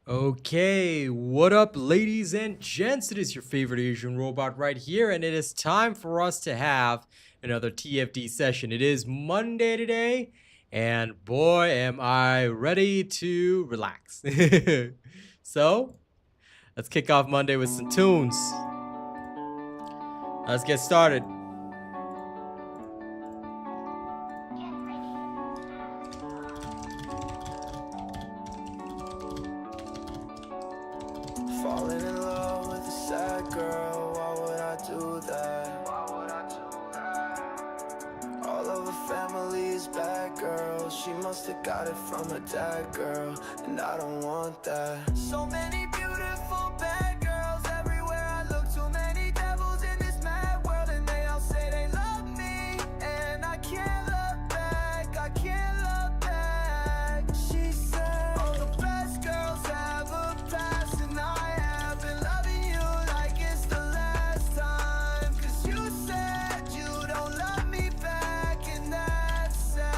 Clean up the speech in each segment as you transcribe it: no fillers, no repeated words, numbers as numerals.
Okay, what up, ladies and gents? It is your favorite Asian robot right here, and it is time for us to have another TFD session. It is Monday today, and boy, am I ready to relax. So, let's kick off Monday with some tunes. Let's get started. Falling in love with a sad girl, why would I do that? All of her family is bad girls, she must have got it from her dad, girl, and I don't want that. So many beautiful bad girls everywhere I look, too many devils in this mad world, and they all say they love me, and I can't look back, I can't look back. She said all the best girls have a past, and I have been loving you like it's the last time, 'cause you said you don't love me back, and that's sad.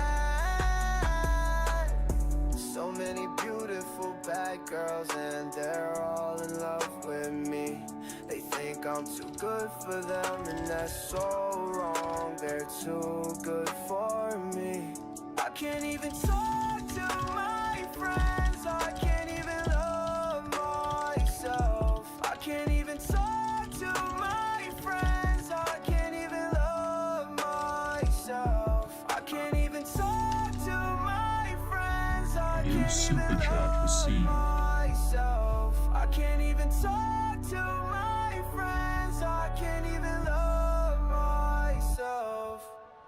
So many beautiful bad girls, and they're all in love with me. They think I'm too good for them, and that's so wrong. They're too good for me. I can't even talk to my friends, I can't even love myself. I can't even talk to my friends, I can't even love myself. I can't even talk to my friends, I New can't super even chat love received. myself. I can't even talk to my friends, I can't even love myself.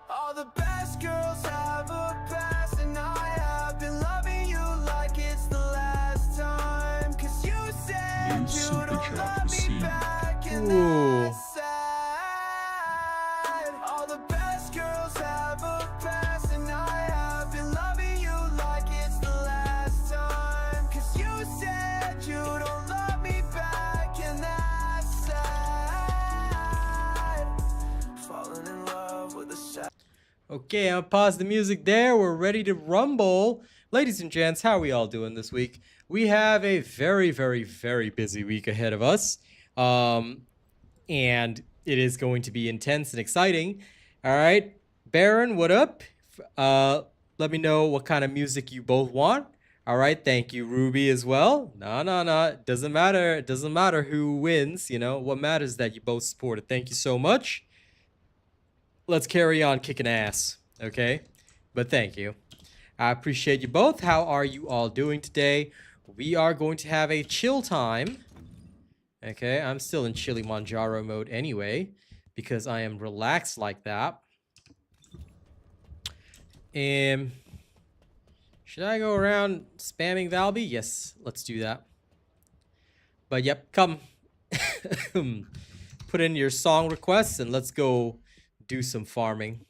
All the best girls have a past, and I have been loving you like it's the last time, 'cause you said New you super don't chat love me received. back, and Ooh. that's sad. All the best girls have a past, and I have been loving you like it's the last time, 'cause you said you don't love me back, and that's sad. Falling in love with a sad. Okay, I'll pause the music there. We're ready to rumble. Ladies and gents, how are we all doing this week? We have a very, very, very busy week ahead of us. And it is going to be intense and exciting. All right, Baron, what up? Let me know what kind of music you both want. All right, thank you, Ruby, as well. No, it doesn't matter. It doesn't matter who wins. What matters is that you both support it. Thank you so much. Let's carry on kicking ass, okay? But thank you. I appreciate you both. How are you all doing today? We are going to have a chill time. Okay, I'm still in Chilimanjaro mode anyway, because I am relaxed like that. Should I go around spamming Valby? Yes, let's do that. But yep, come. Put in your song requests and let's go do some farming.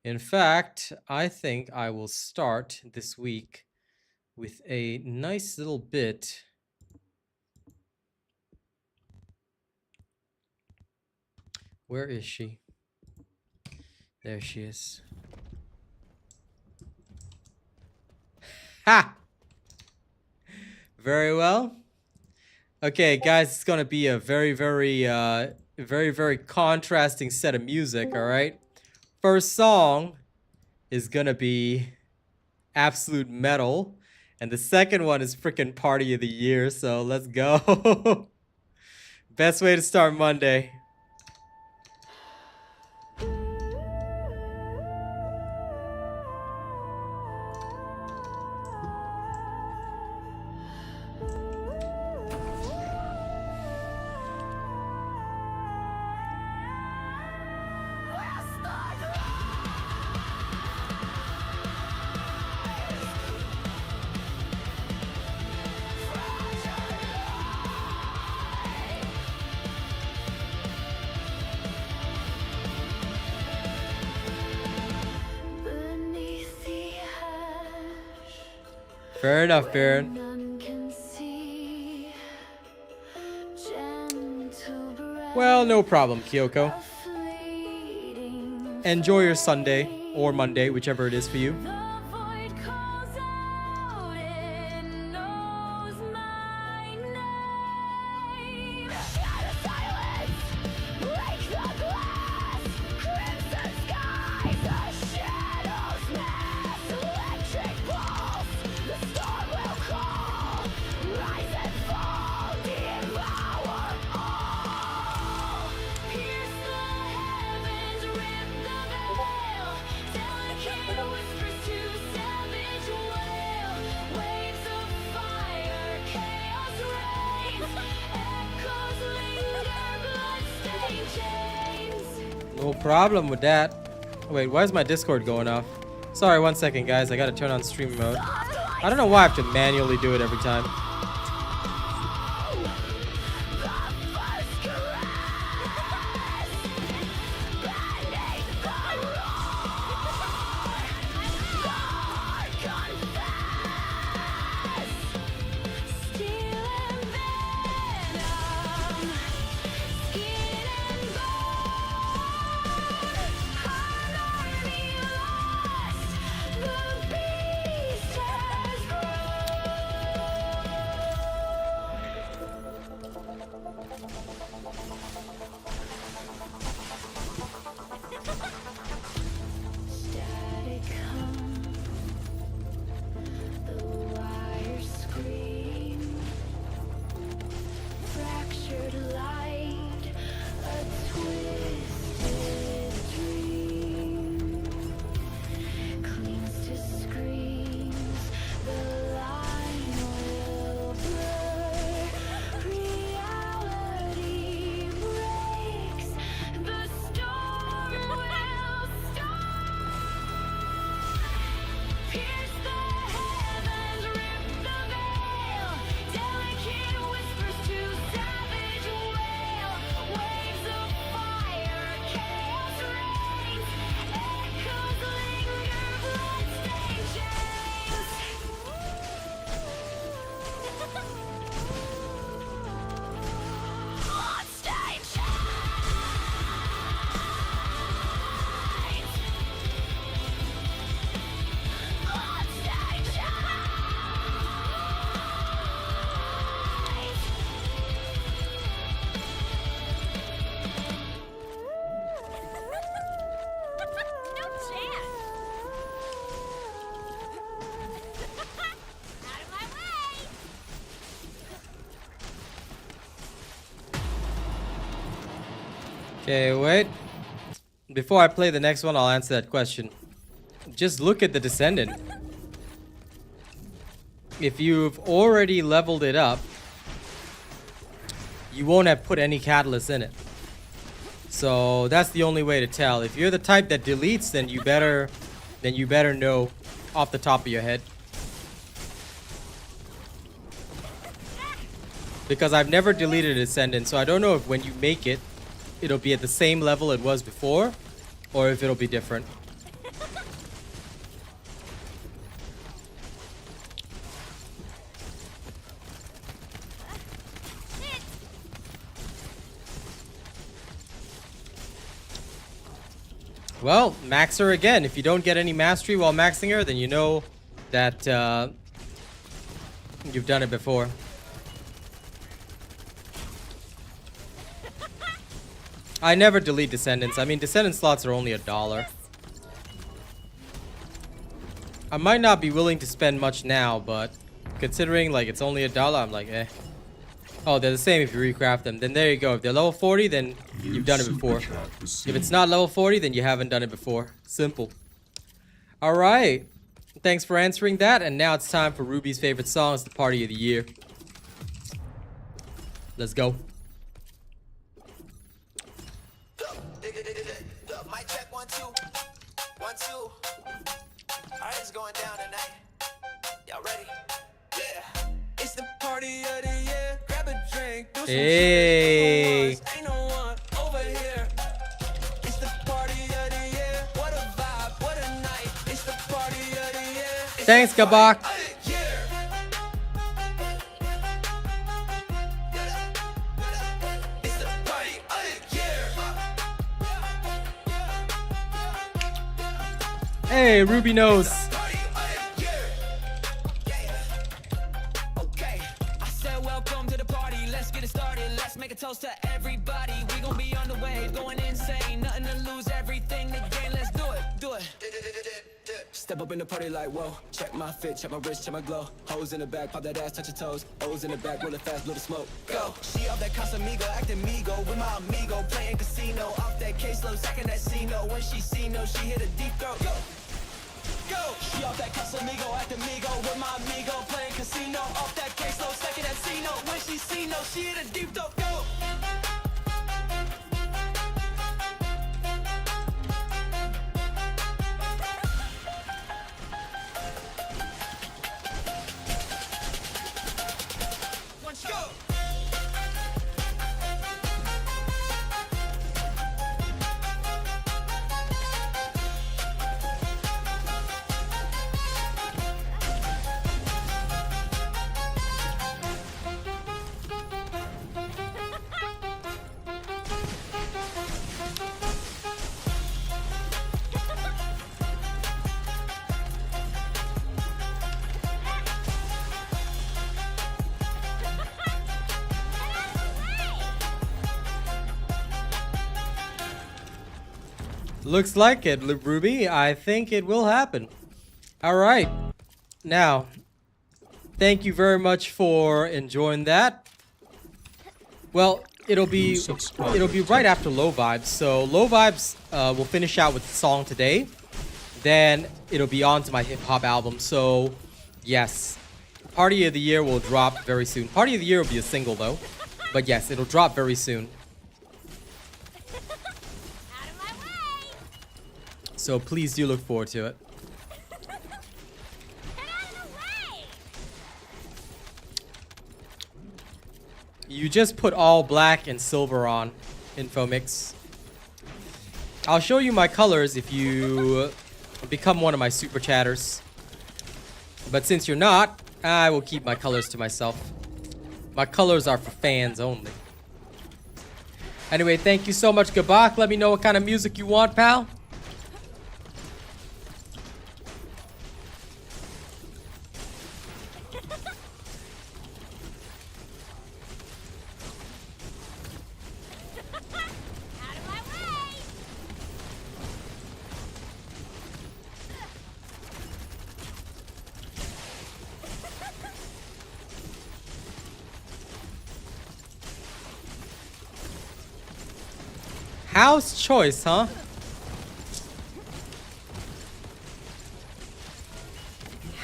In fact, I think I will start this week with a nice little bit. Where is she? There she is. Ha! Very well. Okay, guys, it's gonna be a very, very contrasting set of music, all right? First song is gonna be absolute metal, and the second one is freaking party of the year, so let's go. Best way to start Monday. Fair enough, Baron. Well, no problem, Kyoko. Enjoy your Sunday or Monday, whichever it is for you. No problem with that. Wait, why is my Discord going off? Sorry, 1 second, guys. I gotta turn on stream mode. I don't know why I have to manually do it every time. Okay, wait. Before I play the next one, I'll answer that question. Just look at the Descendant. If you've already leveled it up, you won't have put any catalyst in it. So that's the only way to tell. If you're the type that deletes, then you better know off the top of your head. Because I've never deleted a Descendant, so I don't know if when you make it, it'll be at the same level it was before, or if it'll be different. Well, max her again. If you don't get any mastery while maxing her, then you know that you've done it before. I never delete Descendants. I mean, Descendant slots are only $1. I might not be willing to spend much now, but considering like it's only $1, I'm like, eh. Oh, they're the same if you recraft them. Then there you go. If they're level 40, then you've done it before. If it's not level 40, then you haven't done it before. Simple. All right. Thanks for answering that. And now it's time for Ruby's favorite song. It's the party of the year. Let's go. Mic check, 1, 2. 1, 2. All right, it's going down tonight. Y'all ready? Yeah. It's the party of the year. Grab a drink. Do some Hey. shit. Ain't no one over here. It's the party of the year. What a vibe. What a night. It's the party of the year. It's Thanks, the Kabak. party of the year. It's the party of the year. Hey, Ruby knows. Okay, I said welcome to the party. Let's get it started. Let's make a toast to everybody. We gon' be on the wave, going insane. Nothing to lose, everything to gain. Let's do it, do it. Step up in the party like whoa. Check my fit, check my wrist, check my glow. Hoes in the back, pop that ass, touch your toes. O's in the back, roll it fast, blow the smoke. Go. She off that Casamigo, acting Migo with my amigo, playing casino. Off that case, low, second that C-no. When she see no, she hit a deep throat. Go. Go! She off that Casamigo, acting Migo with my amigo, playing casino. Off that case, low, second at C-no. When she see no, she hit a deep throat. Go! Looks like it, Ruby. I think it will happen. All right. Now, thank you very much for enjoying that. Well, it'll be right after Low Vibes. So Low Vibes will finish out with the song today. Then it'll be on to my hip hop album. So yes, Party of the Year will drop very soon. Party of the Year will be a single though. But yes, it'll drop very soon. So please do look forward to it. You just put all black and silver on, Infomix. I'll show you my colors if you become one of my super chatters. But since you're not, I will keep my colors to myself. My colors are for fans only. Anyway, thank you so much, Gabak. Let me know what kind of music you want, pal. House choice, huh?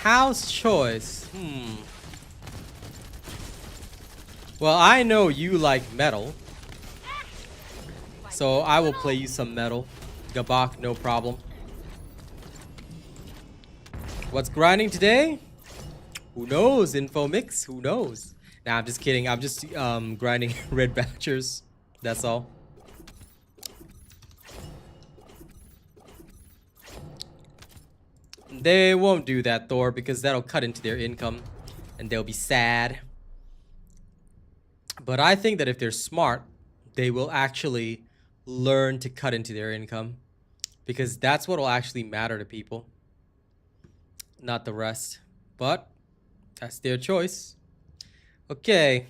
House choice. Well, I know you like metal. So I will play you some metal. Gabak, no problem. What's grinding today? Who knows, Infomix? Who knows? Nah, I'm just kidding. I'm just grinding red badgers. That's all. They won't do that, Thor, because that'll cut into their income and they'll be sad. But I think that if they're smart, they will actually learn to cut into their income, because that's what will actually matter to people, not the rest. But that's their choice. Okay,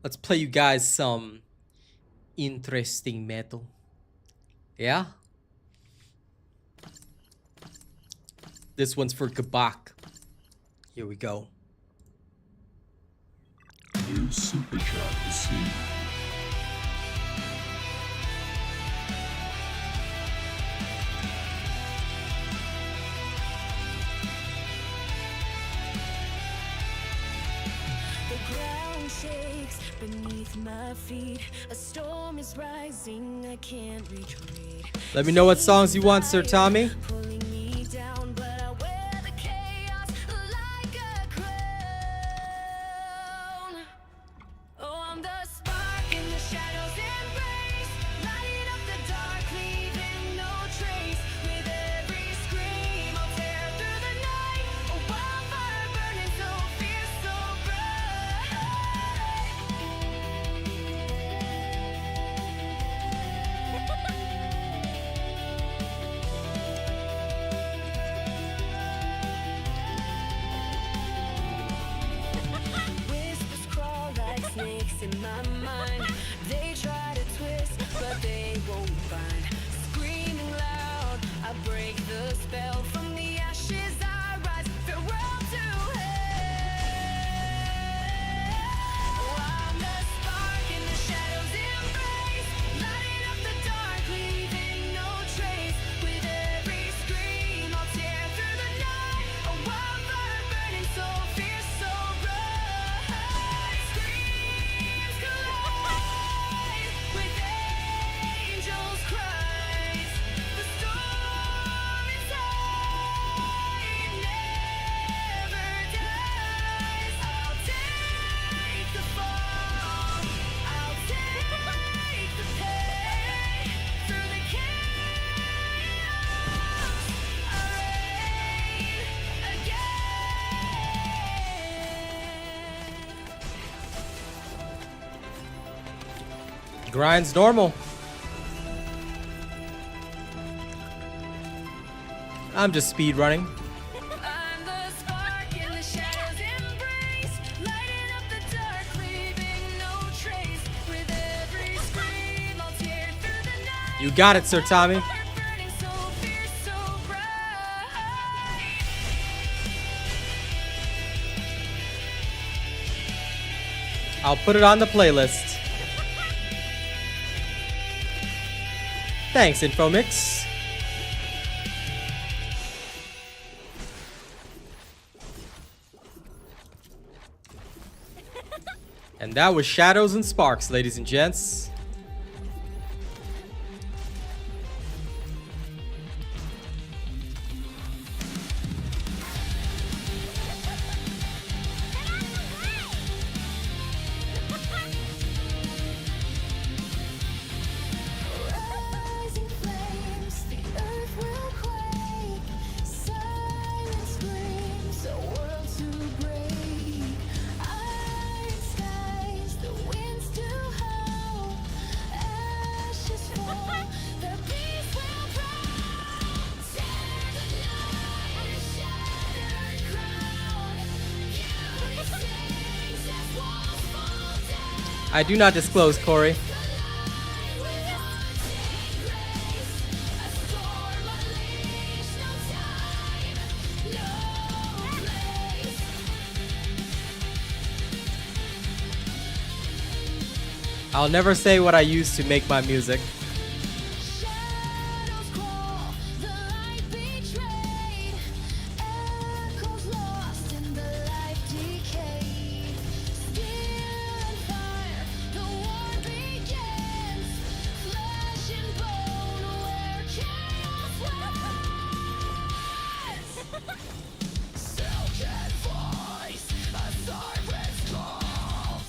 let's play you guys some interesting metal. Yeah? This one's for Gabak. Here we go. You super chat received. The ground shakes beneath my feet. A storm is rising, I can't retreat. Let me know what songs you want, Sir Tommy. Pulling me down, but I wear the chaos like a crown. Oh, I'm the spark in the shadows embrace, lighting up the dark, leaving no trace. With every scream, I'll tear through the night. A wildfire burning so fierce, so whispers crawl like snakes in my mind. They try to twist, but they won't bind. Screaming loud, I break the spell. From the ashes I rise, farewell to hell. Oh, I'm the spark in the shadows embrace, lighting up the dark, leaving no trace. With every scream, I'll tear through the night. A wildfire burning so fierce, so bright. Screams collide with angels' cries. The storm inside never dies. I'll take the fall, I'll take the pain. Through the chaos, I reign again. Grind's normal. I'm just speed running. I'm the spark in the shadows embrace, lighting up the dark, leaving no trace. With every scream, I'll tear through the night. You got it, Sir Tommy. Burning I'll put it on the playlist. Thanks, Infomix. And that was Shadows and Sparks, ladies and gents. Rising flames, the earth will quake. Silent screams, a world to break. Iron skies, the winds to howl. Ashes fall, the beast will prowl. Tear the night, a shattered crown. Beauty sings as walls fall down. I do not disclose, Corey. I'll never say what I use to make my music. Shadows crawl, the light betrayed. Echoes lost in the life decayed. Steel and fire, the war begins. Flesh and bone, where chaos wins. Silken voice, a siren's call.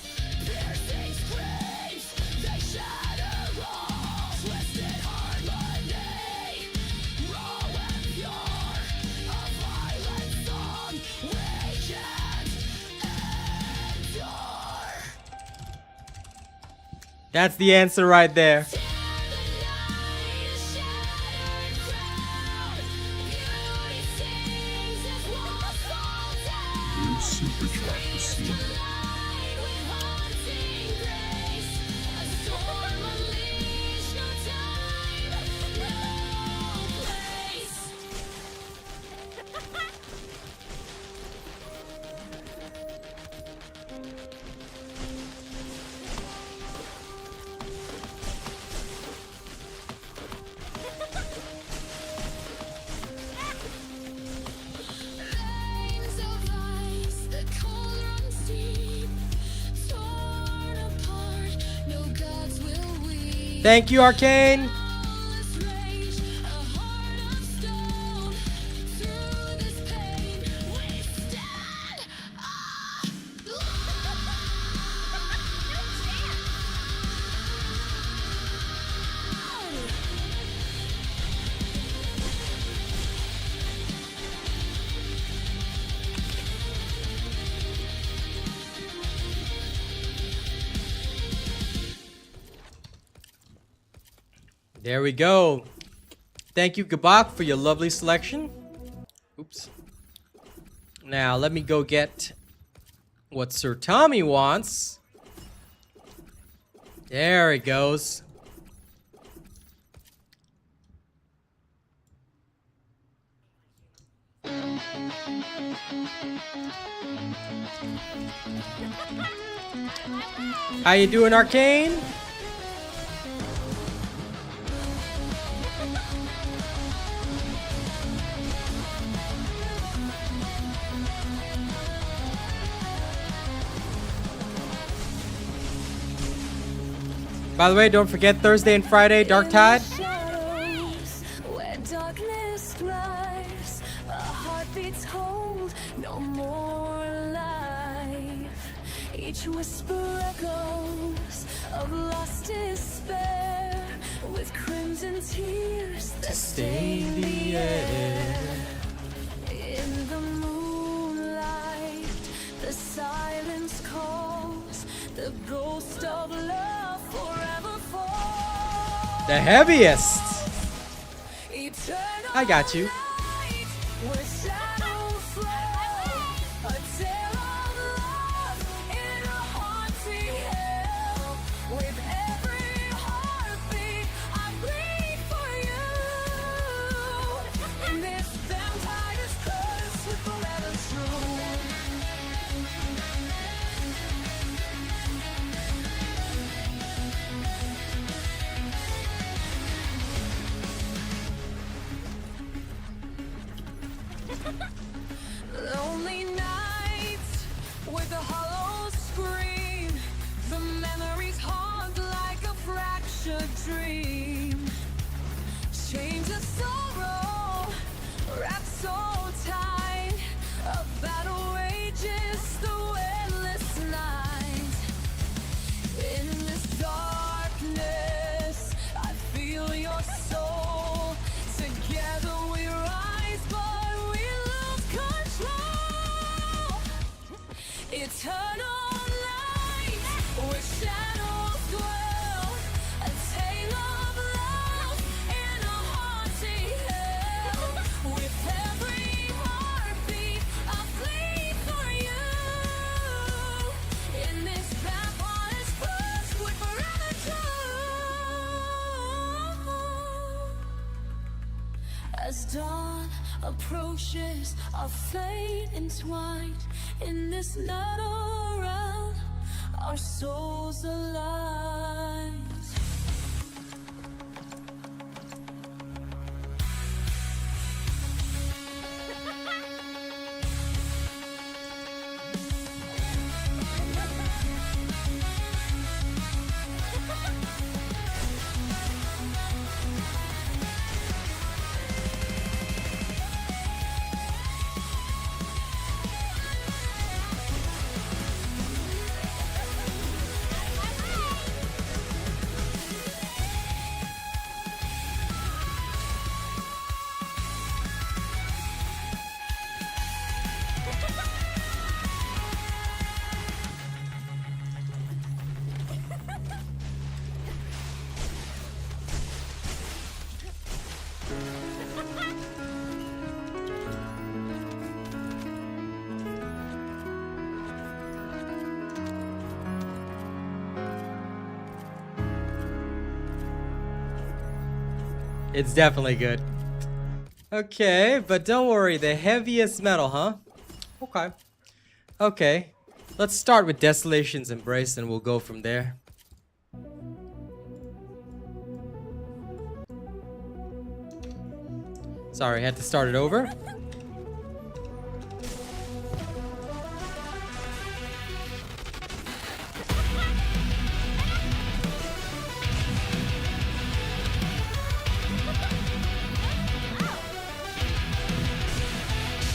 Piercing screams, they shatter all. Twisted harmony, raw and pure. A violent song we can't endure. That's the answer right there. Tear the night, a shattered crown. Beauty sings as walls fall down. You supercharge the scene. Light with haunting grace. A storm unleashed, no time, no place. Veins of ice, the cold runs deep. Torn apart, no gods will weep. Thank you, Arcane. Lawless rage, a heart of stone. Through this pain, we stand alone. There we go. Thank you, Gabak, for your lovely selection. Oops. Now, let me go get what Sir Tommy wants. There it goes. How you doing, Arcane? By the way, don't forget Thursday and Friday, Dark Tide. Shadows, where darkness thrives, a heart beats hold, no more life. Each whisper echoes of lost despair, with crimson tears that stain the air. In the moonlight, the silence calls, the ghost of love forever falls. The heaviest. Eternal I got you. light, where shadows flow, a tale of love in a haunting hell. With every heartbeat, I bleed for you. And this vampire is cursed with forever true. hollow scream. The memories haunt like a fractured dream. Chains of sorrow wrapped so tight. A battle rages through endless night. In this darkness, I feel your soul. Together we rise, but we lose control. Eternal light, where shadows dwell. A tale of love in a haunting hell. With every heartbeat, I plead for you. In this path, honest first would forever true. As dawn approaches, our fate entwined. In this narrow round, our souls aligned. It's definitely good. Okay, but don't worry, the heaviest metal, huh? Okay. Okay. Let's start with Desolation's Embrace and we'll go from there. Sorry, I had to start it over.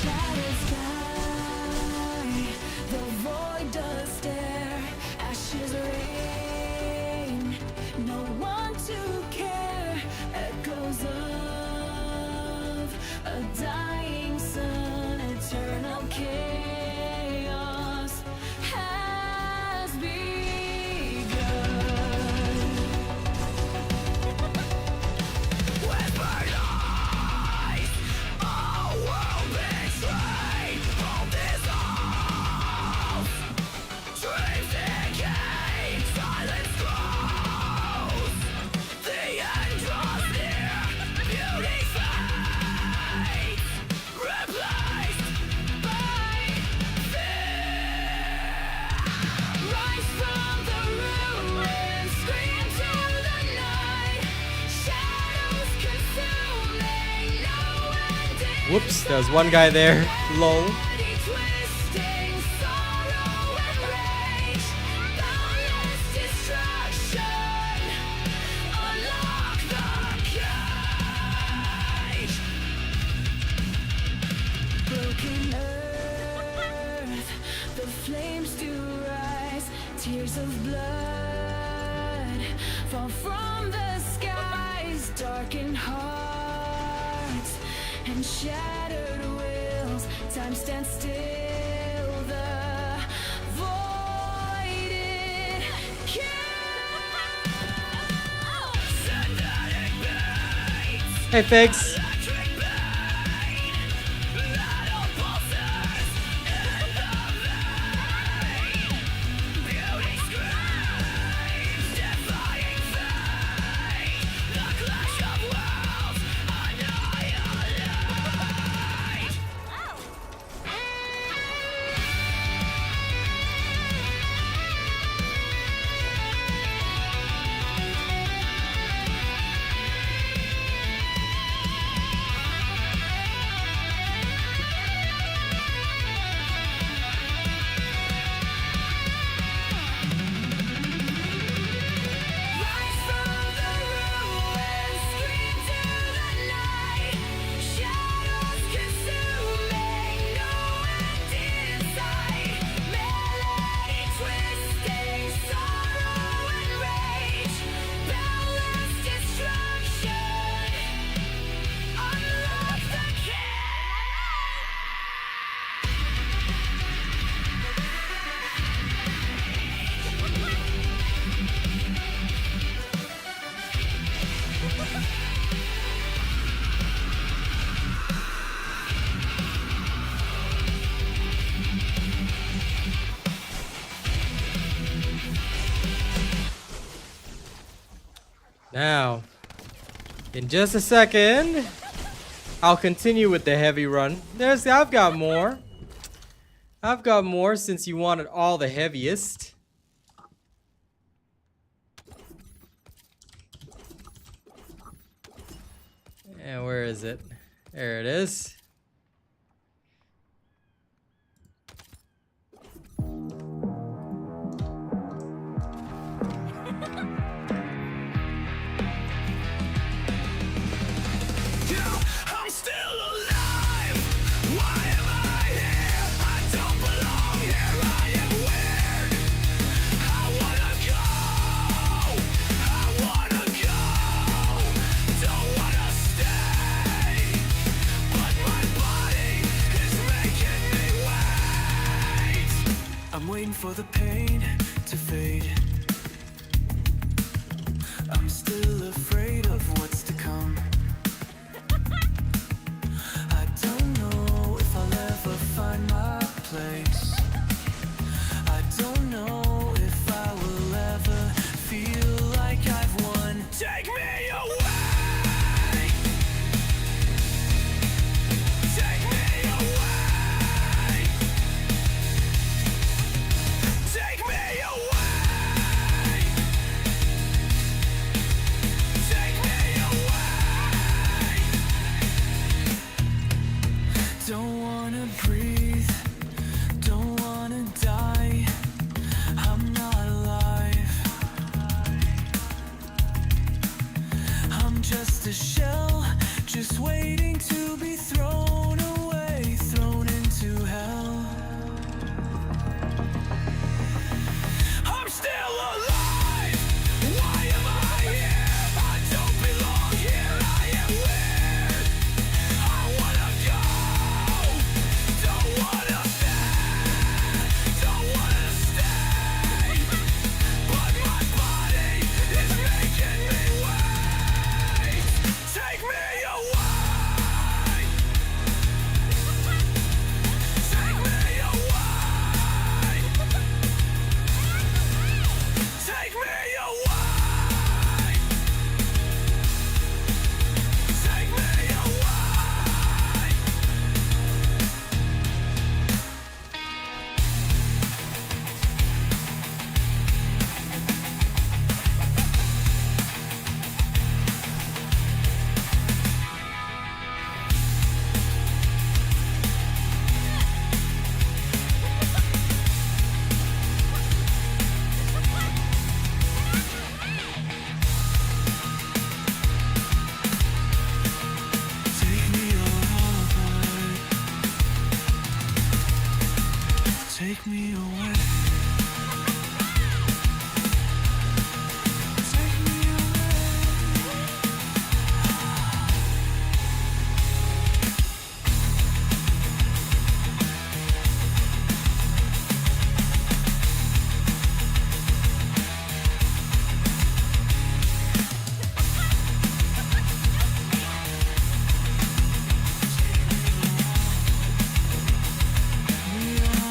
Shadows die, the void does stare, ashes rain, no one to care, echoes of a dying sun, eternal chaos has begun. Whisper lies, all world betrayed, all this house. Dreams decay, silence grows. The end draws near, beauty fades, replaced by fear. Rise from the ruins, scream to the night. Shadows consuming, no ending. Whoops, there's one guy there. Lol. Body twisting, sorrow and rage, boundless destruction. Unlock the cage. Broken earth, the flames do rise. Tears of blood fall from the skies. Darkened hearts and shattered wills. Time stands still. The voided kills. Synthetic beats, Hey, Figs. electric pain, metal pulses in the vein. Beauty screams, defying fate. The clash of worlds annihilate. Now, in just a second, I'll continue with the heavy run. I've got more. I've got more since you wanted all the heaviest. And where is it? There it is. I'm waiting for the pain to fade. I'm still afraid of what's to come. I don't know if I'll ever find my place. I don't know if I will ever feel like I've won. Take me away! Take me away! Take me away! Take me away! Don't wanna breathe, don't wanna die. I'm not alive. I'm just a shell, just waiting to be thrown away, thrown into hell. I'm still alive. Why am I here? I don't belong here. I am weird. I wanna go. Don't wanna stay. Don't wanna stay. But my body is making me wait. Take me away. Take me away. Take me away! Take me away! Take me away. Take me away. Take me away.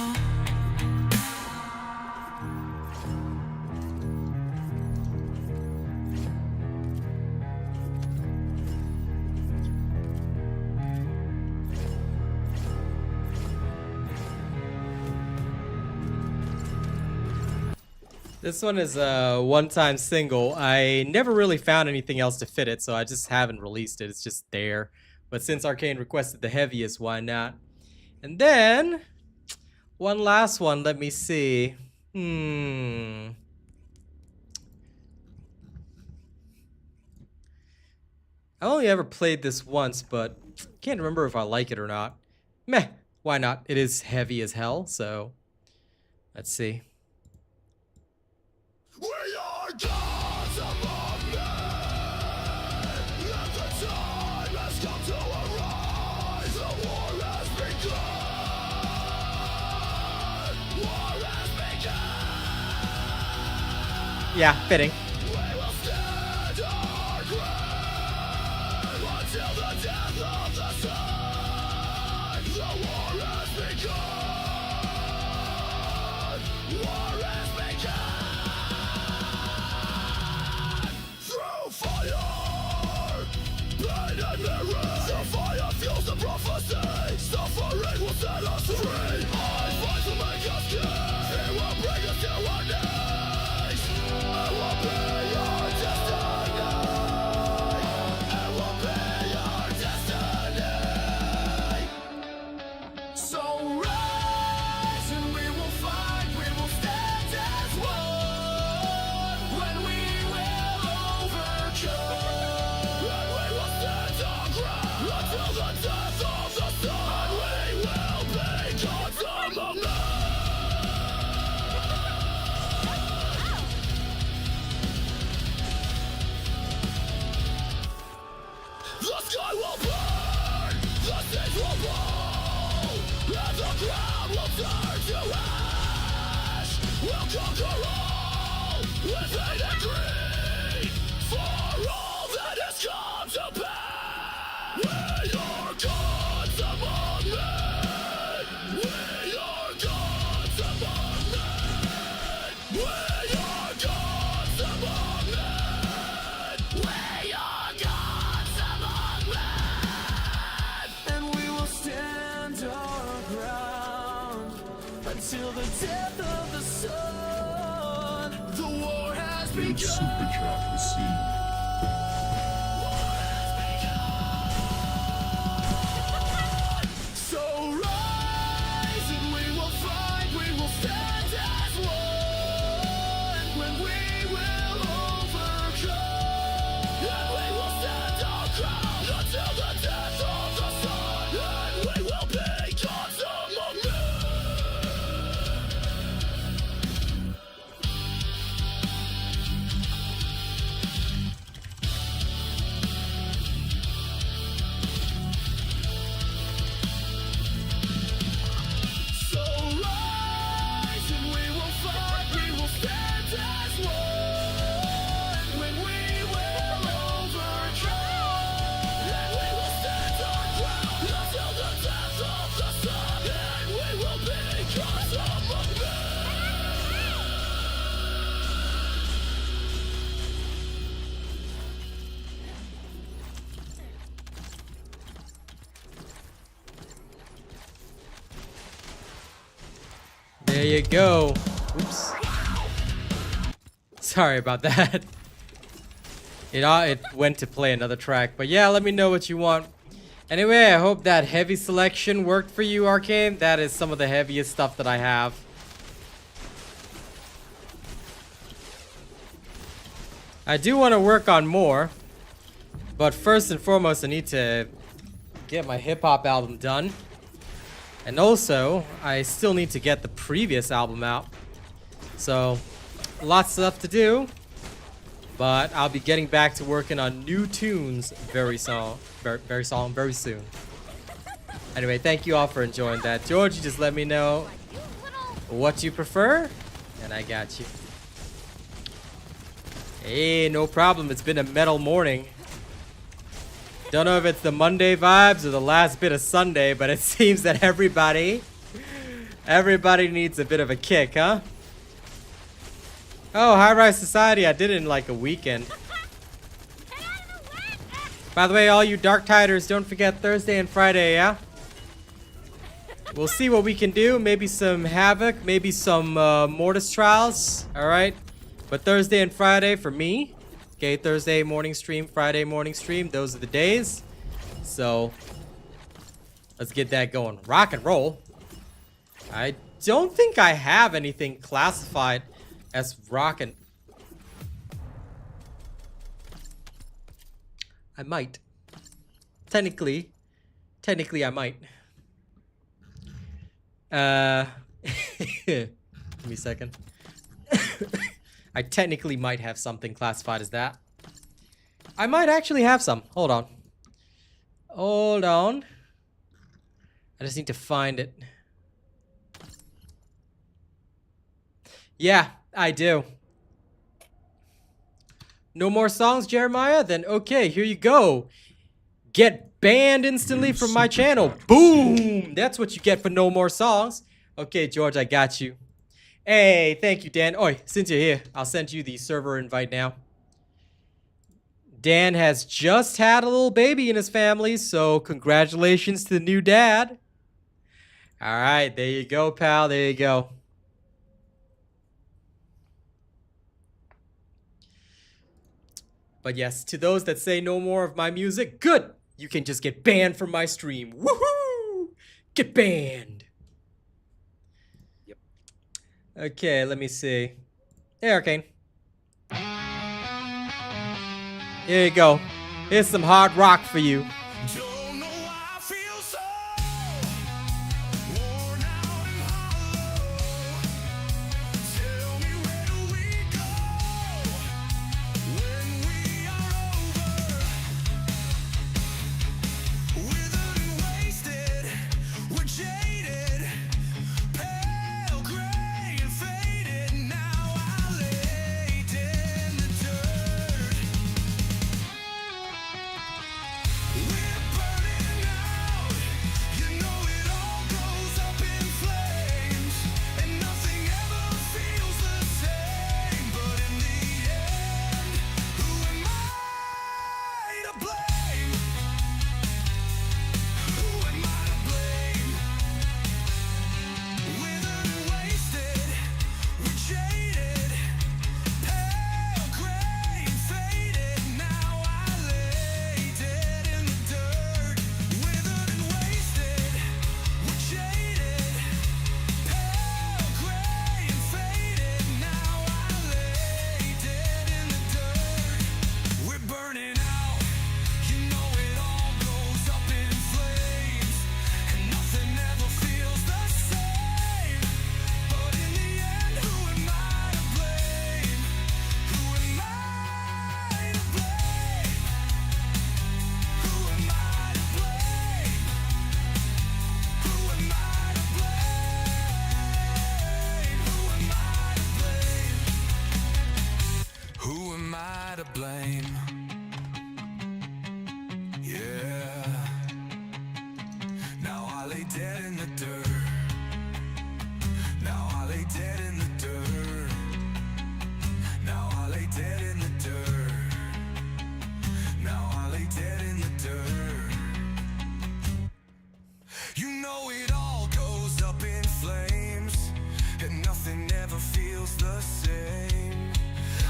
This one is a one-time single. I never really found anything else to fit it, so I just haven't released it. It's just there. But since Arcane requested the heaviest, why not? And then, one last one. Let me see. I only ever played this once, but can't remember if I like it or not. Meh, why not? It is heavy as hell, so let's see. We are gods among men. Yet the time has come to arise. The war has begun. War has begun. Yeah, fitting. We will stand our ground until the death of the sun. The war has begun. War has begun. Through fire. We'll conquer all with faith and greed for all that has come to pass. We are gods among men. We are gods among men. We are gods among men. We are gods among men. And we will stand our ground until the death of the sun. The war has begun. Super chat received. So rise and we will fight, we will stand as one. When we will overcome, and we will stand our ground until the death of the sun. And we will be gods among men. So rise and we will fight, we will stand as one. When we will overcome, and we will stand our ground until the death of the sun. And we will be gods among men. There you go. Oops. Sorry about that. It went to play another track, but yeah, let me know what you want. Anyway, I hope that heavy selection worked for you, Arcane. That is some of the heaviest stuff that I have. I do want to work on more, but first and foremost, I need to get my hip-hop album done. And also, I still need to get the previous album out. So, lots of stuff to do. But I'll be getting back to working on new tunes very soon. Anyway, thank you all for enjoying that. George, you just let me know what you prefer, and I got you. Hey, no problem. It's been a metal morning. Don't know if it's the Monday vibes or the last bit of Sunday, but it seems that everybody needs a bit of a kick, huh? Oh, High Rise Society, I did it in like a weekend. By the way, all you Dark Tiders, don't forget Thursday and Friday, yeah? We'll see what we can do. Maybe some Havoc, maybe some Mortis Trials, alright? But Thursday and Friday for me. Okay, Thursday morning stream, Friday morning stream. Those are the days. So, let's get that going. Rock and roll. I don't think I have anything classified as rock and... I might. Technically I might. Give me a second. I technically might have something classified as that. I might actually have some. Hold on. Hold on. I just need to find it. Yeah, I do. No more songs, Jeremiah? Then okay, here you go. Get banned instantly from my channel. Boom! That's what you get for no more songs. Okay, George, I got you. Hey, thank you, Dan. Oi, since you're here, I'll send you the server invite now. Dan has just had a little baby in his family, so congratulations to the new dad. All right, there you go, pal. There you go. But yes, to those that say no more of my music, good. You can just get banned from my stream. Woohoo! Get banned. Yep. Okay, let me see. Hey, Arcane. Here you go. Here's some hard rock for you. Don't know why I feel so worn out and hollow. Tell me, where do we go when we are over? Withered and wasted, we're jaded, pale gray and faded. blame? Yeah. Now I lay dead in the dirt. Now I lay dead in the dirt. Now I lay dead in the dirt. Now I lay dead in the dirt. You know it all goes up in flames, and nothing ever feels the same.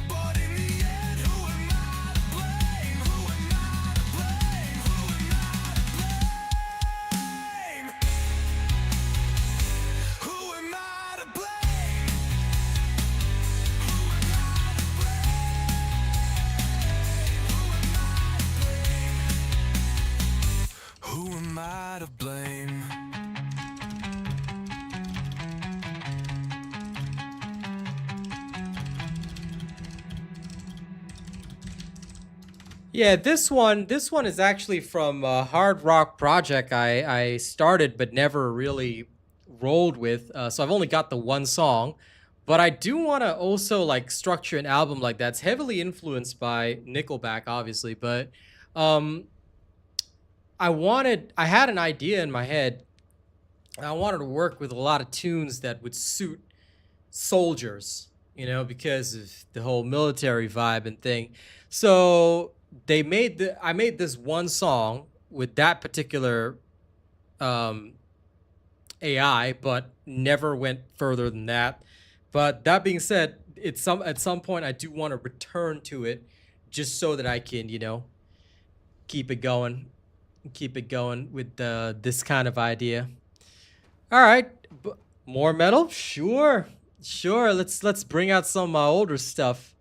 But in the end, who am I to blame? Who am I to blame? Who am I to blame? Who am I to blame? Who am I to blame? Who am I to blame? Yeah, this one is actually from a hard rock project I started but never really rolled with. So I've only got the one song, but I do want to also like structure an album like that. It's heavily influenced by Nickelback, obviously, but I had an idea in my head. I wanted to work with a lot of tunes that would suit soldiers, you know, because of the whole military vibe and thing. So I made this one song with that particular AI, but never went further than that. But that being said, at some point I do want to return to it, just so that I can, you know, keep it going with this kind of idea. All right, more metal, sure. Let's bring out some older stuff.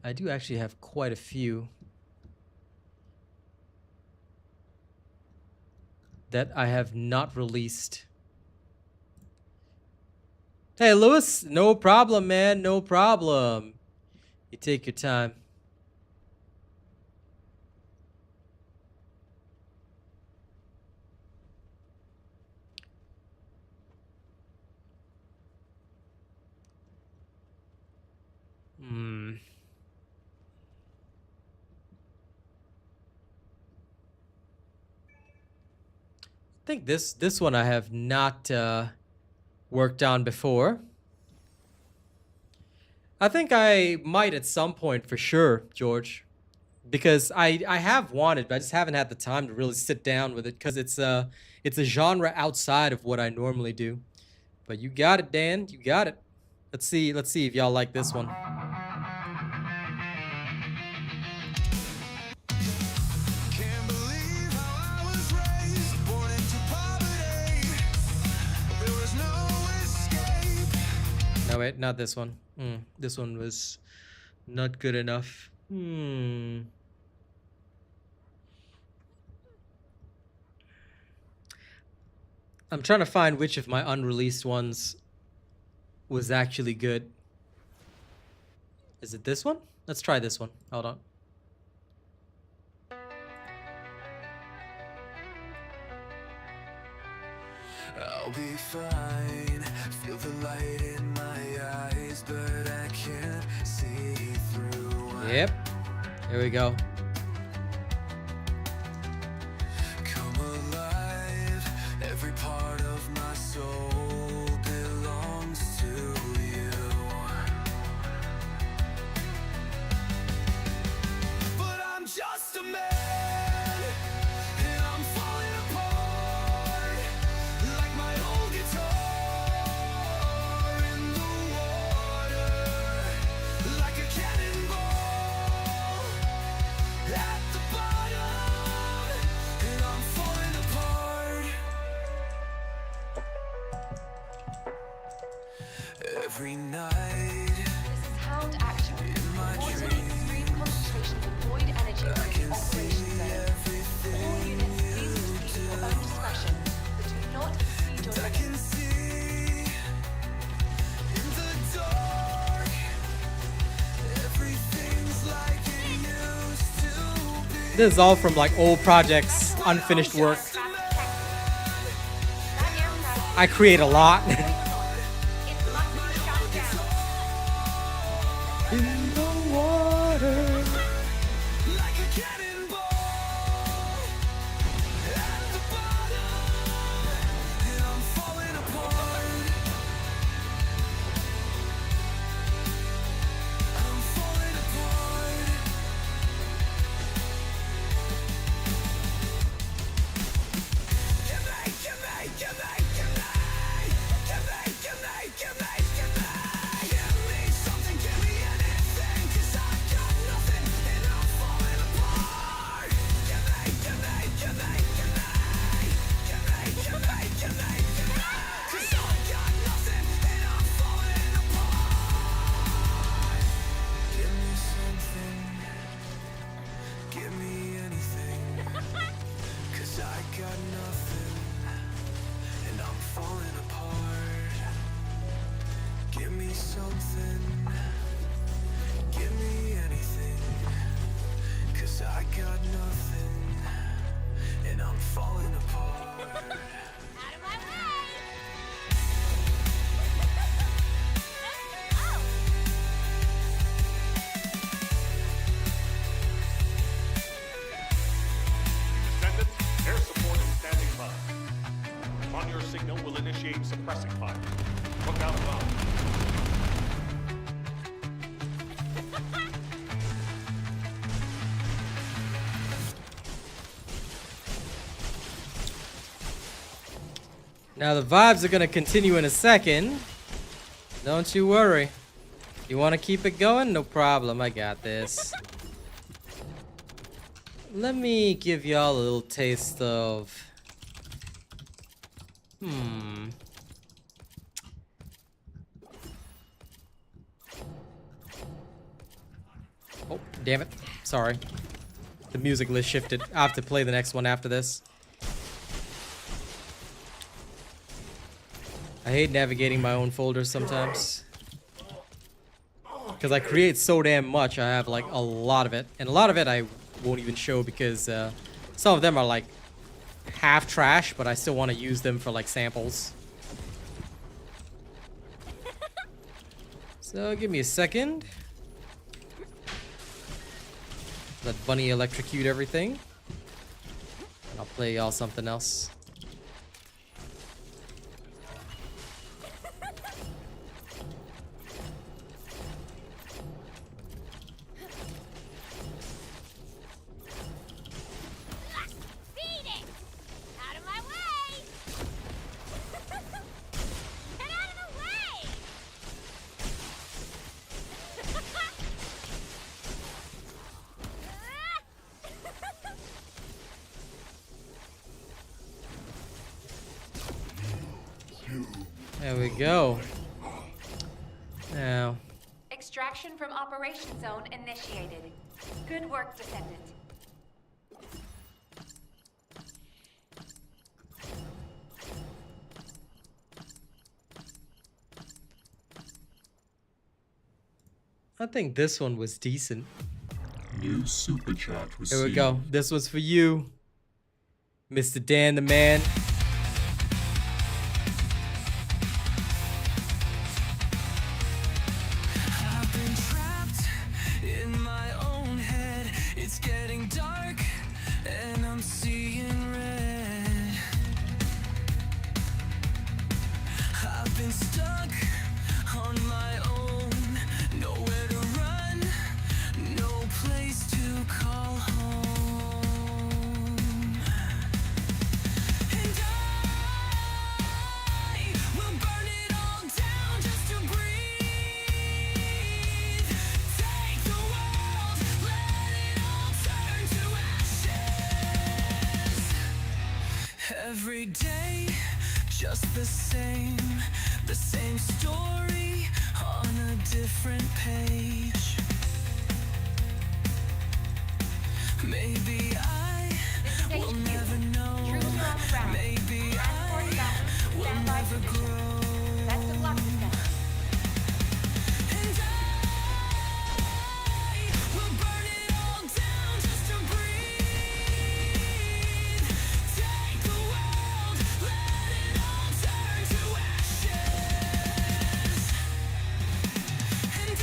I do actually have quite a few that I have not released. Hey, Lewis, no problem, man, no problem. You take your time. I think this one I have not worked on before. I think I might at some point for sure, George, because I have wanted, but I just haven't had the time to really sit down with it because it's a genre outside of what I normally do. But you got it, Dan. You got it. Let's see if y'all like this one. No, wait, not this one. This one was not good enough. I'm trying to find which of my unreleased ones was actually good. Is it this one? Let's try this one. Hold on. I'll be fine. Feel the light in my eyes, but I can't see through. Yep. Here we go. Come alive. Every part of my soul belongs to you. But I'm just a man. Every night, this is Hound Action. Reporting extreme concentrations of void energy in the operation zone. All units, please proceed at your own discretion, but do not exceed your I can limits. see in the dark. Everything's like it used to be. This is all from like old projects, unfinished work. I create a lot. in the water. like a cannonball at the bottom, and I'm falling apart. I'm falling apart. Give me, give me, give me, give me, give me, give me, give me, give me, give me something, give me anything, 'cause I got nothing and I'm falling apart. Give me, give me, give me, give me, give me, give me, give me, give me, 'cause I got nothing and I'm falling apart. Give me something, give me anything, 'cause I got nothing and I'm falling apart. Give me something, give me anything, 'cause I got nothing and I'm falling apart. Out of my way! Descendant, air support is standing by. On your signal, we'll initiate suppressing fire. Look out loud. Now the vibes are gonna continue in a second. Don't you worry. You wanna keep it going? No problem, I got this. Let me give y'all a little taste of... Oh, damn it. Sorry. The music list shifted. I have to play the next one after this. I hate navigating my own folders sometimes. Because I create so damn much, I have like a lot of it. And a lot of it I won't even show because some of them are like half trash, but I still want to use them for like samples. So give me a second. Let Bunny electrocute everything. And I'll play y'all something else. Beat it! Out of my way! Get out of the way! There we go. Now, Extraction from operation zone initiated. Good work, Descendant. I think this one was decent. New super chat received. Here we go. This was for you, Mr. Dan the Man. I've been trapped in my own head. It's getting dark and I'm seeing red. I've been stuck on my own. Nowhere to run, no place to call home. And I will burn it all down just to breathe. Take the world, let it all turn to ashes. Every day, just the same story on a different page. Maybe I will HQ. never know. Troops are on the ground. Maybe Transport I mountains will stand by never position. grow. Best of luck, Descendant. And I will burn it all down just to breathe. Take the world, let it all turn to ashes. And I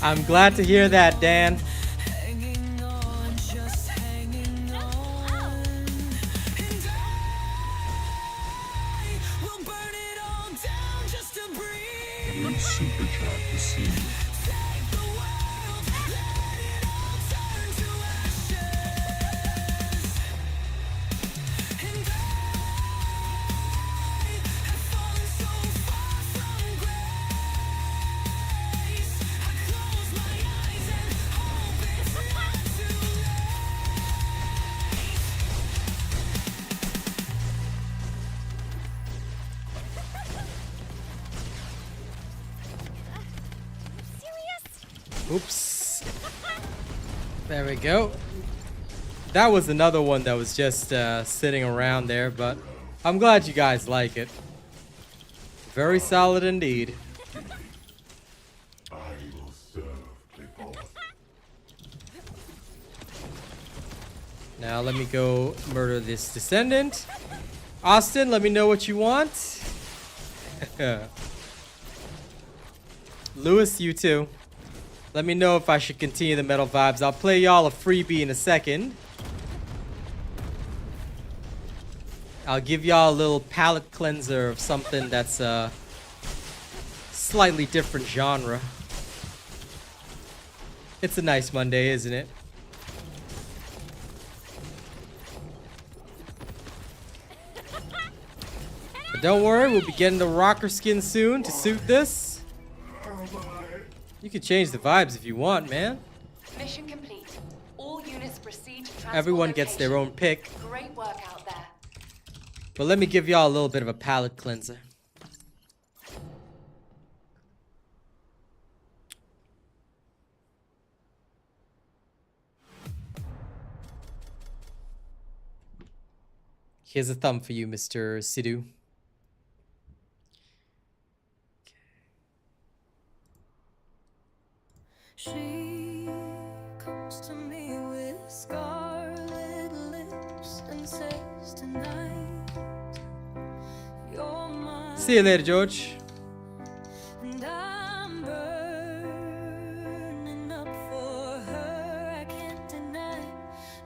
I'm glad to hear that, Dan. hanging on, just hanging on. And I will burn it all down just to breathe. Please super chat to see. Take the world, let it all turn to ashes. And I have fallen so far from grace. I close my eyes and hope it's not too Oops. There we go. That was another one that was just sitting around there, but I'm glad you guys like it. Very solid indeed. I will serve people. Now let me go murder this Descendant. Austin, let me know what you want. Lewis, you too. Let me know if I should continue the metal vibes. I'll play y'all a freebie in a second. I'll give y'all a little palate cleanser of something that's a slightly different genre. It's a nice Monday, isn't it? But don't worry, we'll be getting the rocker skin soon to suit this. You can change the vibes if you want, man. Mission complete. All units proceed to transport Everyone gets their location. own pick. Great work out there. But let me give y'all a little bit of a palate cleanser. Here's a thumb for you, Mr. Sidhu. She comes to me with scarlet lips and says tonight you're mine. See you later, George. And I'm burning up for her. I can't deny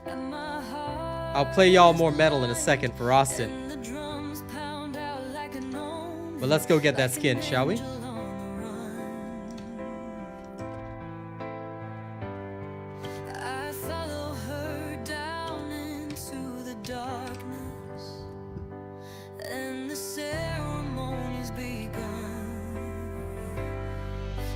that my heart I'll play y'all more metal in a second for Austin. and the drums pound out like a gnome. But let's go get that skin, shall we? Angel on the run. I follow her down into the darkness, and the ceremony's begun.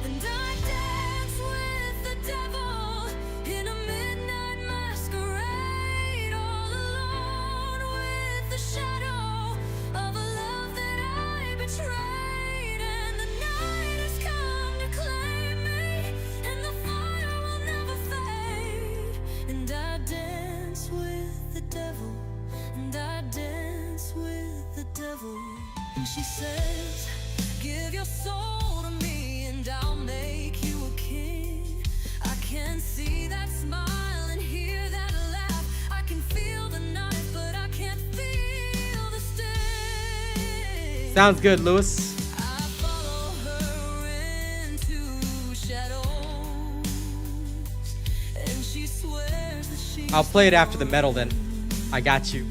And I dance with the devil in a midnight masquerade, all alone with the shadow of a love that I betrayed. And the night has come to claim me, and the fire will never fade. And I dance with the devil, and I dance with the devil. And she says, give your soul to me, and I'll make you a king. I can see that smile and hear that laugh. I can feel the knife, but I can't feel the sting. Sounds good, Lewis. I follow her into shadows, and she swears that she's I'll play it after the metal then. I got you.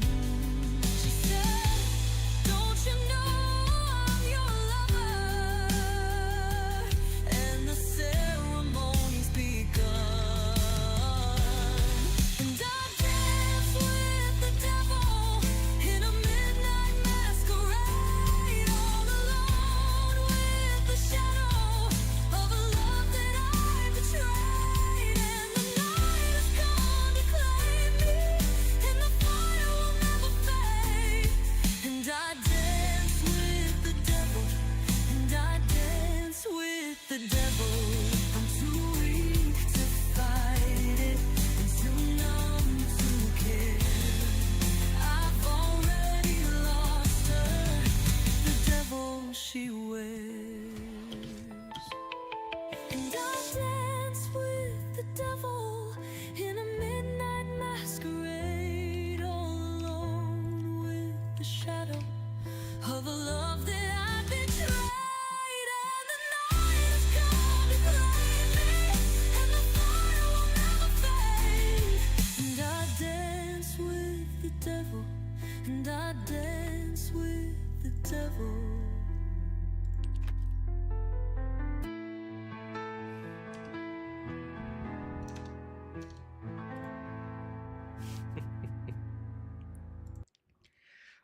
She said, don't you know I'm your lover? And the ceremony's begun. And I dance with the devil in a midnight masquerade, all alone with the shadow of a love that I betrayed. And the night has come to claim me, and the fire will never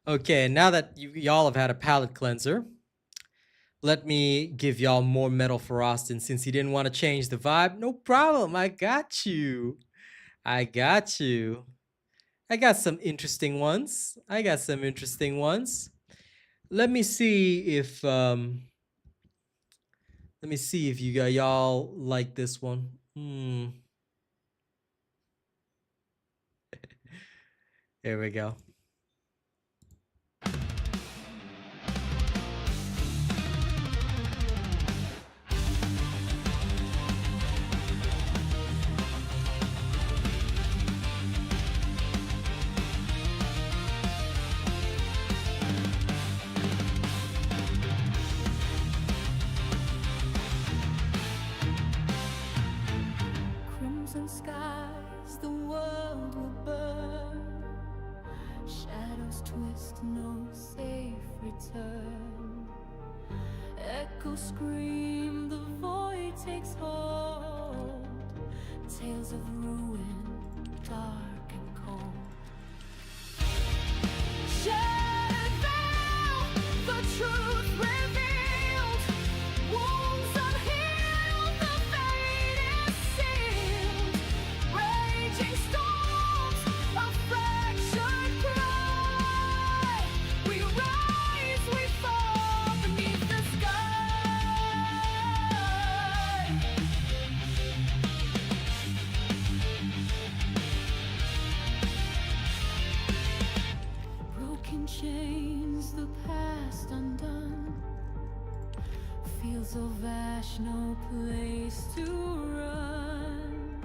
Okay, now that y'all have had a palate cleanser, let me give y'all more metal for Austin since he didn't want to change the vibe. No problem. I got you. I got you. I got some interesting ones. Let me see if y'all like this one. Here we go. Crimson skies, the world will burn. Shadows twist, no safe return. Echoes scream, the void takes hold. Tales of ruin, dark and cold. Shattered veil, the truth revealed. Wounds unhealed, the fate is sealed. Raging storms, a fractured cry. We rise, we fall beneath the sky. Broken chains, the past undone. Fields of ash, no place to run.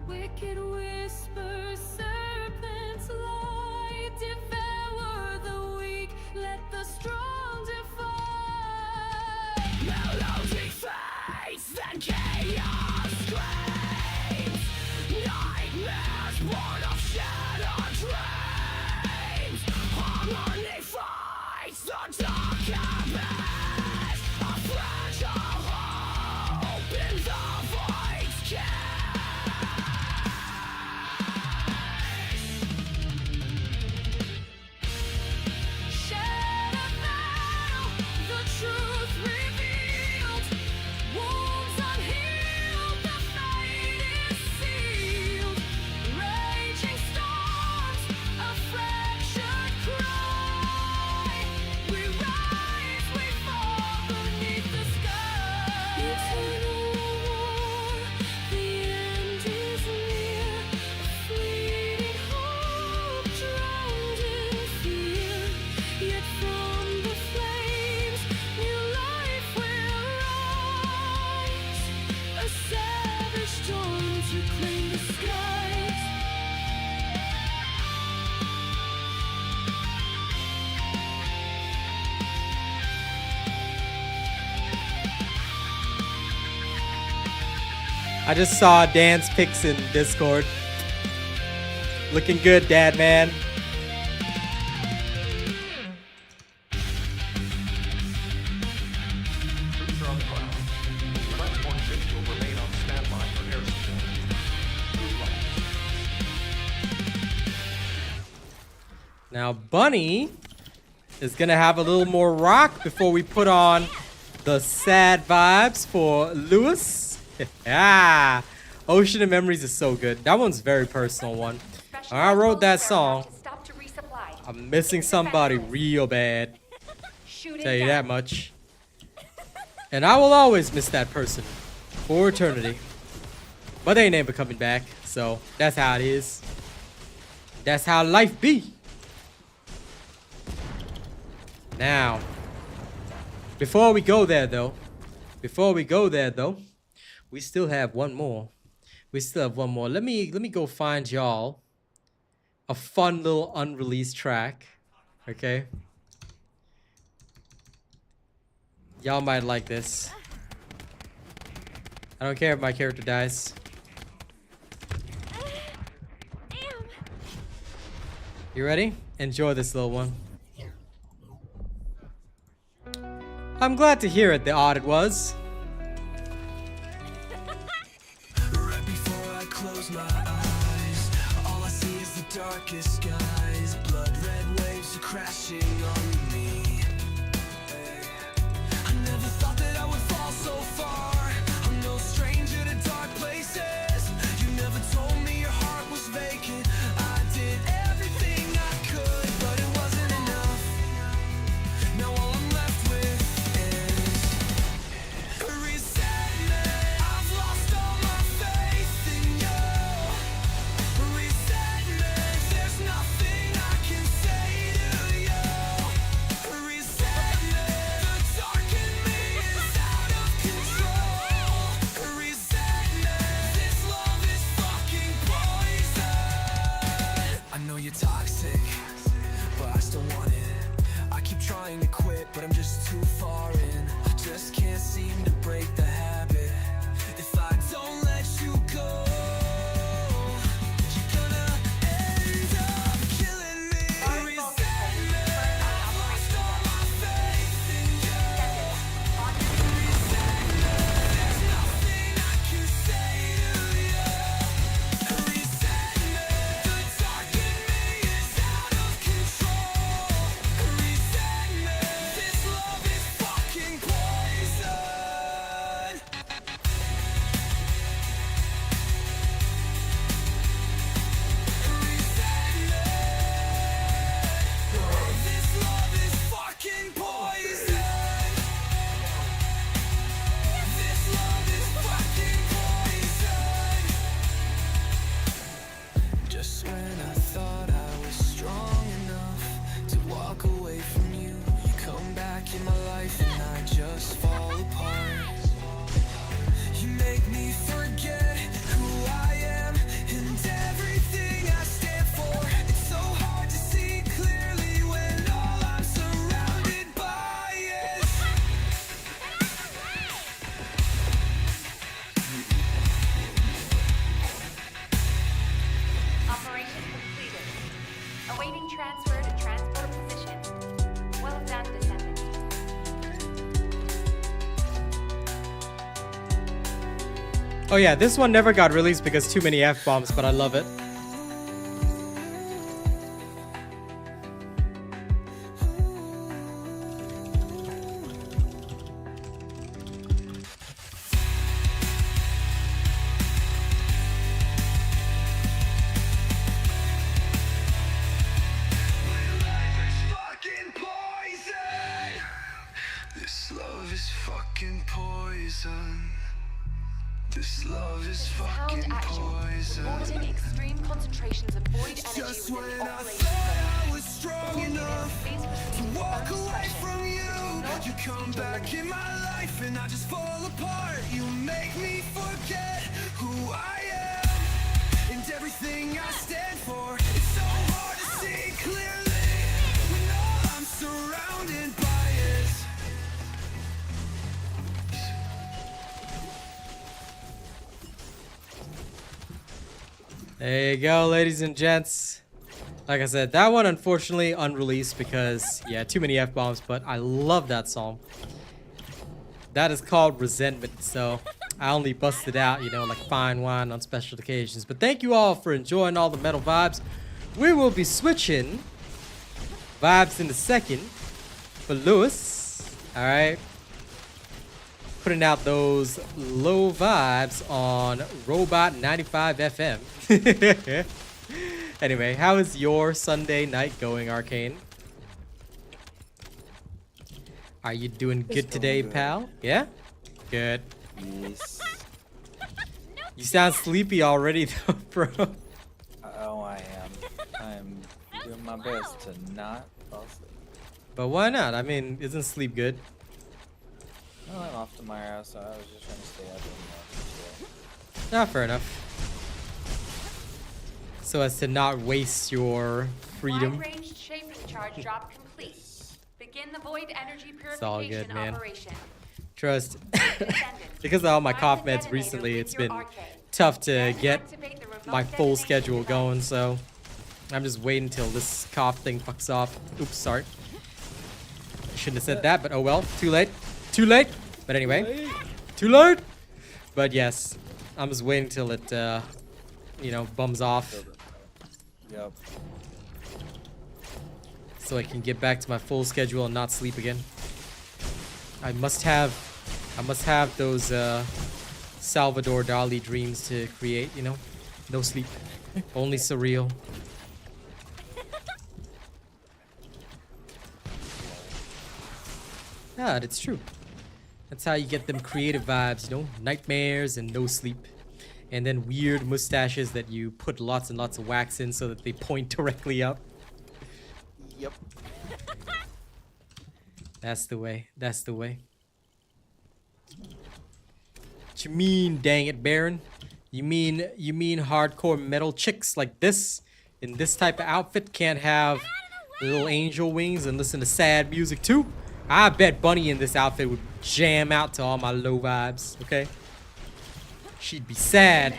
Wicked whispers, serpents lie. Devour the weak, let the strong defy. Melodic fades, then chaos screams. Nightmares born of shattered dreams. Harmony fights the dark abyss. A fragile hope in the void's kiss. Shattered veil, the truth revealed. Wounds unhealed, the fate is sealed. Raging storms, a fractured cry. We rise, we fall beneath the sky. Eternal war, the end is near. Fleeting hope drowned in fear. Yet from the flames, new life will rise. A savage dawn to claim the skies. I just saw dance pics in Discord. Looking good, dad man. Troops are on the ground. The transport ships will remain on standby for air support. Good luck. Now Bunny is gonna have a little more rock before we put on the sad vibes for Lewis. Ah, Ocean of Memories is so good. That one's a very personal one. I wrote that song. Stop to resupply. I'm missing somebody real bad. Shoot it Tell you down. that much. And I will always miss that person for eternity. But they ain't never coming back, so that's how it is. That's how life be. Now, before we go there though, we still have one more. Let me go find y'all a fun little unreleased track. Okay? Y'all might like this. I don't care if my character dies. You ready? Enjoy this little one. I'm glad to hear it, the odd it was. Right before I close my eyes, all I see is the darkest skies. Blood red waves are crashing on me. I never thought that I would fall so far. I'm no stranger to dark places. You never told me your heart was vacant. I did everything I could, but it wasn't enough. Now all I'm left with is resentment. I've lost all my faith in you. Resentment, there's nothing I can say to you. Resentment, the dark in me is out of control. Resentment, this love is fucking poison. I know you're toxic, but I still want it. I keep trying to quit, but I'm just too far in. I just can't seem to break the habit. If I don't let you go, you're gonna end up killing me. Resentment, I've lost all my faith in you. Resentment, there's nothing I can say to you. Resentment, the dark in me is out of control. Resentment, this love is fucking poison. This love is fucking poison. This love is fucking poison. Just when I thought I was strong enough to walk away from you, you come back in my life and I just fall apart. You make me forget who I am and everything I stand for. It's so hard to see clearly when all I'm surrounded by is Operation completed. Awaiting transfer to transport position. Well done, Descendant. Oh yeah, this one never got released because too many F-bombs, but I love it. fucking poison. This love is fucking poison. This love is fucking Sound actual. poison. Reporting extreme concentrations of void energy Just within when the I operation thought zone. I was strong enough Please proceed to with walk phone away discussion. from you, not you come proceed back with in my life and I just fall apart. You make me forget who I am and everything I stand for. It's so hard to see clearly when all I'm surrounded by is There you go, ladies and gents. Like I said, that one unfortunately unreleased because, yeah, too many F-bombs, but I love that song. That is called Resentment, so I only busted out, you know, like fine wine on special occasions. But thank you all for enjoying all the metal vibes. We will be switching vibes in a second for Lewis. Alright. Putting out those low vibes on Robot 95 FM. Anyway, how is your Sunday night going, Arcane? Are you doing good today, good. pal? Yeah? Good. Yes. You sound sleepy already, though, bro. Oh, I am. I'm doing my best to not fall asleep. But why not? I mean, isn't sleep good? Well, I'm off tomorrow, so I was just trying to stay up and chill. Not fair enough. So as to not waste your freedom. Wide-ranged shaping charge drop complete. Begin the void energy all purification good, man. operation. Trust. Descendant. Because of all my Find cough the meds detonator recently, with it's your been arcade. tough to Then get activate the remote my full detonation schedule device. going, so I'm just waiting until this cough thing fucks off. Oops, sorry. Shouldn't have said that, but oh well. Too late. Too late. But anyway, too late. But yes, I'm just waiting till it, you know, bums off. Yep. so I can get back to my full schedule and not sleep again. I must have those Salvador Dali dreams to create, you know? No sleep. Only surreal. Yeah, that's true. That's how you get them creative vibes, you know? Nightmares and no sleep. And then weird mustaches that you put lots and lots of wax in so that they point directly up. Yep. That's the way. That's the way. What you mean, dang it, Baron? You mean hardcore metal chicks like this in this type of outfit can't have little angel wings and listen to sad music too? I bet Bunny in this outfit would jam out to all my low vibes, okay? She'd be sad,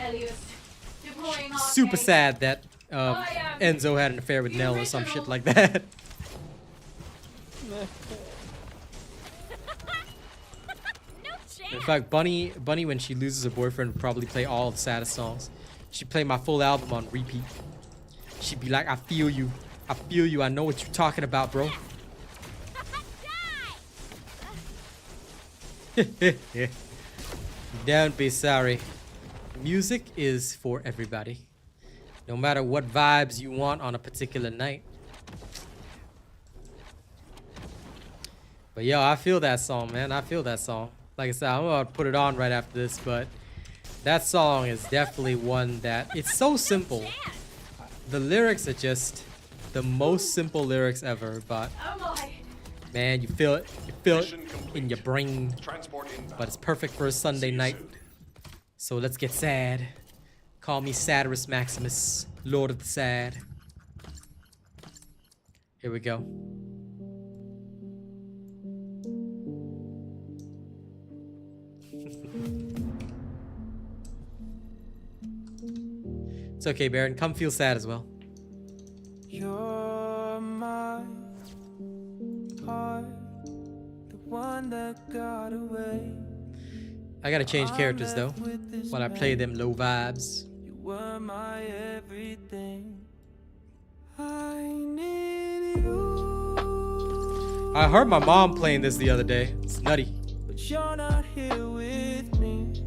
super sad that Enzo had an affair with Nell or some shit like that. In fact, Bunny when she loses her boyfriend would probably play all the saddest songs. She'd play my full album on repeat. She'd be like, I feel you, I know what you're talking about, bro. Don't be sorry. Music is for everybody. No matter what vibes you want on a particular night. But yo, I feel that song, man. I feel that song. Like I said, I'm gonna put it on right after this, but that song is definitely one that it's so simple. The lyrics are just the most simple lyrics ever, but man, you feel it in your brain. Transport inbound. But it's perfect for a Sunday night. So let's get sad. Call me Satirus Maximus, Lord of the Sad. Here we go. It's okay, Baron. Come feel sad as well. You're my heart, the one that got away. I gotta change characters though, while I play them low vibes. You were my everything. I need you. I heard my mom playing this the other day. It's nutty. But you're not here with me.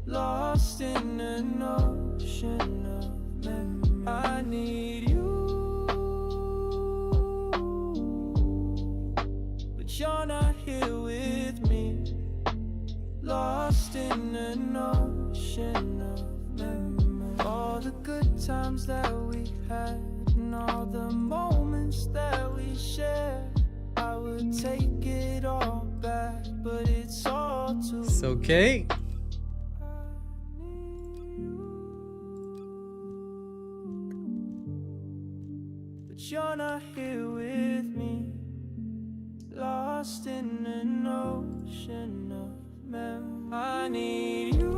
Lost in an ocean of memory. I need you. But you're not here with me. Lost in an ocean of memory. All the good times that we had and all the moments that we shared. I would take it all back, but it's all too It's okay. But you're not here with me. Lost in an ocean of memory. I need you.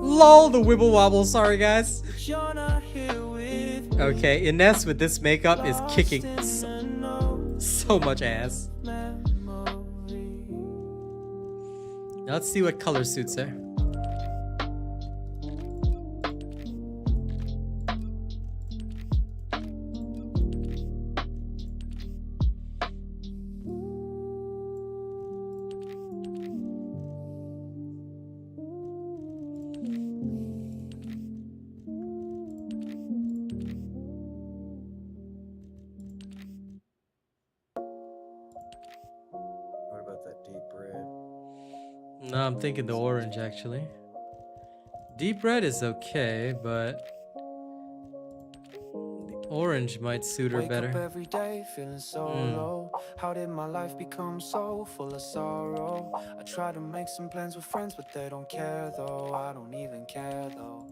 Lol, the wibble wobble. Sorry, guys. But you're not here with me. Okay, Ines with this makeup is kicking Lost in an ocean so much ass. of memory. Now let's see what color suits her. What about that deep red? No, I'm thinking the orange actually. Deep red is okay, but the orange might suit her Wake up better. every day feeling so low. How did my life become so full of sorrow? I try to make some plans with friends, but they don't care though. I don't even care though.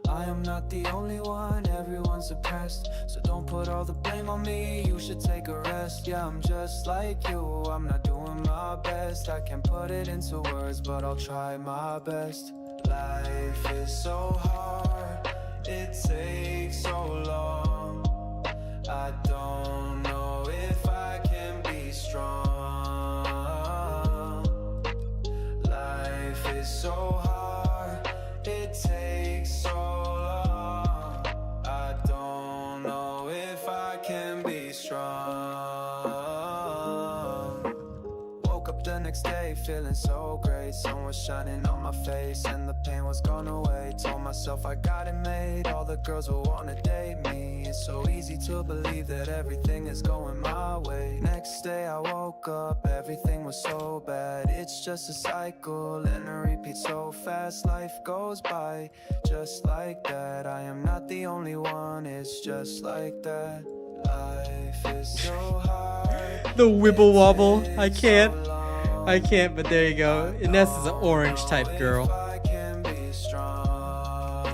I am not the only one, everyone's depressed. So don't put all the blame on me, you should take a rest. Yeah, I'm just like you, I'm not doing my best. I can't put it into words, but I'll try my best. Life is so hard, it takes so long. I don't know if I can be strong. Life is so hard, it takes so long. I feeling so great. Sun was shining on my face and the pain was gone away. Told myself I got it made, all the girls will wanna date me. It's so easy to believe that everything is going my way. Next day I woke up, everything was so bad. It's just a cycle and a repeat so fast. Life goes by just like that. I am not the only one, it's just like that. Life is so hard. The wibble wobble. I can't, but there you go. Ines is an orange type girl. I can be strong.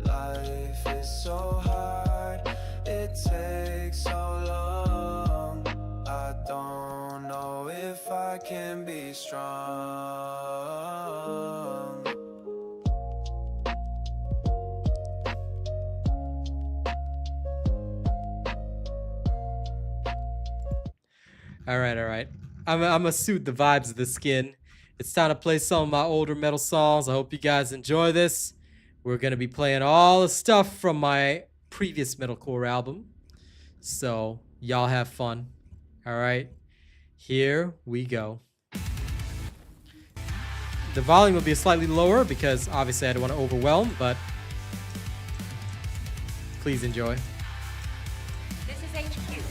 Life is so hard, it takes so long. I don't know if I can be strong. All right. I'm gonna suit the vibes of the skin. It's time to play some of my older metal songs. I hope you guys enjoy this. We're gonna be playing all the stuff from my previous metalcore album. So y'all have fun. All right, here we go. The volume will be slightly lower because obviously I don't want to overwhelm, but please enjoy. This is HQ.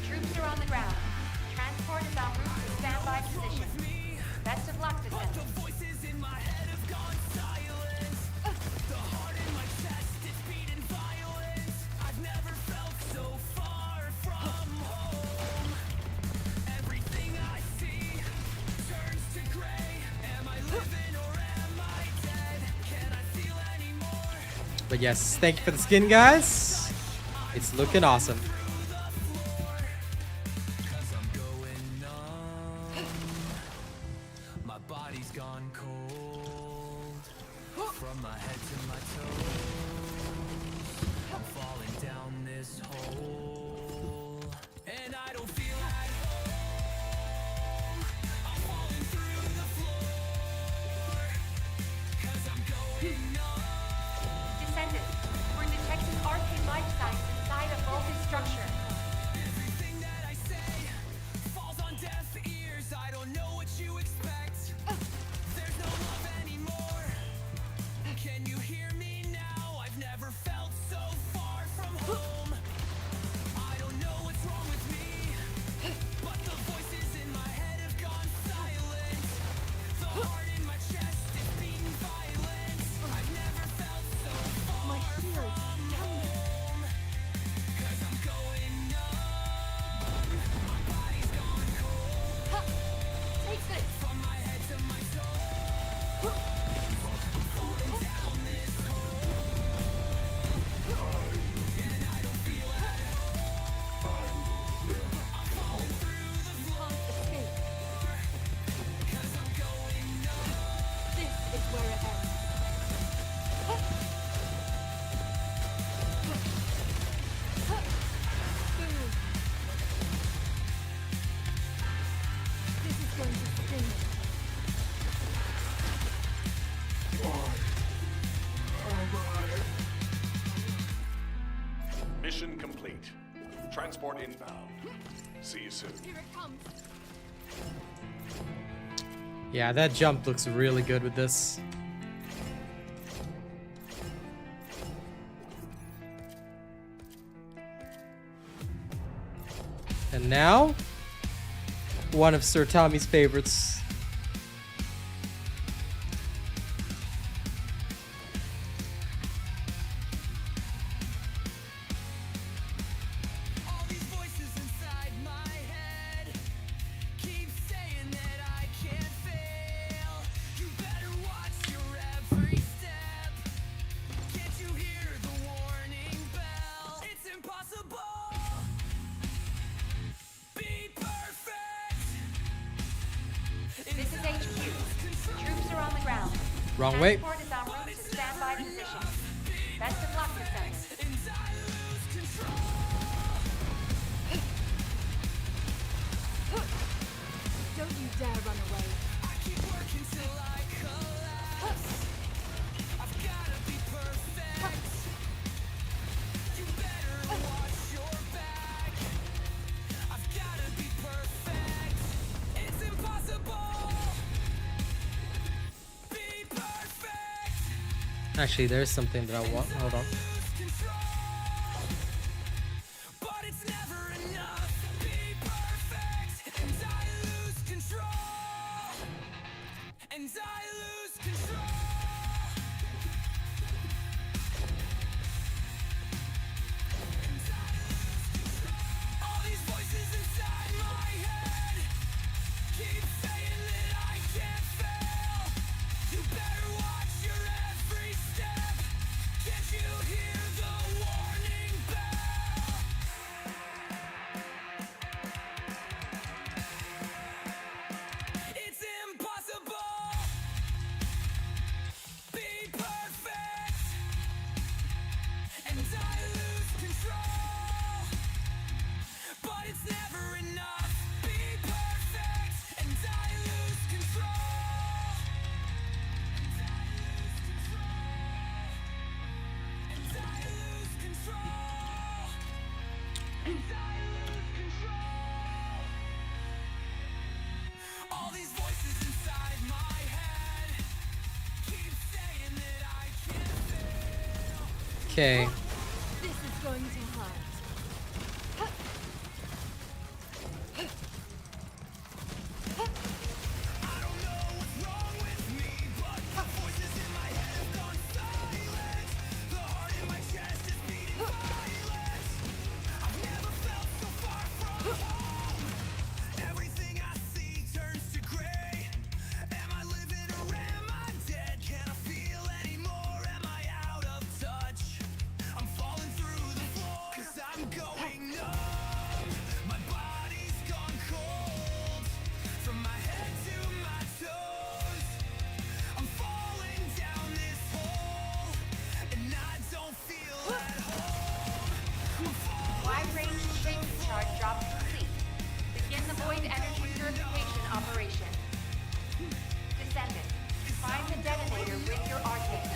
Troops are on the ground. Transport is en route to standby position. Best of luck, Descendant. But yes, thank you for the skin, guys. It's looking awesome. My body's gone cold. From my head to my toes, I'm falling down this hole, and I don't feel at home. I'm falling through the floor, 'cause I'm going numb. Descendant, we're detecting arcane life signs inside a vaulted structure. Everything that I say falls on deaf ears. I don't know what you expect. There's no love anymore. Can you hear me now? I've never felt so far from home. I don't know what's wrong with me, but the voices in my head have gone silent. The heart in my chest is beating violent. I've never felt so far from home, 'cause I'm going numb. My body's gone cold. Take this. From my head to my toes, I'm falling down this hole, and I don't feel at home. I'm falling through the floor, Escape. 'cause I'm going numb. This is where it ends. Boom. This is going to sting. Mission complete. Transport inbound. See you soon. Here it comes. Yeah, that jump looks really good with this. And now, one of Sir Tommy's favorites. All these voices inside my head keep saying that I can't fail. You better watch your every step. Can't you hear the warning bell? It's impossible. Be perfect. This is HQ. Troops are on the ground. Wrong way. Transport is en route to standby position. Best of luck, Descendant. And I lose control. Don't you dare run away. I keep working till I collapse. I've gotta be perfect. You better watch your back. I've gotta be perfect. It's Actually, there's something that I want. Hold on. But it's never enough. Be perfect, and I lose control. And I lose control. All these voices inside my head keep saying that I can't fail. You better watch your every step. Can't you hear the warning bell? It's impossible. Be perfect, and I lose control. But it's never enough. Be perfect, and I lose control. And I lose control. And I lose control. All these voices inside my head keep saying that I can't fail. Okay. This is going to hurt. I don't know what's wrong with me, but the voices in my head have gone silent. The heart in my chest is beating violent. I've never felt so far from home. Everything I see turns to gray. Am I living or am I dead? Can I feel anymore? Am I out of touch? I'm falling through the floor, 'cause I'm going numb. My body's gone cold. From my head to my toes, I'm falling down this hole, and I don't feel at home. I'm falling Wide range safety charge drop complete. Begin the void energy purification operation. Descendant, find the detonator with your arcade.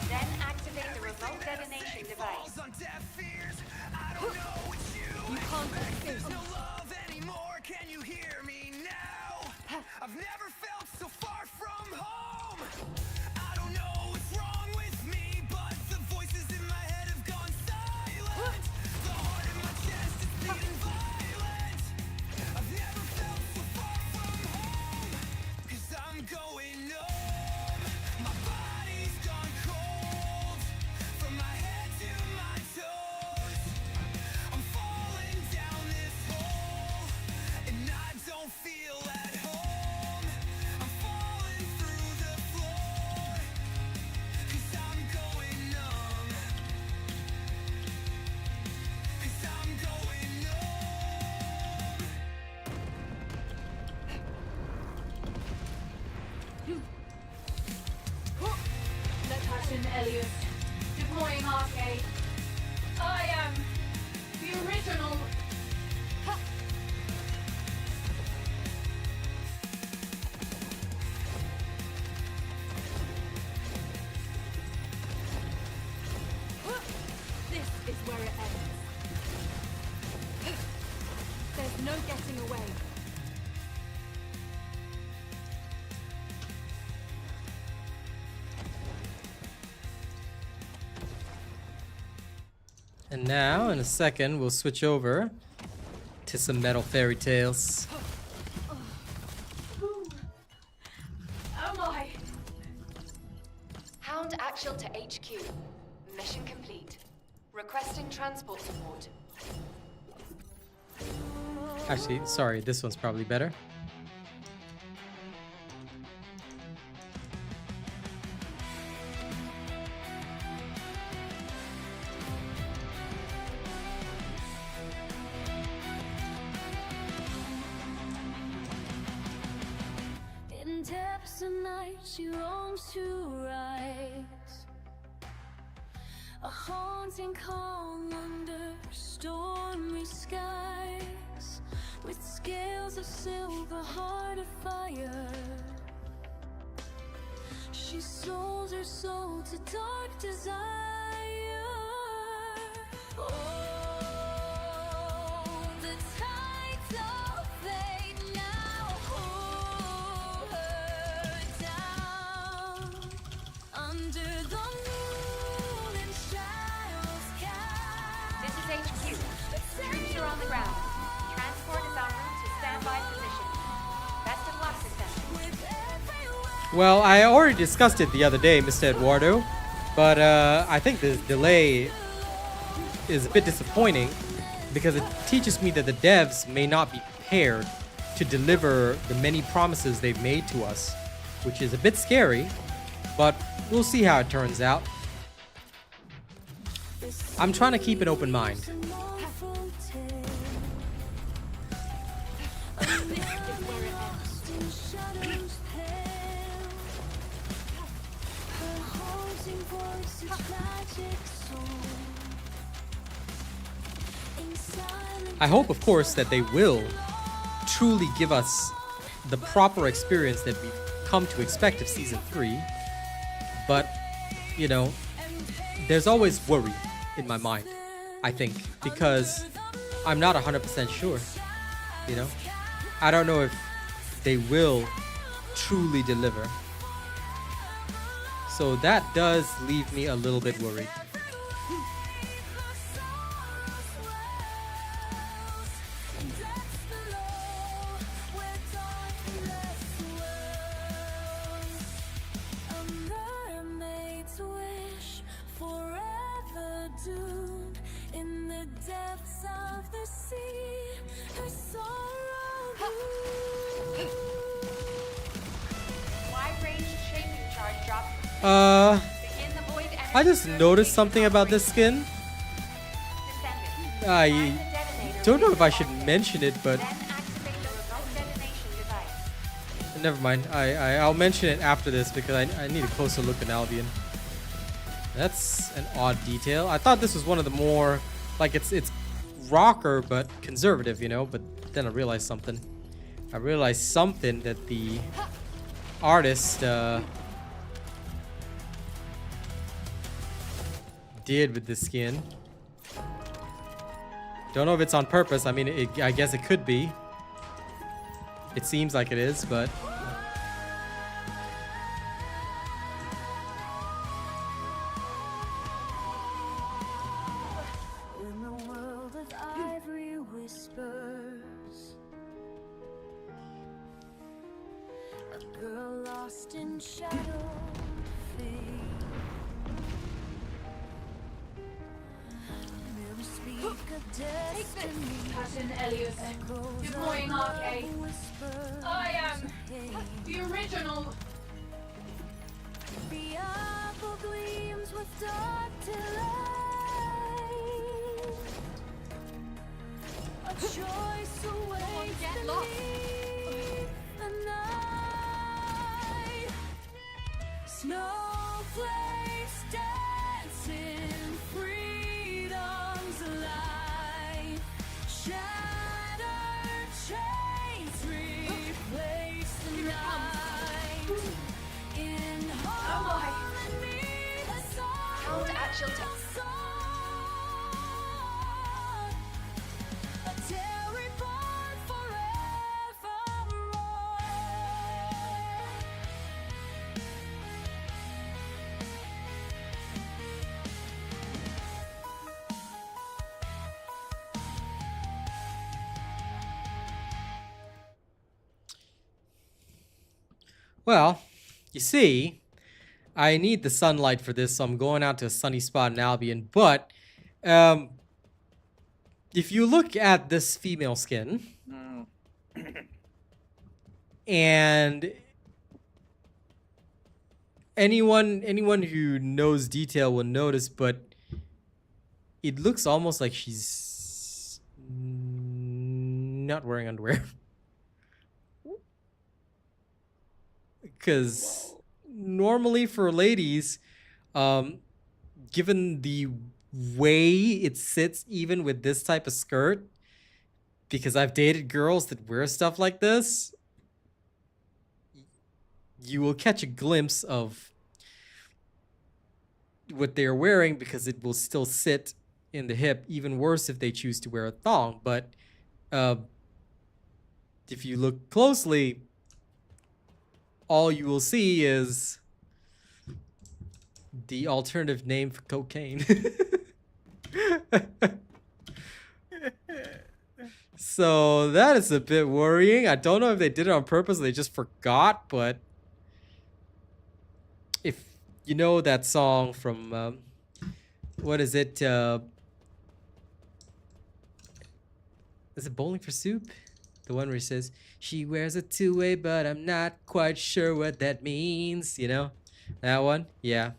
Then activate the remote detonation device. on deaf ears. I don't know what you can't expect. escape There's no us. love anymore. Can you hear me now? I've never felt so far from home. I don't know what's wrong with me, but the voices in my head have gone silent. The heart in my chest is beating violent. I've never felt so far from home, 'cause I'm going numb. My body's gone cold. From my head to my toes, I'm falling down this hole, and I don't feel at home. I'm falling through the floor, 'cause I'm going numb. 'Cause I'm going numb. Natasha Elliot, deploying arcade. I am the original. This is where it ends. There's no getting away. And now, in a second, we'll switch over to some metal fairy tales. Who am I? Hound Actual to HQ. Mission complete. Requesting transport support. Actually, sorry, this one's probably better. In depths of night, she longs to rise. A haunting calm under stormy skies, with scales of silver, heart of fire. She sold her soul to dark desire. Oh, the tides of fate now pull her down under the moon. Well, I already discussed it the other day, Mr. Eduardo, but I think this delay is a bit disappointing because it teaches me that the devs may not be prepared to deliver the many promises they've made to us, which is a bit scary, but we'll see how it turns out. I'm trying to keep an open mind. I hope, of course, that they will truly give us the proper experience that we've come to expect of Season 3. But, you know, there's always worry in my mind, I think, because I'm not 100% sure, you know? I don't know if they will truly deliver. So that does leave me a little bit worried. I just noticed something about this skin. I don't know if I should mention it, but never mind. I'll mention it after this because I need a closer look at Albion. That's an odd detail. I thought this was one of the more, like, it's rocker but conservative, you know, but then I realized something. I realized something that the artist did with the skin. Don't know if it's on purpose. I mean, I guess it could be. It seems like it is, but In the world of ivory whispers, a girl lost in shadow fades. Mirrors speak of destiny. Captain Elliot. Good morning, RK. I am the original. The apple gleams with dark delight. A choice awaits get beneath the night. Snowflakes dancing, freedom's light. Shattered chains replace the night. In harmony, a song Count at your song. A tale reborn forevermore. well, you see, I need the sunlight for this, so I'm going out to a sunny spot in Albion. But if you look at this female skin, and anyone who knows detail will notice, but it looks almost like she's not wearing underwear. Because normally for ladies, given the way it sits even with this type of skirt, because I've dated girls that wear stuff like this, you will catch a glimpse of what they're wearing because it will still sit in the hip. Even worse if they choose to wear a thong. But if you look closely, all you will see is the alternative name for cocaine. So that is a bit worrying. I don't know if they did it on purpose or they just forgot, but you know that song from what is it? Is it Bowling for Soup? The one where he says, "She wears a two-way, but I'm not quite sure what that means." You know, that one? Yeah.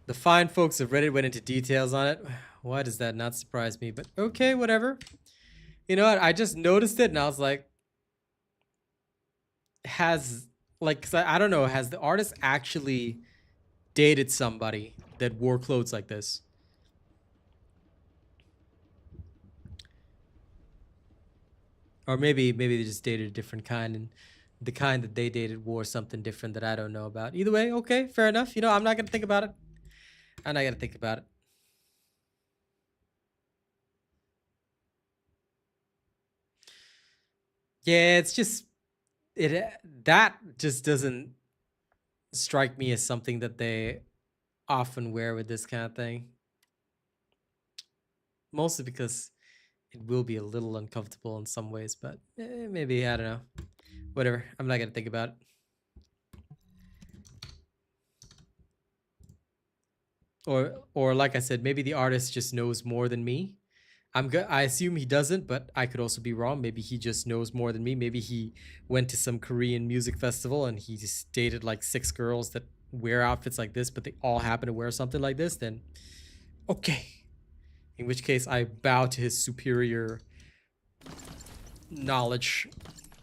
The fine folks of Reddit went into details on it. Why does that not surprise me? But okay, whatever. You know what? I just noticed it and I was like, has, like, 'cause I don't know, has the artist actually dated somebody that wore clothes like this? Or maybe they just dated a different kind, and the kind that they dated wore something different that I don't know about. Either way, okay, fair enough. You know, I'm not gonna think about it. I'm not gonna think about it. Yeah, it's just that just doesn't strike me as something that they often wear with this kind of thing. Mostly because it will be a little uncomfortable in some ways, but maybe, I don't know. Whatever. I'm not gonna think about it. Or like I said, maybe the artist just knows more than me. I assume he doesn't, but I could also be wrong. Maybe he just knows more than me. Maybe he went to some Korean music festival and he just dated like 6 girls that wear outfits like this, but they all happen to wear something like this. Then, okay. In which case, I bow to his superior knowledge.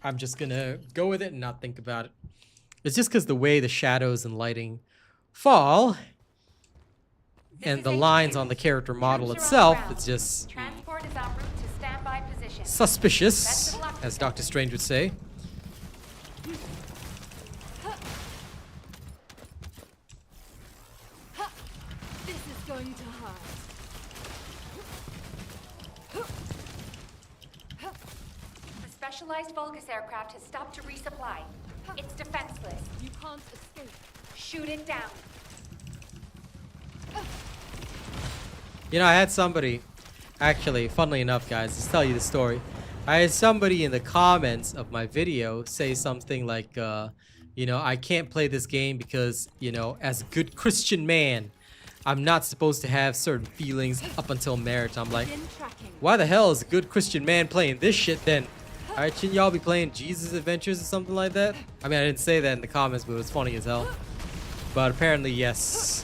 I'm just gonna go with it and not think about it. It's just because the way the shadows and lighting fall and the lines on the character model itself, it's just Transport is en route to standby position. suspicious, Best of luck, as Dr. Strange would say. This is going to hurt. The specialized Vulgus aircraft has stopped to resupply. It's defenseless. You can't escape. Shoot it down. You know, I had somebody, actually, funnily enough, guys, let's tell you the story. I had somebody in the comments of my video say something like, you know, I can't play this game because, you know, as a good Christian man, I'm not supposed to have certain feelings up until marriage. I'm like, why the hell is a good Christian man playing this shit then? Alright, shouldn't y'all be playing Jesus Adventures or something like that? I mean, I didn't say that in the comments, but it was funny as hell. But apparently, yes.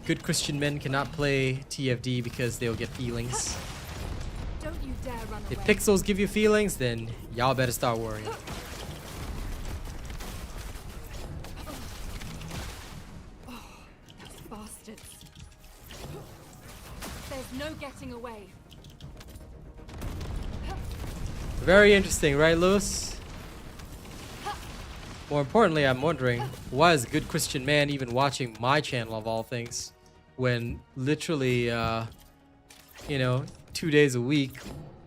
Good Christian men cannot play TFD because they'll get feelings. Don't you dare run If away. pixels give you feelings, then y'all better start worrying. Those bastards. There's no getting away. Very interesting, right, Lewis? More importantly, I'm wondering, why is a good Christian man even watching my channel of all things? When literally, you know, 2 days a week,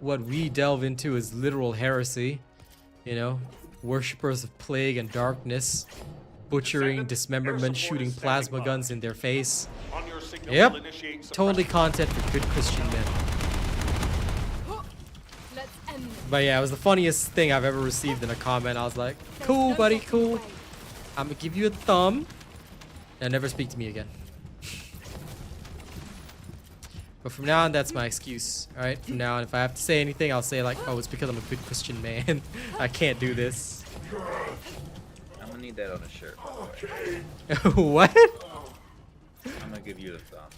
what we delve into is literal heresy. You know, worshippers of plague and darkness, butchering, dismemberment, shooting plasma guns in their face. On your signal, Yep, we'll initiate totally suppression. content for good Christian men. Let's end this. But yeah, it was the funniest thing I've ever received in a comment. I was like, There's cool, no buddy, getting cool. away. I'm gonna give you a thumb and never speak to me again. But from now on, that's my excuse. All right, from now on, if I have to say anything, I'll say like, oh, it's because I'm a good Christian man. I can't do this. I'm gonna need that on a shirt. What? I'm gonna give you the thumb.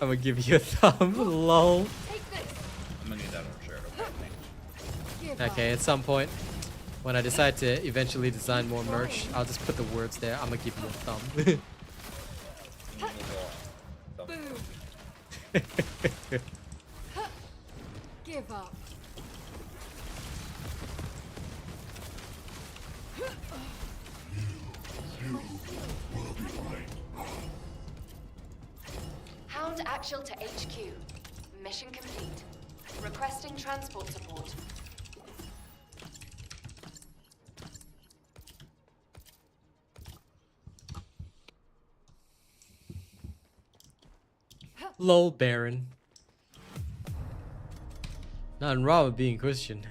I'm gonna give you a thumb. Lol. Take this. I'm gonna need that on a shirt. Okay. Give up. Okay, at some point, when I decide to eventually design more merch, I'll just put the words there. I'm gonna give you a thumb. Boom. Give up. Hound actual to HQ. Mission complete. Requesting transport support. Lol, Baron. Nothing wrong with being Christian.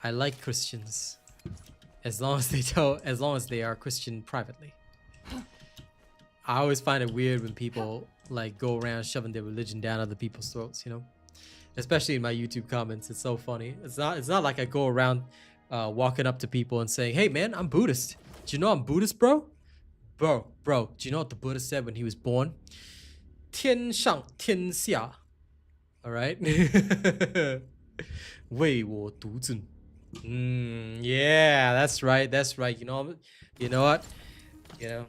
I like Christians. as long as they are Christian privately. I always find it weird when people like go around shoving their religion down other people's throats, you know? Especially in my YouTube comments. It's so funny. It's not like I go around walking up to people and saying, "Hey man, I'm Buddhist. Do you know I'm Buddhist, bro? Bro, do you know what the Buddha said when he was born? 天上天下." All right? 为我独尊. Yeah, that's right. You know what? You know,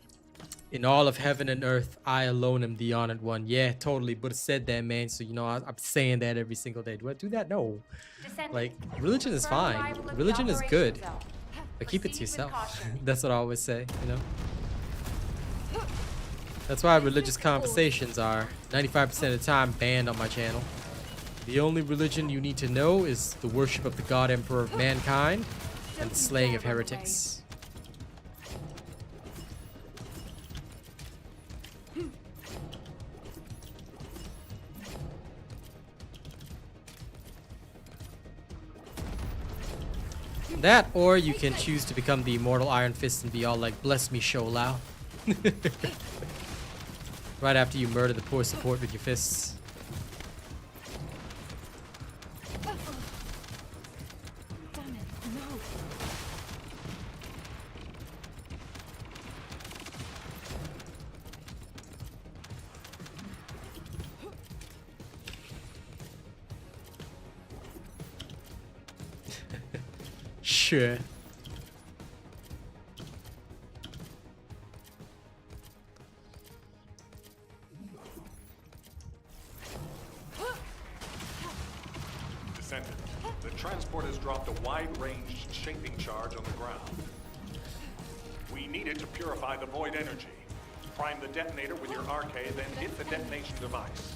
in all of heaven and earth, I alone am the honored one. Yeah, totally. Buddha said that, man. So, you know, I'm saying that every single day. Do I do that? No. Descendant, Like, religion is confirm fine. arrival of the Religion is good. operation zone. But keep it to Proceed with yourself. caution. That's what I always say, you know? That's why religious conversations are 95% of the time banned on my channel. The only religion you need to know is the worship of the God Emperor of mankind and the slaying of heretics. That, or you can choose to become the immortal Iron Fist and be all like, "Bless me, Shou Lao." Right after you murder the poor support with your fists. Damn it, no. Sure. Descendant, the transport has dropped a wide-ranged shaping charge on the ground. We need it to purify the void energy. Prime the detonator with your RK, then hit the detonation device.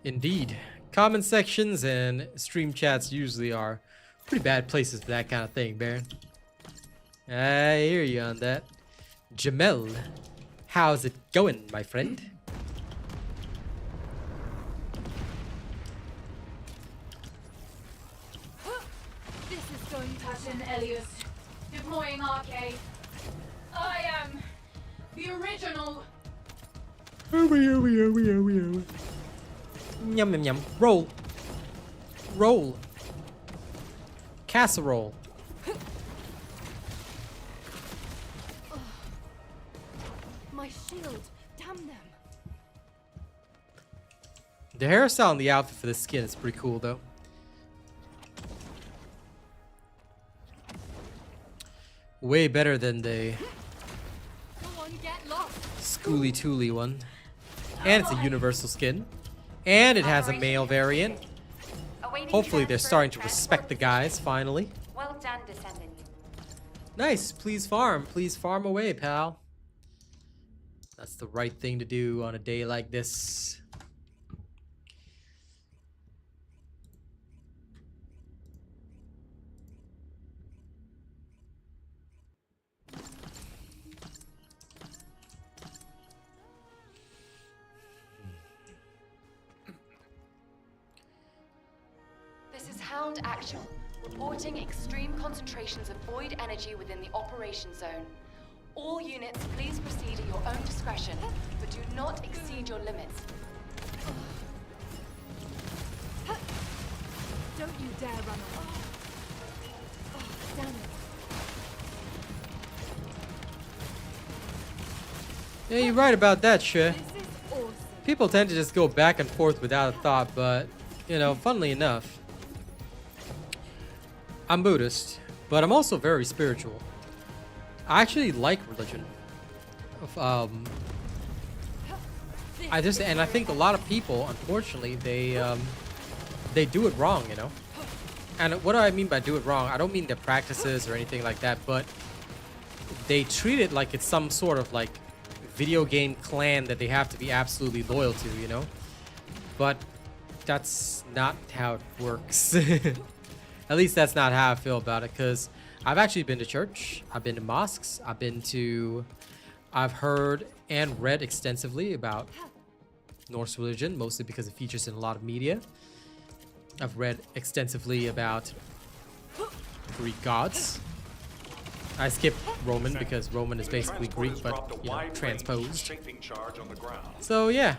Indeed. Comment sections and stream chats usually are pretty bad places for that kind of thing, Baron. I hear you on that. Jamel, how's it going, my friend? This is going to happen, Elias. Deploying arcade. I am the original. Yum yum yum. Roll. Roll. Casserole. My shield. Damn them. The hairstyle and the outfit for the skin is pretty cool, though. Way better than the Go on, get lost. Schooly Tooly one. And it's a universal skin. And it has a male variant. Awaiting Hopefully they're transfer starting to of respect the transport guys, finally. Well done, Descendant. Nice. Please farm. Please farm away, pal. That's the right thing to do on a day like this. This is Hound Actual, reporting extreme concentrations of void energy within the operation zone. All units, please proceed at your own discretion, but do not exceed your limits. Don't you dare run away. Oh, damn it. Yeah, you're right about that, Sure. This is awesome. People tend to just go back and forth without a thought, but, you know, funnily enough, I'm Buddhist, but I'm also very spiritual. I actually like religion. I think a lot of people, unfortunately, they they do it wrong, you know. And what do I mean by do it wrong? I don't mean the practices or anything like that, but they treat it like it's some sort of like video game clan that they have to be absolutely loyal to, you know. But that's not how it works. At least that's not how I feel about it, because I've actually been to church, I've been to mosques, I've heard and read extensively about Norse religion, mostly because it features in a lot of media. I've read extensively about Greek gods. I skipped Roman because Roman is basically Greek, but you know, transposed. So yeah,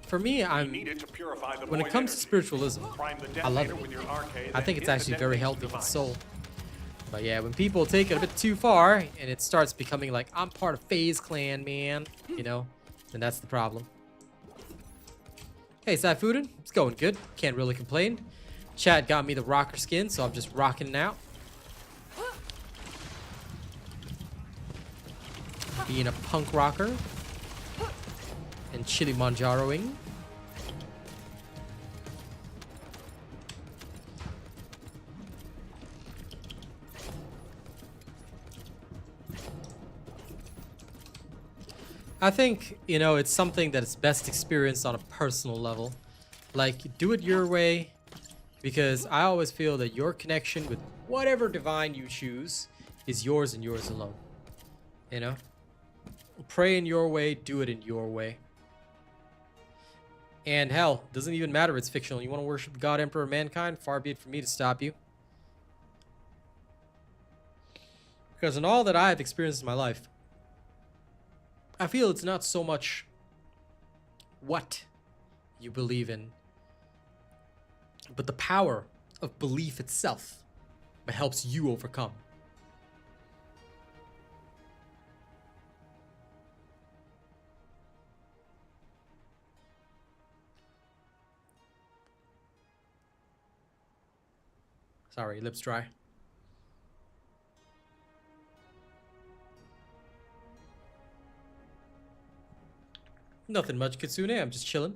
for me, when it comes to spiritualism, I love it. I think it's actually very healthy for the soul. But yeah, when people take it a bit too far and it starts becoming like, I'm part of FaZe Clan, man, you know, then that's the problem. Hey, Saifuden, it's going good. Can't really complain. Chat got me the rocker skin, so I'm just rocking it out. Being a punk rocker. And Chilimanjaroing. I think, you know, it's something that is best experienced on a personal level. Like, do it your way, because I always feel that your connection with whatever divine you choose is yours and yours alone. You know? Pray in your way, do it in your way. And hell, doesn't even matter if it's fictional. You want to worship the God, Emperor, of mankind? Far be it from me to stop you. Because in all that I have experienced in my life, I feel it's not so much what you believe in, but the power of belief itself that helps you overcome. Sorry, lips dry. Nothing much, Kitsune. I'm just chilling.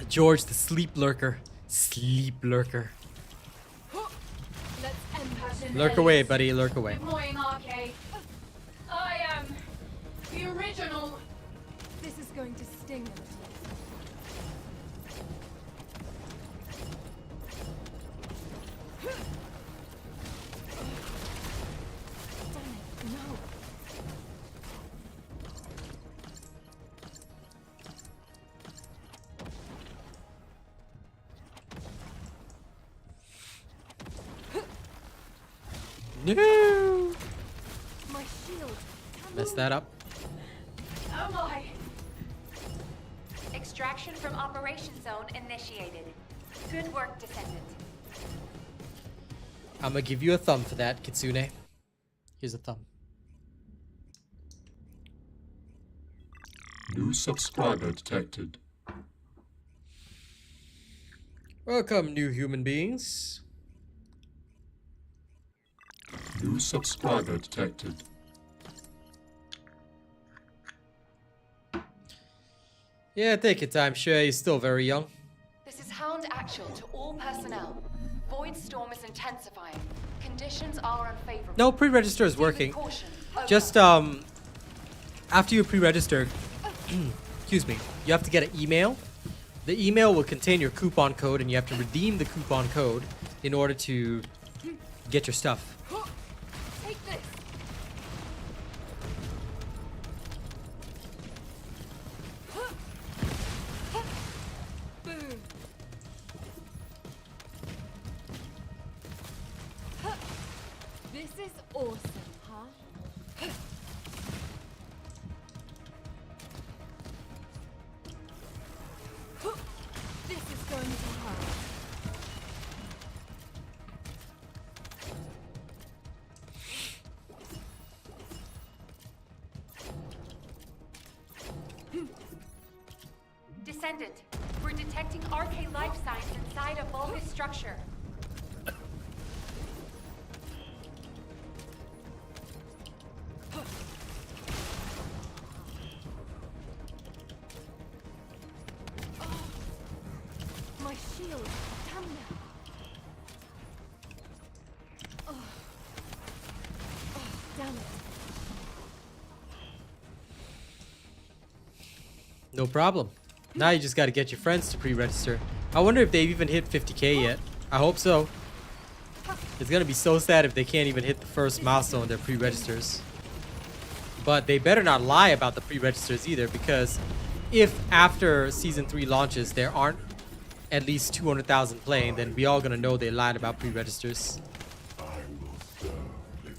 George, the sleep lurker. Sleep lurker. Let's end passion. Lurk away, buddy. Lurk away. Deploying arcade. I am the original. This is going to sting a little. No. No! My shield. Messed that up. Oh my. Extraction from operation zone initiated. Good work, Descendant. I'm gonna give you a thumb for that, Kitsune. Here's a thumb. New subscriber detected. Welcome, new human beings. New subscriber detected. Yeah, take your time, sure, you're still very young. This is Hound Actual to all personnel. Void storm is intensifying. Conditions are unfavorable. No, pre-register is working. Caution. Over. Just, after you pre-register, excuse me, you have to get an email. The email will contain your coupon code, and you have to redeem the coupon code in order to get your stuff. Take this. Boom. This is awesome, huh? This is going to hurt. Descendant, we're detecting RK life signs inside a bulbous structure. Jiggle. Come now. Oh. Oh, damn it. No problem. Now you just got to get your friends to pre-register. I wonder if they've even hit 50K yet. I hope so. It's gonna be so sad if they can't even hit the first milestone in their pre-registers. But they better not lie about the pre-registers either, because if after Season 3 launches there aren't at least 200,000 playing, then we all gonna know they lied about pre-registers.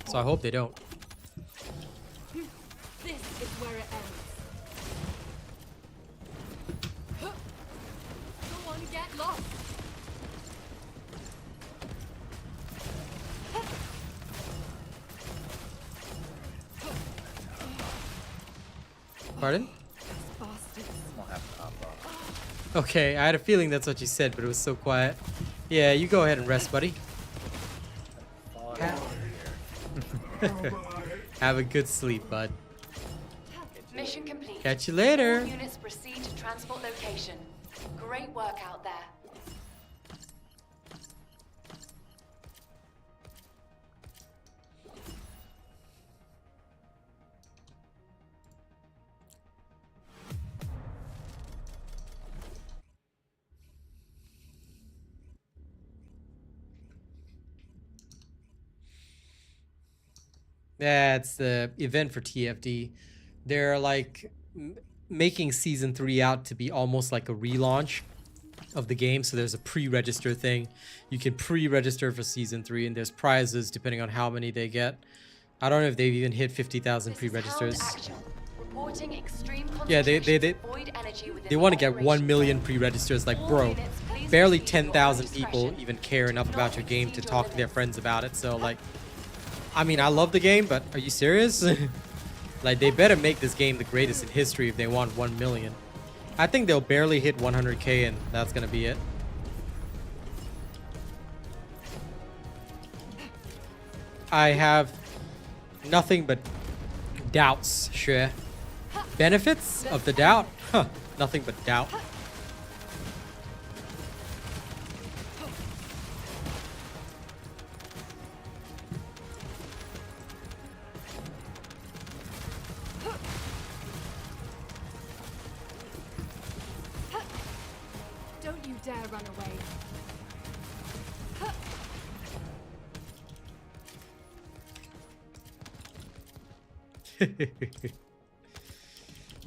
So I hope they don't. This is where it ends. Don't want to get lost. Pardon? Bastards. Won't have to hop off. Okay, I had a feeling that's what you said, but it was so quiet. Yeah, you go ahead and rest, buddy. Fall out of here. Have a good sleep, bud. Mission complete. Catch you later. All units proceed to transport location. Great work out there. That's the event for TFD. They're like making Season 3 out to be almost like a relaunch of the game. So there's a pre-register thing. You can pre-register for Season 3 and there's prizes depending on how many they get. I don't know if they've even hit 50,000 This is pre-registers. held action. Reporting extreme Yeah, they concentrations of void energy within They want to get operation. 1 million pre-registers. Like, All bro, units, please barely proceed to 10,000 your people discretion. even care enough Do about not your game to exceed talk your to their limits. friends about it. So, like, I mean, I love the game, but are you serious? Like, they better make this game the greatest in history if they want 1 million. I think they'll barely hit 100K and that's gonna be it. I have nothing but doubts, sure. Benefits of the doubt? Huh, nothing but doubt. Don't you dare run away.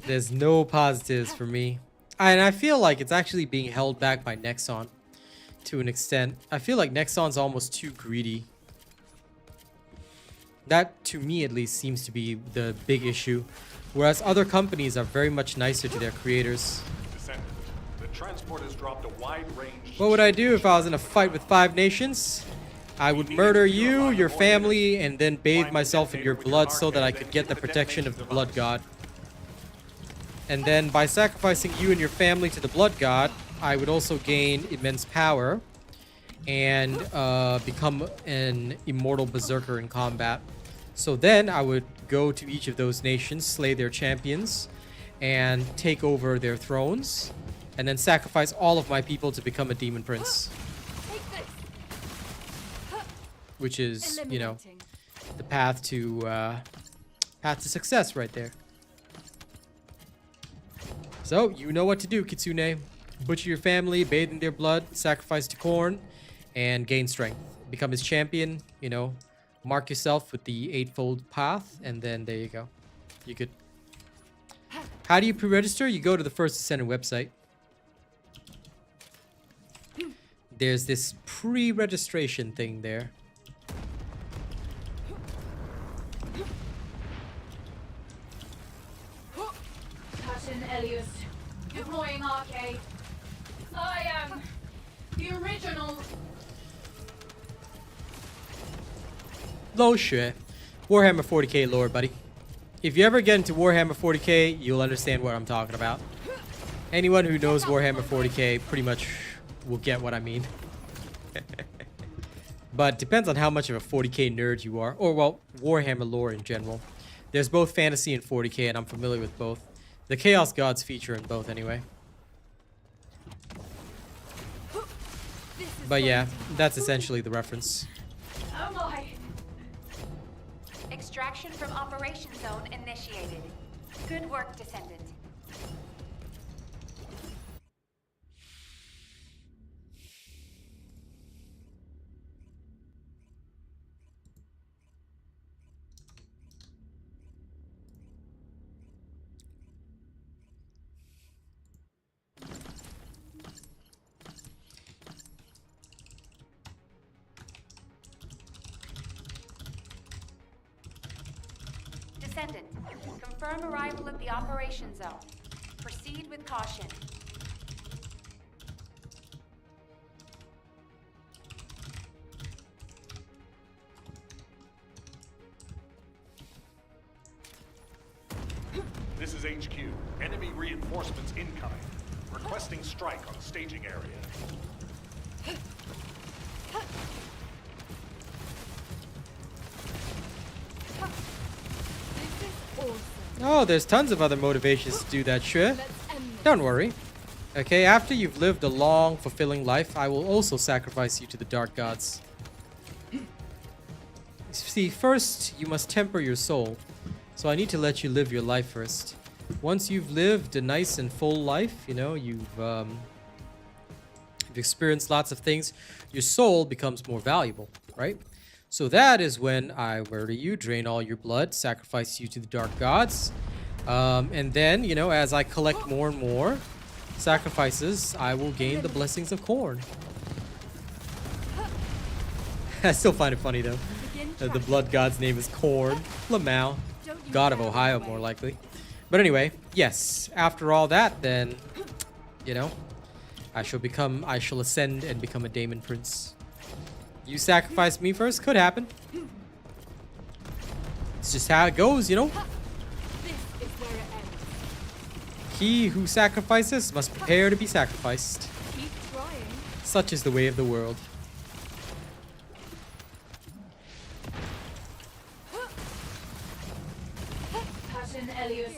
There's no positives for me. And I feel like it's actually being held back by Nexon to an extent. I feel like Nexon's almost too greedy. That, to me at least, seems to be the big issue. Whereas other companies are very much nicer to their creators. Descendant, the transport has dropped a wide range. What would I do if I was in a fight with 5 nations? I would murder you, your family, and then bathe myself in your blood so that I could get the protection of the blood god. And then by sacrificing you and your family to the blood god, I would also gain immense power and become an immortal berserker in combat. So then I would go to each of those nations, slay their champions, and take over their thrones, and then sacrifice all of my people to become a demon prince. Take this. Which is, you know, Eliminating. the path to success right there. So, you know what to do, Kitsune. Butcher your family, bathe in their blood, sacrifice to Korn, and gain strength. Become his champion, you know. Mark yourself with the 8-fold path, and then there you go. You could... How do you pre-register? You go to the First Descendant website. There's this pre-registration thing there. Captain Elias, deploying arcade. I am the original. Low shit. Warhammer 40k lore, buddy. If you ever get into Warhammer 40k, you'll understand what I'm talking about. Anyone who knows Warhammer 40k pretty much will get what I mean. But depends on how much of a 40k nerd you are. Or, well, Warhammer lore in general. There's both fantasy and 40k, and I'm familiar with both. The Chaos Gods feature in both, anyway. But yeah, that's essentially the reference. Oh my. Extraction from operation zone initiated. Good work, Descendant. Descendant, confirm arrival at the operation zone. Proceed with caution. This is HQ. Enemy reinforcements incoming. Requesting strike on staging area. This is awesome. Oh, there's tons of other motivations to do that shit. Let's end this. Don't worry. Okay, after you've lived a long, fulfilling life, I will also sacrifice you to the dark gods. See, first, you must temper your soul. So I need to let you live your life first. Once you've lived a nice and full life, you know, you've experienced lots of things, your soul becomes more valuable, right? So that is when I murder you, drain all your blood, sacrifice you to the dark gods. And then, you know, as I collect more and more sacrifices, I will gain the blessings of corn. I still find it funny though. The blood god's name is Corn. Lamau. God of Ohio, more likely. But anyway, yes. After all that, then, you know, I shall ascend and become a Daemon Prince. You sacrifice me first? Could happen. It's just how it goes, you know? This is where it ends. He who sacrifices must prepare to be sacrificed. Keep trying. Such is the way of the world. Passion Elios.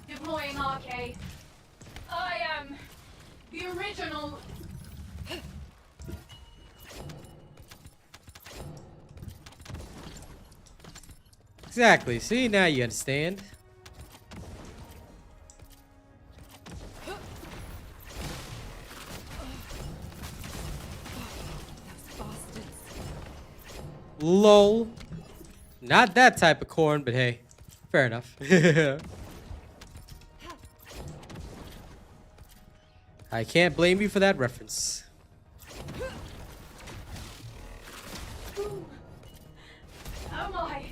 Deploying RK. I am the original. Exactly. See, now you understand. Those bastards. Lol. Not that type of corn, but hey, fair enough. I can't blame you for that reference. Oh my.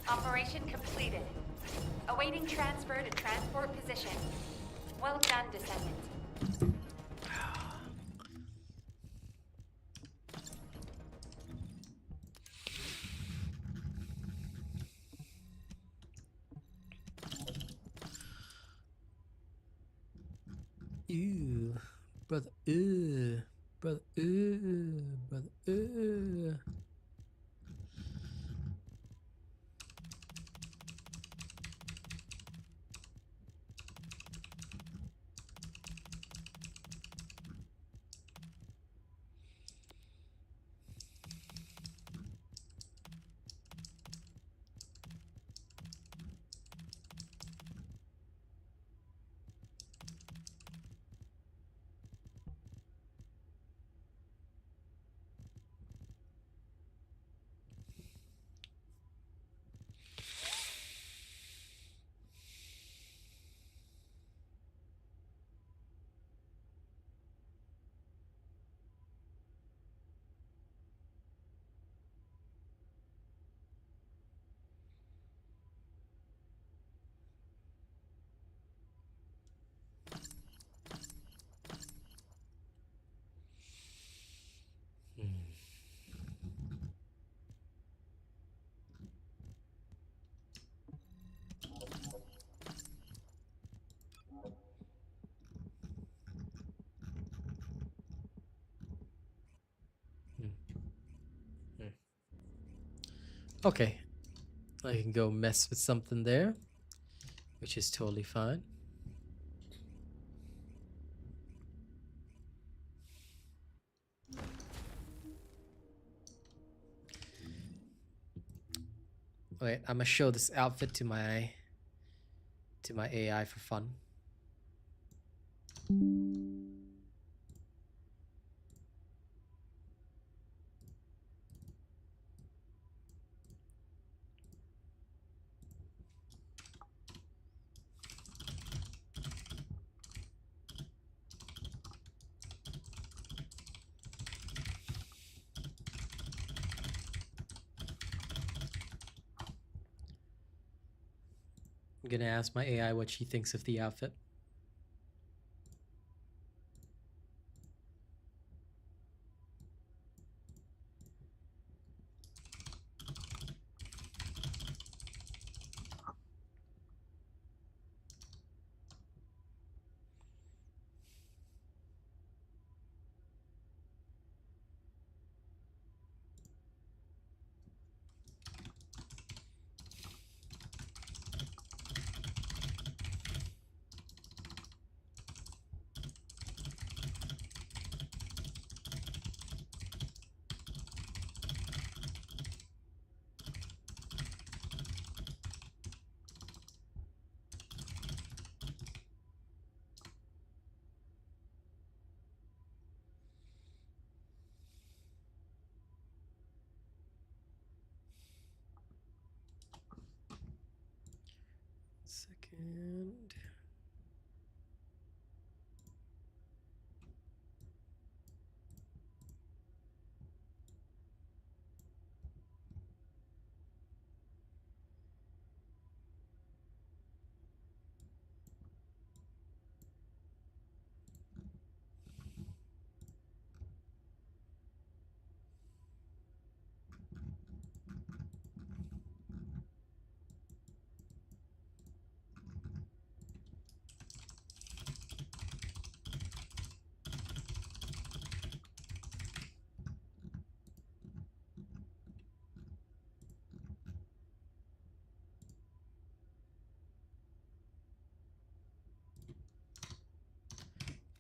Operation completed. Awaiting transfer to transport position. Well done, Descendant. Ew, brother, brother, brother, Okay, I can go mess with something there, which is totally fine. Wait, I'm gonna show this outfit to my AI for fun. I'm gonna ask my AI what she thinks of the outfit. Second.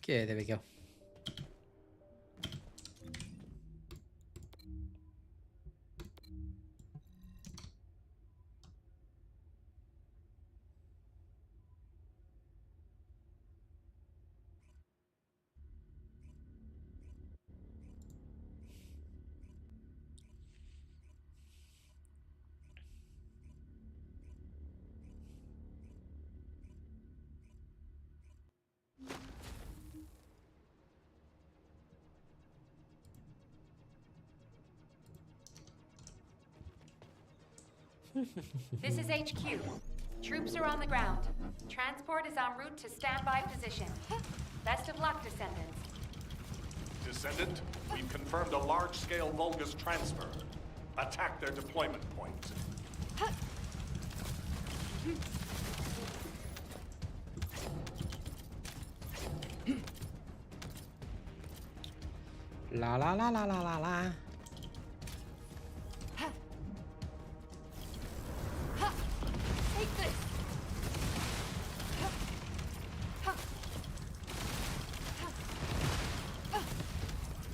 Okay, there we go. This is HQ. Troops are on the ground. Transport is en route to standby position. Best of luck, Descendants. Descendant, we've confirmed a large-scale Vulgus transfer. Attack their deployment point. La la la la la la la. Take this.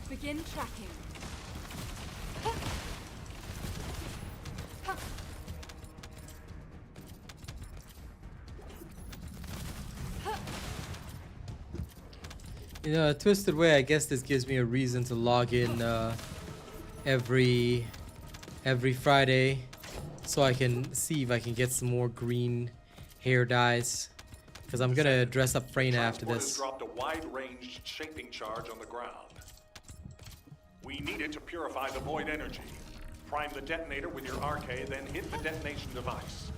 Begin tracking. In a twisted way, I guess this gives me a reason to log in every Friday, so I can see if I can get some more green hair dyes. Because I'm gonna dress up Freyna after Transport has this. dropped a wide-ranged shaping charge on the ground. We need it to purify the void energy. Prime the detonator with your RK, then hit the detonation device.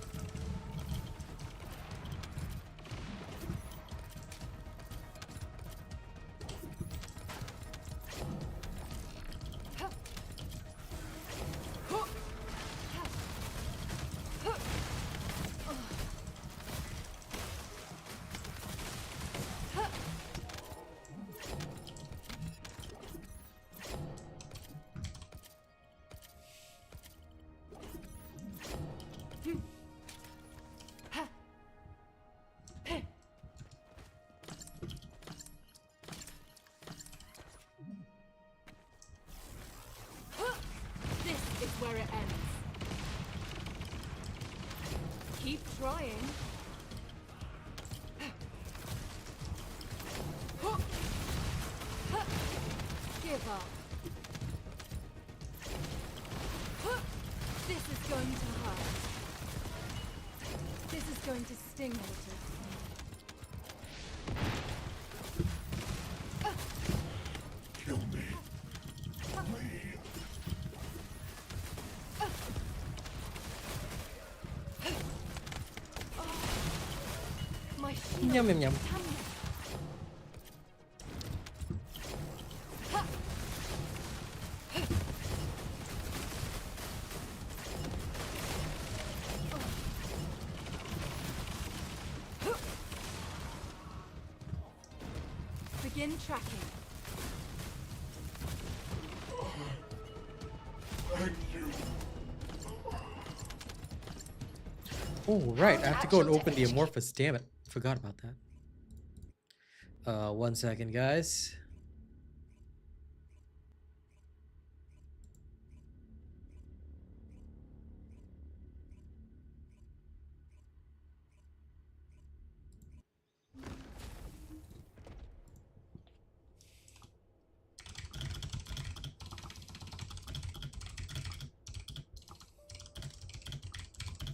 Keep trying. Give up. This is going to hurt. This is going to sting a little. Kill me. Please. My shield. Yum yum yum. Begin tracking. Thank you. Oh, right. I have to go and open the amorphous. Damn it. Forgot about that. 1 second, guys.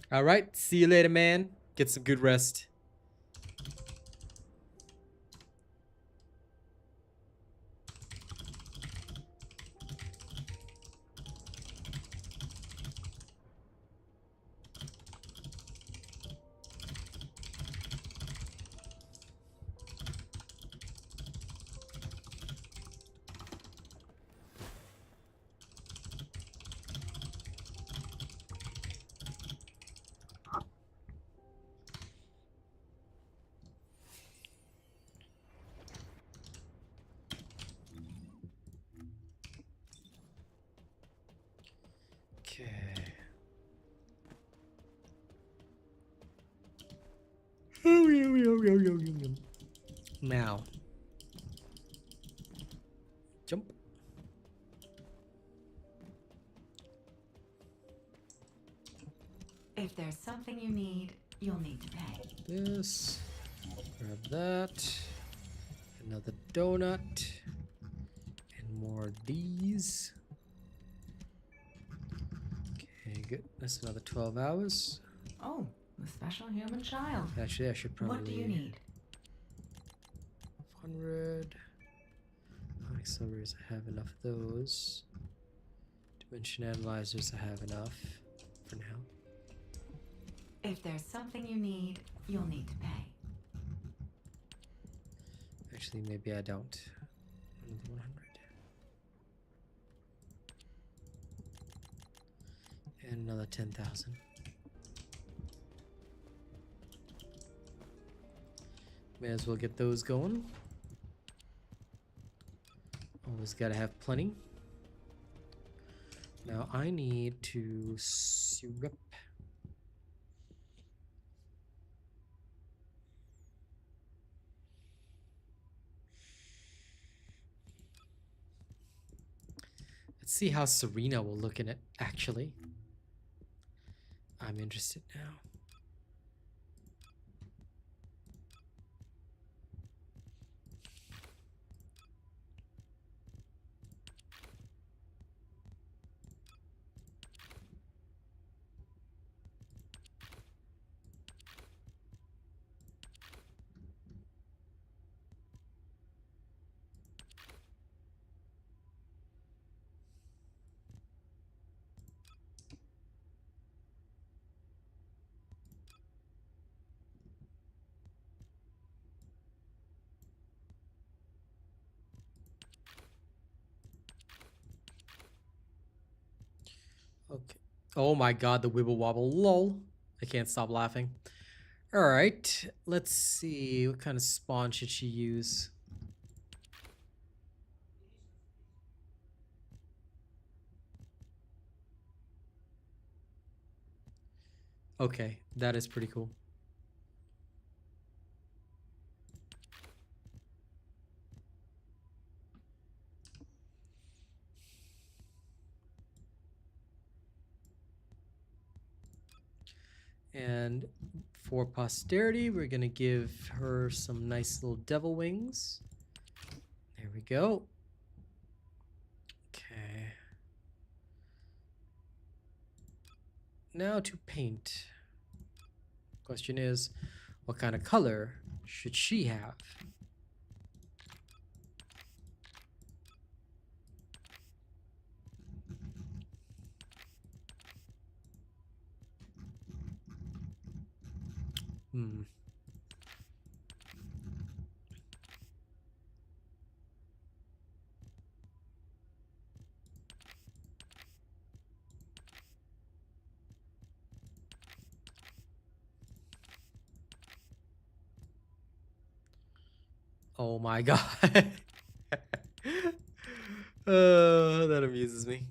All right. See you later, man. Get some good rest. Okay. Now. Jump. If there's something you need, you'll need to pay. This. Grab that. Another donut. And more of these. Okay, good. That's another 12 hours. Oh, the special human child. Actually, I should probably... What do you need? 100. How many accelerators? I have enough of those. Dimension analyzers, I have enough for now. If there's something you need, you'll need to pay. Actually, maybe I don't. Another 100. And another 10,000. May as well get those going. Always gotta have plenty. Now I need to syrup. Let's see how Serena will look in it, actually. I'm interested now. Okay. Oh my god, the wibble wobble. Lol. I can't stop laughing. Alright. Let's see. What kind of spawn should she use? Okay. That is pretty cool. And for posterity, we're gonna give her some nice little devil wings. There we go. Okay. Now to paint. Question is, what kind of color should she have? Hmm. Oh my god. That amuses me.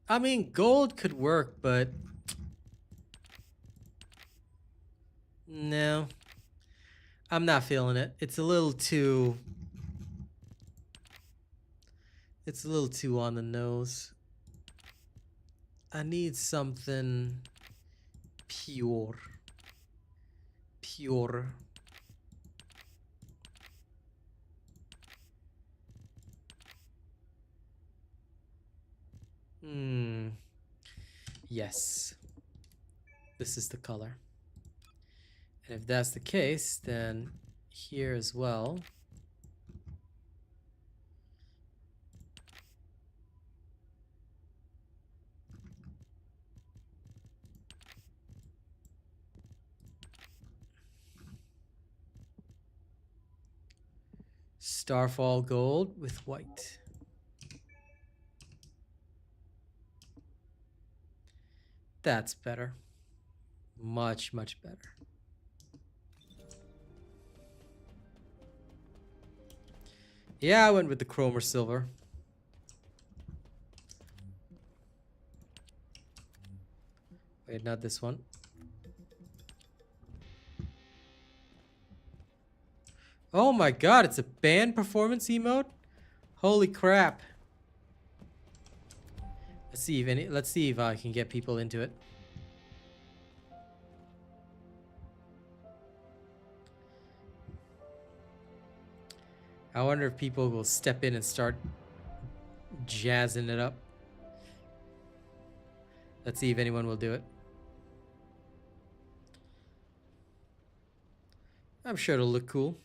I mean, gold could work, but no. I'm not feeling it. It's a little too on the nose. I need something pure. Pure. Yes. This is the color. And if that's the case, then here as well. Starfall gold with white. That's better. Much, much better. Yeah, I went with the chrome or silver. Wait, not this one. Oh my god, it's a band performance emote? Holy crap. Let's see if I can get people into it. I wonder if people will step in and start jazzing it up. Let's see if anyone will do it. I'm sure it'll look cool.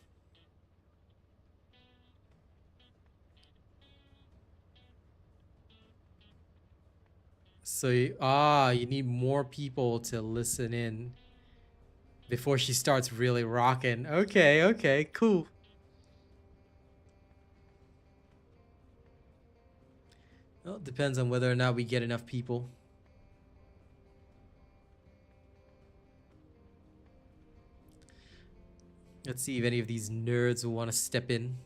So you need more people to listen in before she starts really rocking. Okay, cool. Well, it depends on whether or not we get enough people. Let's see if any of these nerds will want to step in.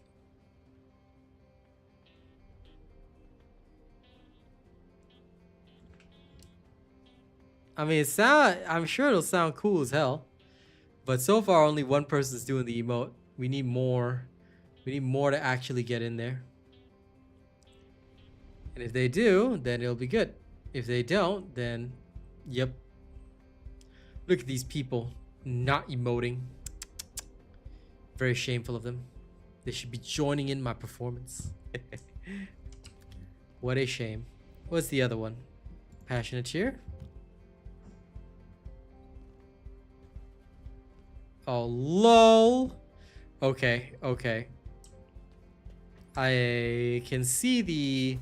I mean, I'm sure it'll sound cool as hell. But so far, only one person's doing the emote. We need more. We need more to actually get in there. And if they do, then it'll be good. If they don't, then, yep. Look at these people not emoting. Very shameful of them. They should be joining in my performance. What a shame. What's the other one? Passionate cheer? Oh, lol. Okay. I can see the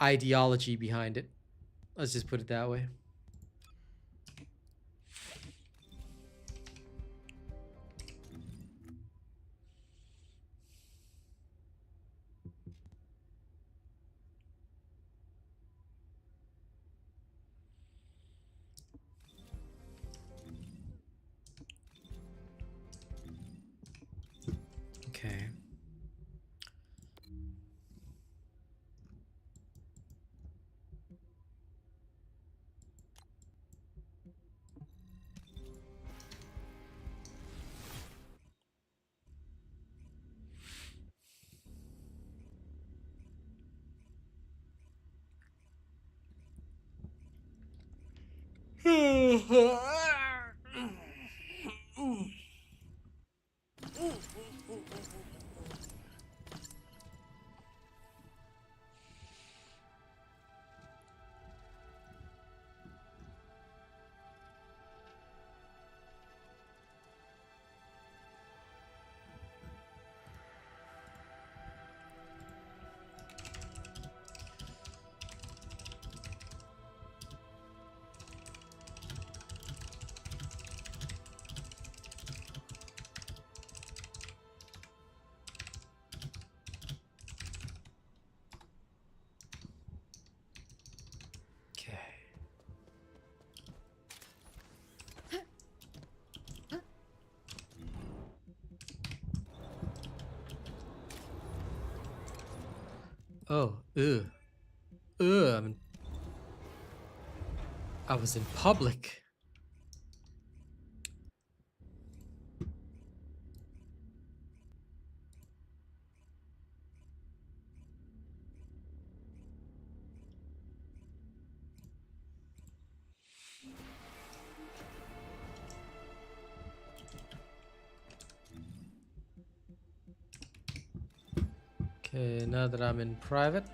ideology behind it. Let's just put it that way. Okay. Oh, I was in public. Okay, now that I'm in private.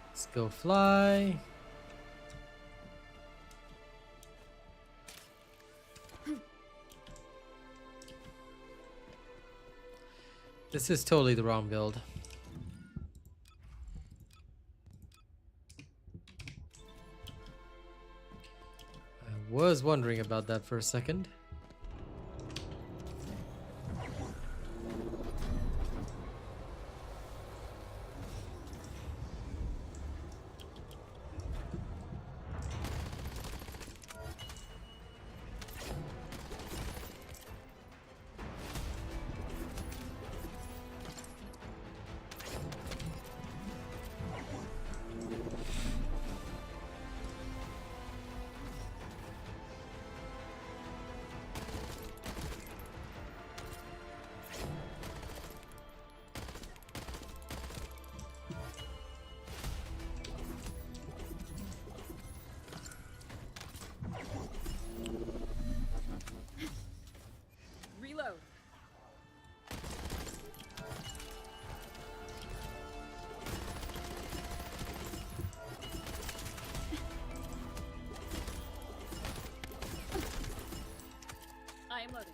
Let's go fly. This is totally the wrong build. I was wondering about that for a second. Reload. I am loading.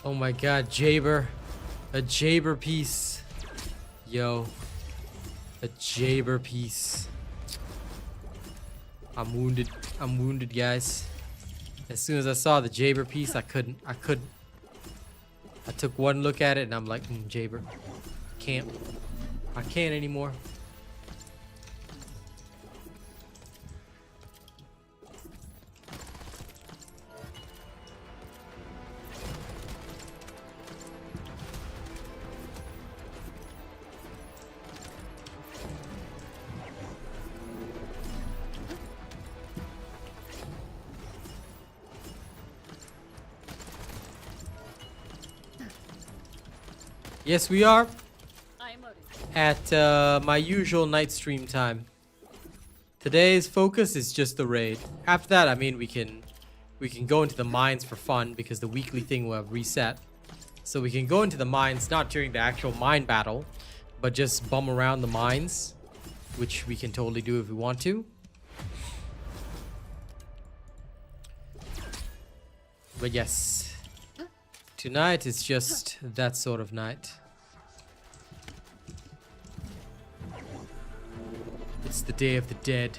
Oh my god, Jaber. A Jaber piece. Yo. A Jaber piece. I'm wounded. I'm wounded, guys. As soon as I saw the Jaber piece, I couldn't. I took one look at it and I'm like, Jaber. Can't. I can't anymore. Yes, we are I am loading. at my usual night stream time. Today's focus is just the raid. After that, I mean, we can go into the mines for fun because the weekly thing will have reset. So we can go into the mines not during the actual mine battle, but just bum around the mines, which we can totally do if we want to. But yes, tonight is just that sort of night. It's the Day of the Dead.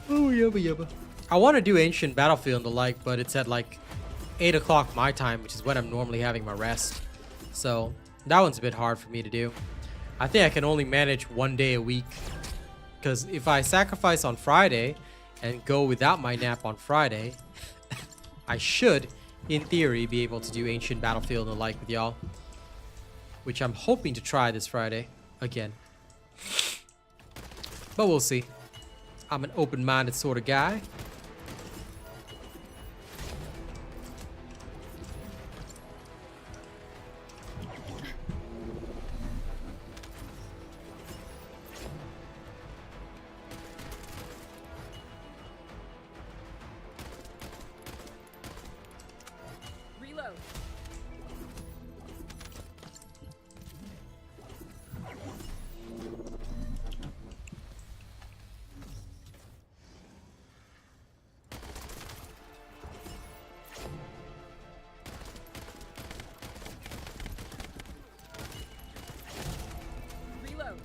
Oh, yabba yabba. I want to do Ancient Battlefield and the like, but it's at like 8 o'clock my time, which is when I'm normally having my rest. So that one's a bit hard for me to do. I think I can only manage 1 day a week. Because if I sacrifice on Friday and go without my nap on Friday, I should, in theory, be able to do Ancient Battlefield and the like with y'all. Which I'm hoping to try this Friday again. But we'll see. I'm an open-minded sort of guy. Reload. Reload.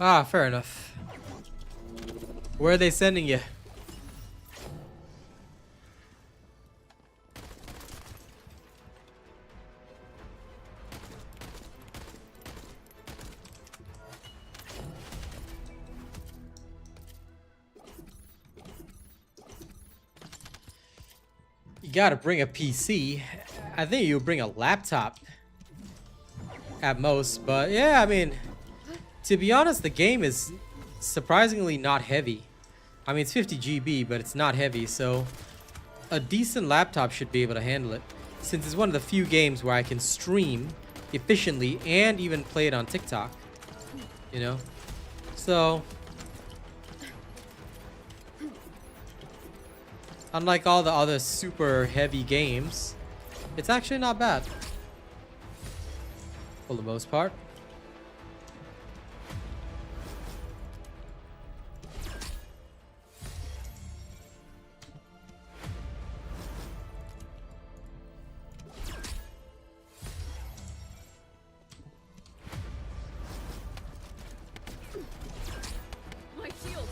Ah, fair enough. Where are they sending you? You gotta bring a PC. I think you bring a laptop at most, but yeah, I mean, to be honest, the game is surprisingly not heavy. I mean, it's 50 GB, but it's not heavy, so a decent laptop should be able to handle it, since it's one of the few games where I can stream efficiently and even play it on TikTok, you know? So, unlike all the other super heavy games, it's actually not bad for the most part. My shield.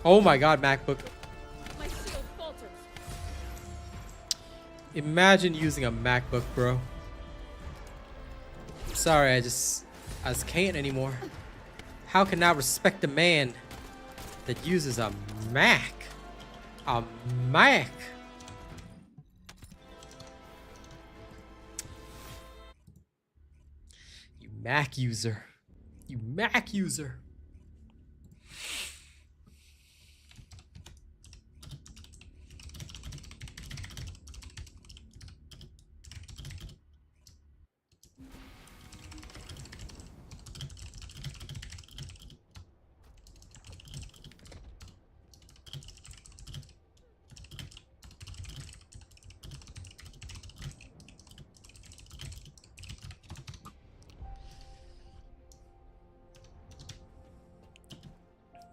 Oh my god, MacBook. My shield falters. Imagine using a MacBook, bro. Sorry, I just can't anymore. How can I respect a man that uses a Mac? A Mac. You Mac user. You Mac user.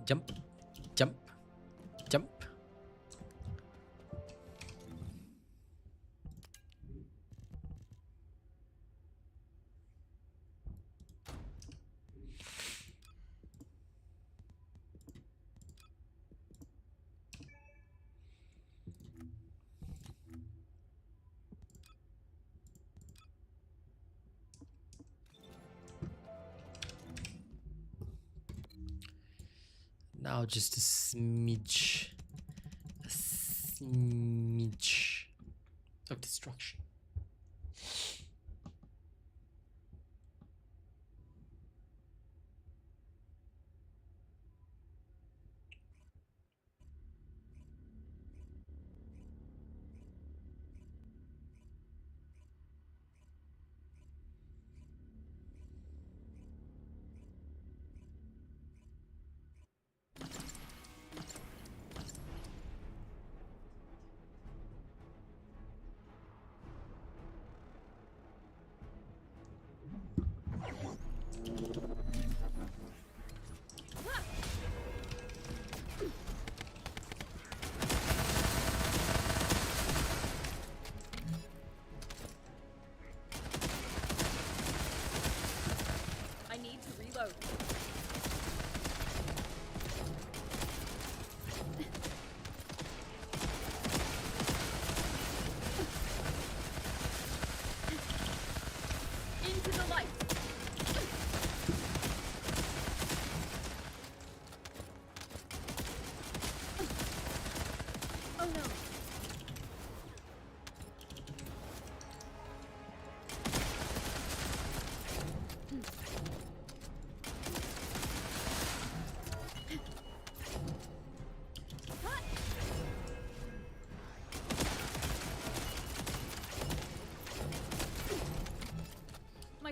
Jump, jump, jump. Now just a smidge of destruction.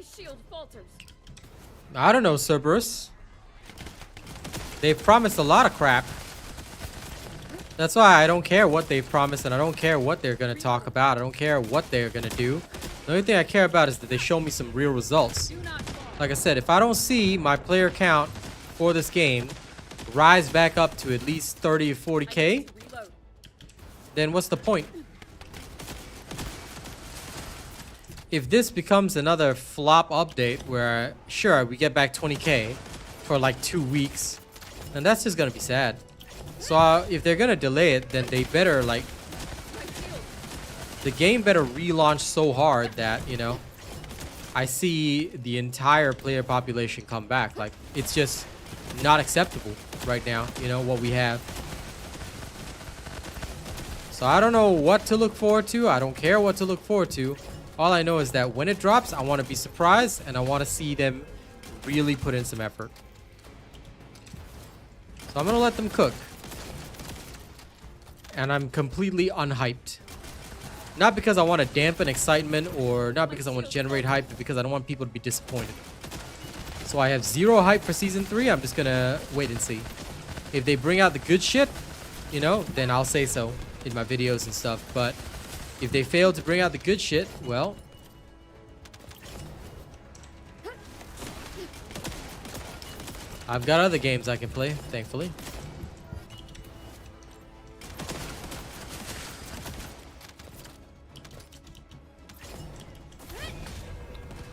shield falters. I don't know, Cerberus. They've promised a lot of crap. That's why I don't care what they've promised, and I don't care what they're gonna talk about. I don't care what they're gonna do. The only thing I care about is that they show me some real results. Like I said, if I don't see my player count for this game rise back up to at least 30 or 40k, then what's the point? If this becomes another flop update where, sure, we get back 20k for like 2 weeks, then that's just gonna be sad. So if they're gonna delay it, then they better, like, the game better relaunch so hard that, you know, I see the entire player population come back. Like, it's just not acceptable right now, you know, what we have. So I don't know what to look forward to. I don't care what to look forward to. All I know is that when it drops, I want to be surprised, and I want to see them really put in some effort. So I'm gonna let them cook. And I'm completely unhyped. Not because I want to dampen excitement, or not because I want to generate hype, but because I don't want people to be disappointed. So I have zero hype for Season 3. I'm just gonna wait and see. If they bring out the good shit, you know, then I'll say so in my videos and stuff. But if they fail to bring out the good shit, well... I've got other games I can play, thankfully.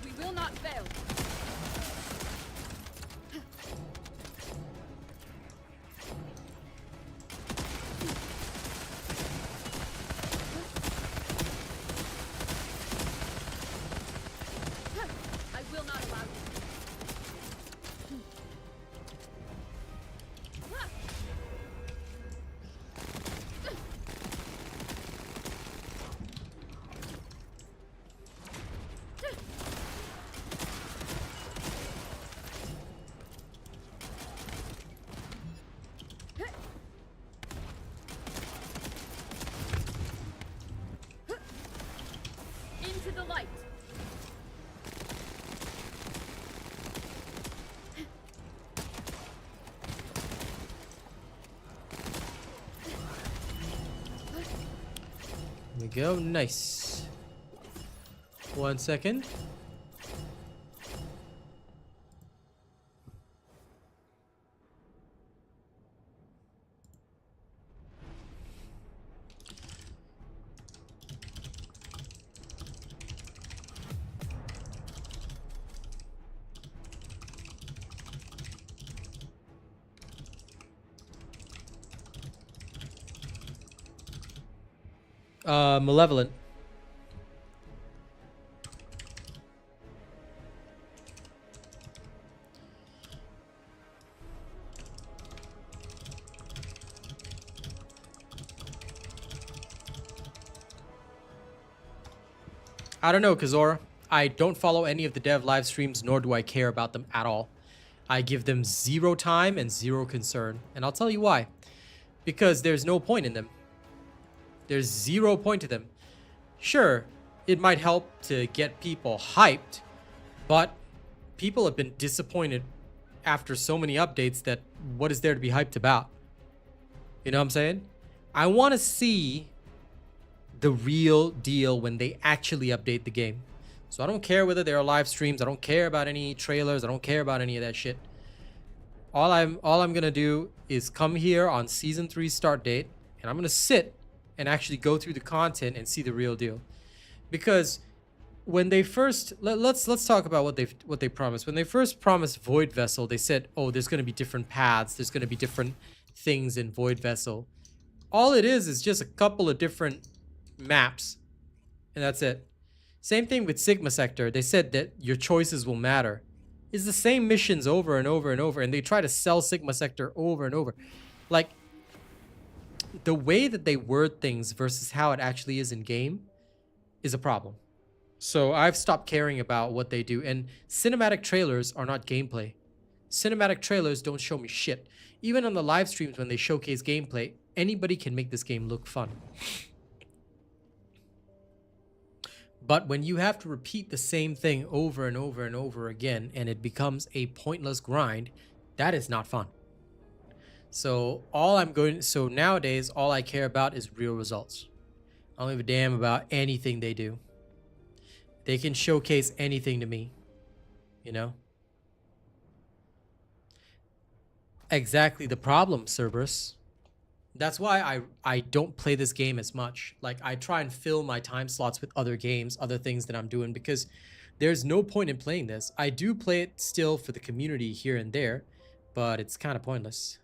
We will not fail. I will not allow you. Into the light. There we go. Nice. 1 second. Malevolent. I don't know, Kazora. I don't follow any of the dev live streams, nor do I care about them at all. I give them zero time and zero concern. And I'll tell you why. Because there's no point in them. There's zero point to them. Sure, it might help to get people hyped, but people have been disappointed after so many updates that what is there to be hyped about? You know what I'm saying? I want to see the real deal when they actually update the game. So I don't care whether there are live streams. I don't care about any trailers. I don't care about any of that shit. All I'm gonna do is come here on Season 3 start date, and I'm gonna sit and actually go through the content and see the real deal. Because when they first let's talk about what they promised. When they first promised Void Vessel, they said, oh, there's gonna be different paths, there's gonna be different things in Void Vessel. All it is just a couple of different maps, and that's it. Same thing with Sigma Sector. They said that your choices will matter. It's the same missions over and over and over, and they try to sell Sigma Sector over and over. Like, the way that they word things versus how it actually is in game is a problem. So I've stopped caring about what they do. And cinematic trailers are not gameplay. Cinematic trailers don't show me shit. Even on the live streams when they showcase gameplay, anybody can make this game look fun. But when you have to repeat the same thing over and over and over again, and it becomes a pointless grind, that is not fun. So so nowadays, all I care about is real results. I don't give a damn about anything they do. They can showcase anything to me, you know? Exactly the problem, Cerberus. That's why I don't play this game as much. Like, I try and fill my time slots with other games, other things that I'm doing, because there's no point in playing this. I do play it still for the community here and there, but it's kind of pointless.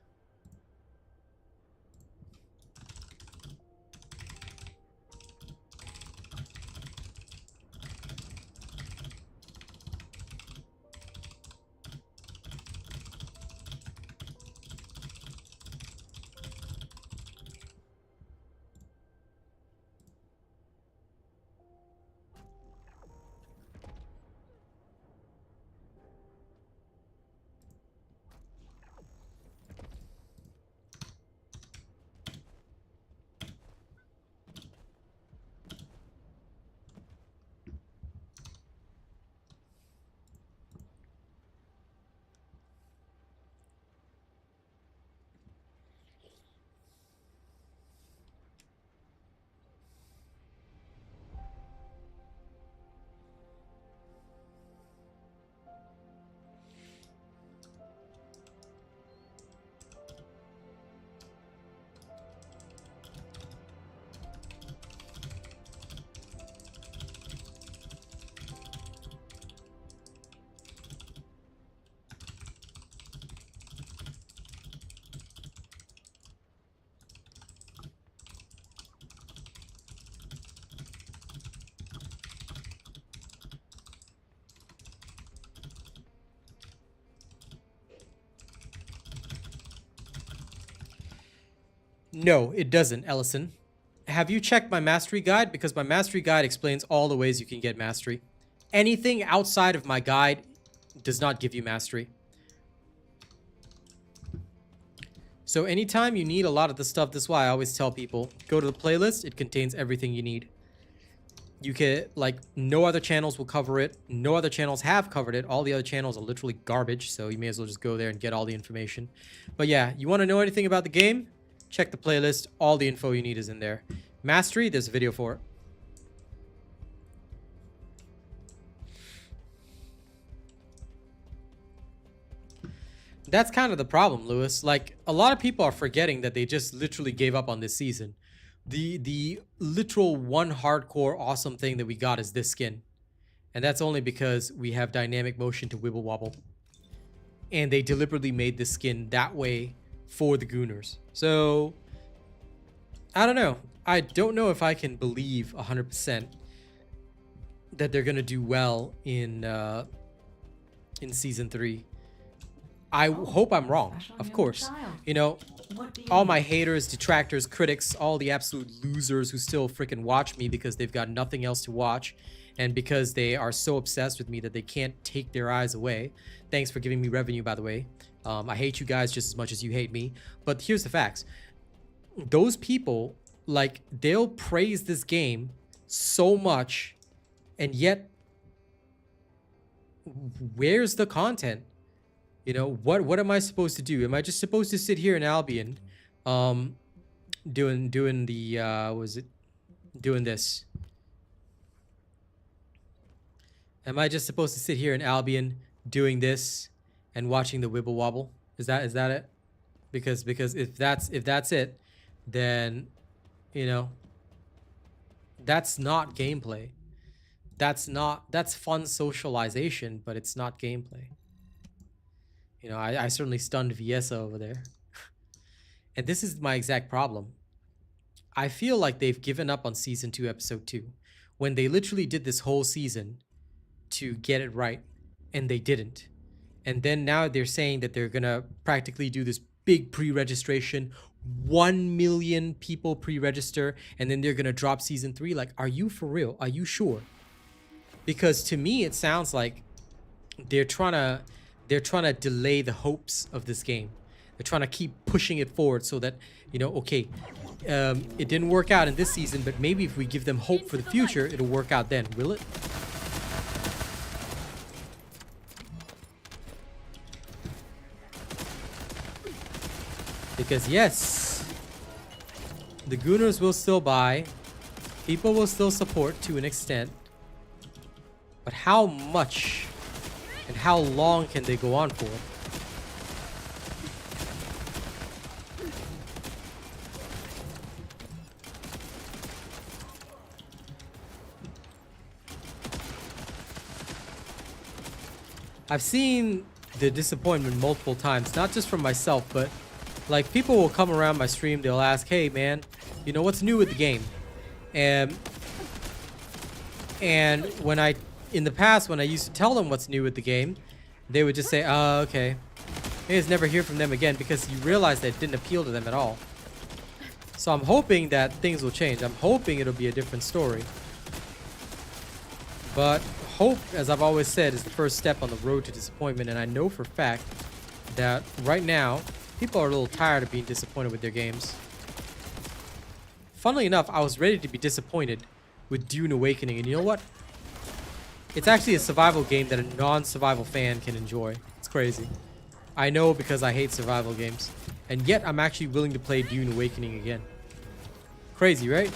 No, it doesn't, Ellison. Have you checked my mastery guide? Because my mastery guide explains all the ways you can get mastery. Anything outside of my guide does not give you mastery. So anytime you need a lot of the stuff, that's why I always tell people, go to the playlist, it contains everything you need. You can, like, no other channels will cover it. No other channels have covered it. All the other channels are literally garbage, so you may as well just go there and get all the information. But yeah, you want to know anything about the game? Check the playlist. All the info you need is in there. Mastery, there's a video for it. That's kind of the problem, Lewis. Like, a lot of people are forgetting that they just literally gave up on this season. The literal one hardcore awesome thing that we got is this skin. And that's only because we have dynamic motion to wibble wobble. And they deliberately made this skin that way for the Gooners. So, I don't know. I don't know if I can believe 100% that they're gonna do well in season 3. I hope I'm wrong, of course. You know, all my haters, detractors, critics, all the absolute losers who still freaking watch me because they've got nothing else to watch and because they are so obsessed with me that they can't take their eyes away. Thanks for giving me revenue, by the way. I hate you guys just as much as you hate me. But here's the facts. Those people, like, they'll praise this game so much, and yet, where's the content? You know, what am I supposed to do? Am I just supposed to sit here in Albion, doing this? Am I just supposed to sit here in Albion doing this and watching the wibble wobble? Is that it? Because if that's it, then, you know, that's not gameplay. That's fun socialization, but it's not gameplay. You know, I certainly stunned Viesa over there. And this is my exact problem. I feel like they've given up on season 2, episode 2, when they literally did this whole season to get it right, and they didn't. And then now they're saying that they're gonna practically do this big pre-registration, 1 million people pre-register, and then they're gonna drop season 3. Like, are you for real? Are you sure? Because to me, it sounds like they're trying to delay the hopes of this game. They're trying to keep pushing it forward so that, you know, okay, it didn't work out in this season, but maybe if we give them hope for the future, it'll work out then, will it? Because yes, the Gooners will still buy, people will still support to an extent, but how much and how long can they go on for? I've seen the disappointment multiple times, not just from myself, but like people will come around my stream, they'll ask, hey man, you know what's new with the game? And when in the past, when I used to tell them what's new with the game, they would just say, oh, okay. You just never hear from them again because you realize that it didn't appeal to them at all. So I'm hoping that things will change. I'm hoping it'll be a different story. But hope, as I've always said, is the first step on the road to disappointment, and I know for a fact that right now, people are a little tired of being disappointed with their games. Funnily enough, I was ready to be disappointed with Dune Awakening, and you know what? It's actually a survival game that a non-survival fan can enjoy. It's crazy. I know because I hate survival games, and yet I'm actually willing to play Dune Awakening again. Crazy, right?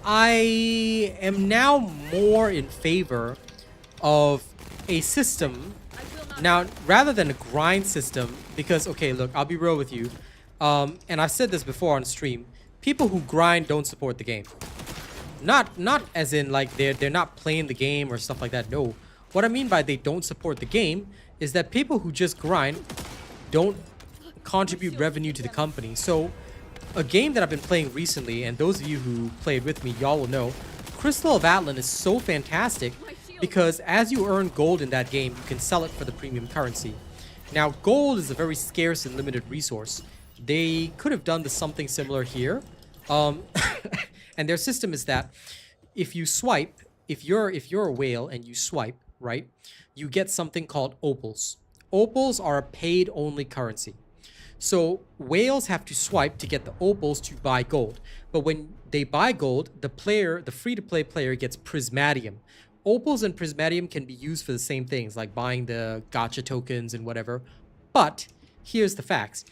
I am now more in favor of a system now rather than a grind system because, okay, look, I'll be real with you. And I've said this before on stream. People who grind don't support the game. Not as in like they're not playing the game or stuff like that. No. What I mean by they don't support the game is that people who just grind don't contribute revenue to the company. So a game that I've been playing recently, and those of you who played with me, y'all will know, Crystal of Atlan is so fantastic because as you earn gold in that game, you can sell it for the premium currency. Now, gold is a very scarce and limited resource. They could have done something similar here. And their system is that if you swipe, if you're a whale and you swipe, right, you get something called opals. Opals are a paid-only currency. So whales have to swipe to get the opals to buy gold. But when they buy gold, the free-to-play player gets prismatium. Opals and prismatium can be used for the same things, like buying the gacha tokens and whatever. But here's the facts.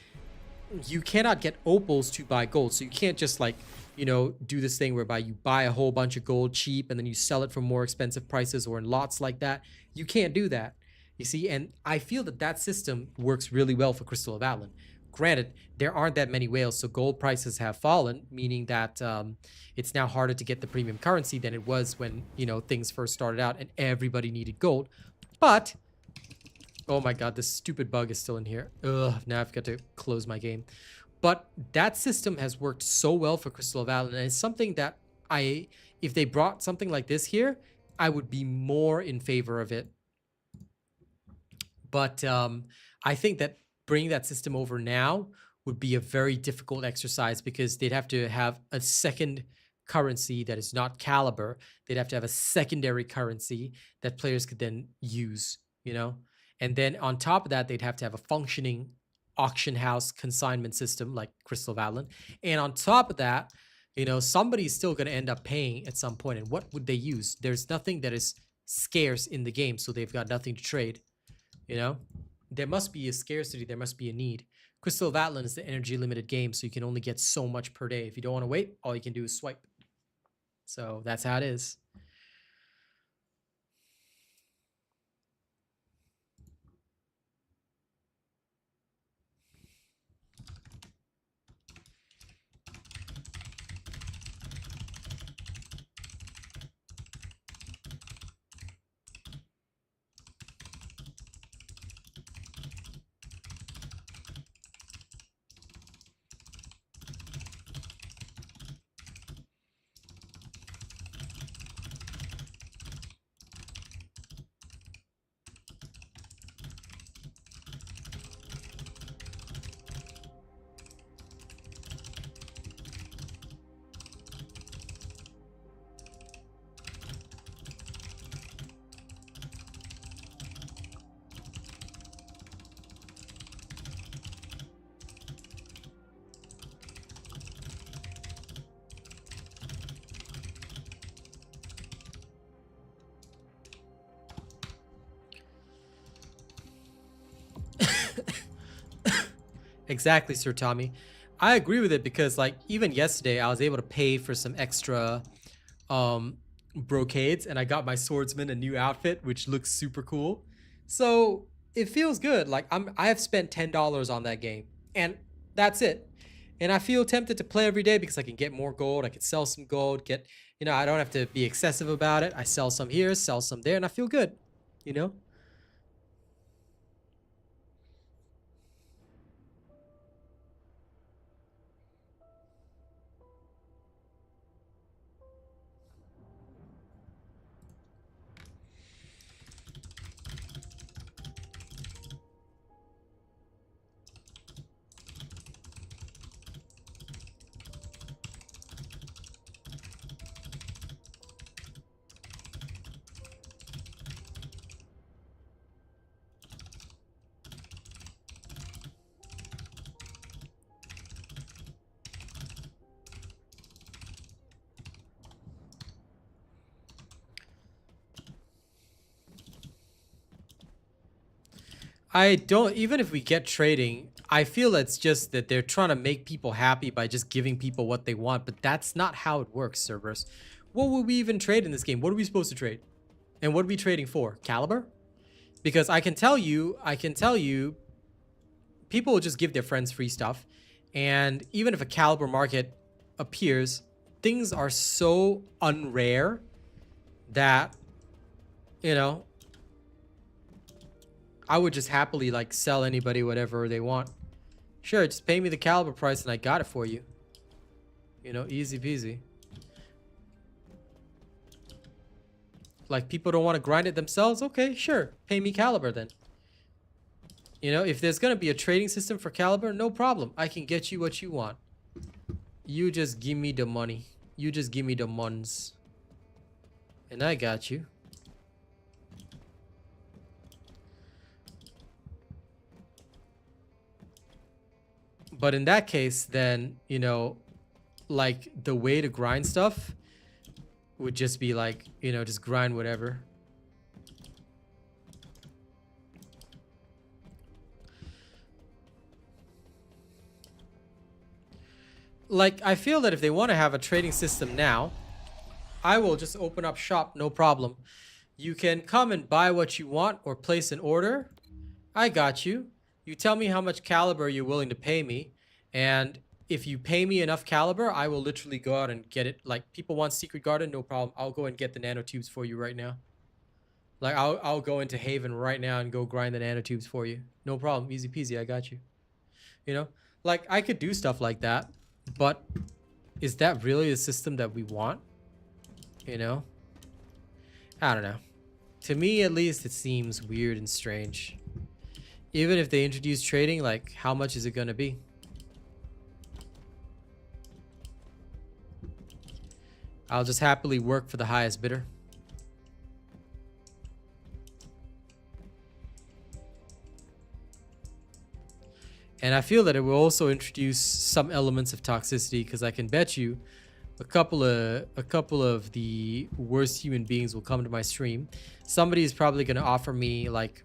You cannot get opals to buy gold. So you can't just like, you know, do this thing whereby you buy a whole bunch of gold cheap and then you sell it for more expensive prices or in lots like that. You can't do that. You see, and I feel that that system works really well for Crystal of Atlan. Granted, there aren't that many whales, so gold prices have fallen, meaning that it's now harder to get the premium currency than it was when, you know, things first started out and everybody needed gold. But, oh my god, this stupid bug is still in here. Ugh, now I've got to close my game. But that system has worked so well for Crystal of Atlan, and it's something that if they brought something like this here, I would be more in favor of it. But I think that bringing that system over now would be a very difficult exercise because they'd have to have a second currency that is not caliber. They'd have to have a secondary currency that players could then use, you know? And then on top of that, they'd have to have a functioning auction house consignment system like Crystal Valin. And on top of that, you know, somebody's still going to end up paying at some point. And what would they use? There's nothing that is scarce in the game, so they've got nothing to trade, you know? There must be a scarcity, there must be a need. Crystal Valin is the energy limited game, so you can only get so much per day. If you don't want to wait, all you can do is swipe. So that's how it is. Exactly, Sir Tommy. I agree with it because, like, even yesterday I was able to pay for some extra brocades, and I got my swordsman a new outfit, which looks super cool. So it feels good. Like I have spent $10 on that game, and that's it. And I feel tempted to play every day because I can get more gold. I can sell some gold. Get, you know, I don't have to be excessive about it. I sell some here, sell some there, and I feel good. You know. I don't, even if we get trading, I feel it's just that they're trying to make people happy by just giving people what they want, but that's not how it works, Cerberus. What would we even trade in this game? What are we supposed to trade? And what are we trading for? Caliber? Because I can tell you, people will just give their friends free stuff. And even if a caliber market appears, things are so unrare that, you know, I would just happily like sell anybody whatever they want. Sure, just pay me the caliber price and I got it for you. You know, easy peasy. Like, people don't want to grind it themselves? Okay, sure. Pay me caliber then. You know, if there's going to be a trading system for caliber, no problem. I can get you what you want. You just give me the money. You just give me the muns. And I got you. But in that case, then, you know, like, the way to grind stuff would just be like, you know, just grind whatever. Like, I feel that if they want to have a trading system now, I will just open up shop, no problem. You can come and buy what you want or place an order. I got you. You tell me how much caliber you're willing to pay me, and if you pay me enough caliber, I will literally go out and get it. Like, people want Secret Garden, no problem. I'll go and get the nanotubes for you right now. Like, I'll go into Haven right now and go grind the nanotubes for you. No problem. Easy peasy. I got you. You know? Like, I could do stuff like that, but is that really the system that we want? You know? I don't know. To me, at least, it seems weird and strange. Even if they introduce trading, like, how much is it gonna be? I'll just happily work for the highest bidder. And I feel that it will also introduce some elements of toxicity, because I can bet you a couple of the worst human beings will come to my stream. Somebody is probably going to offer me like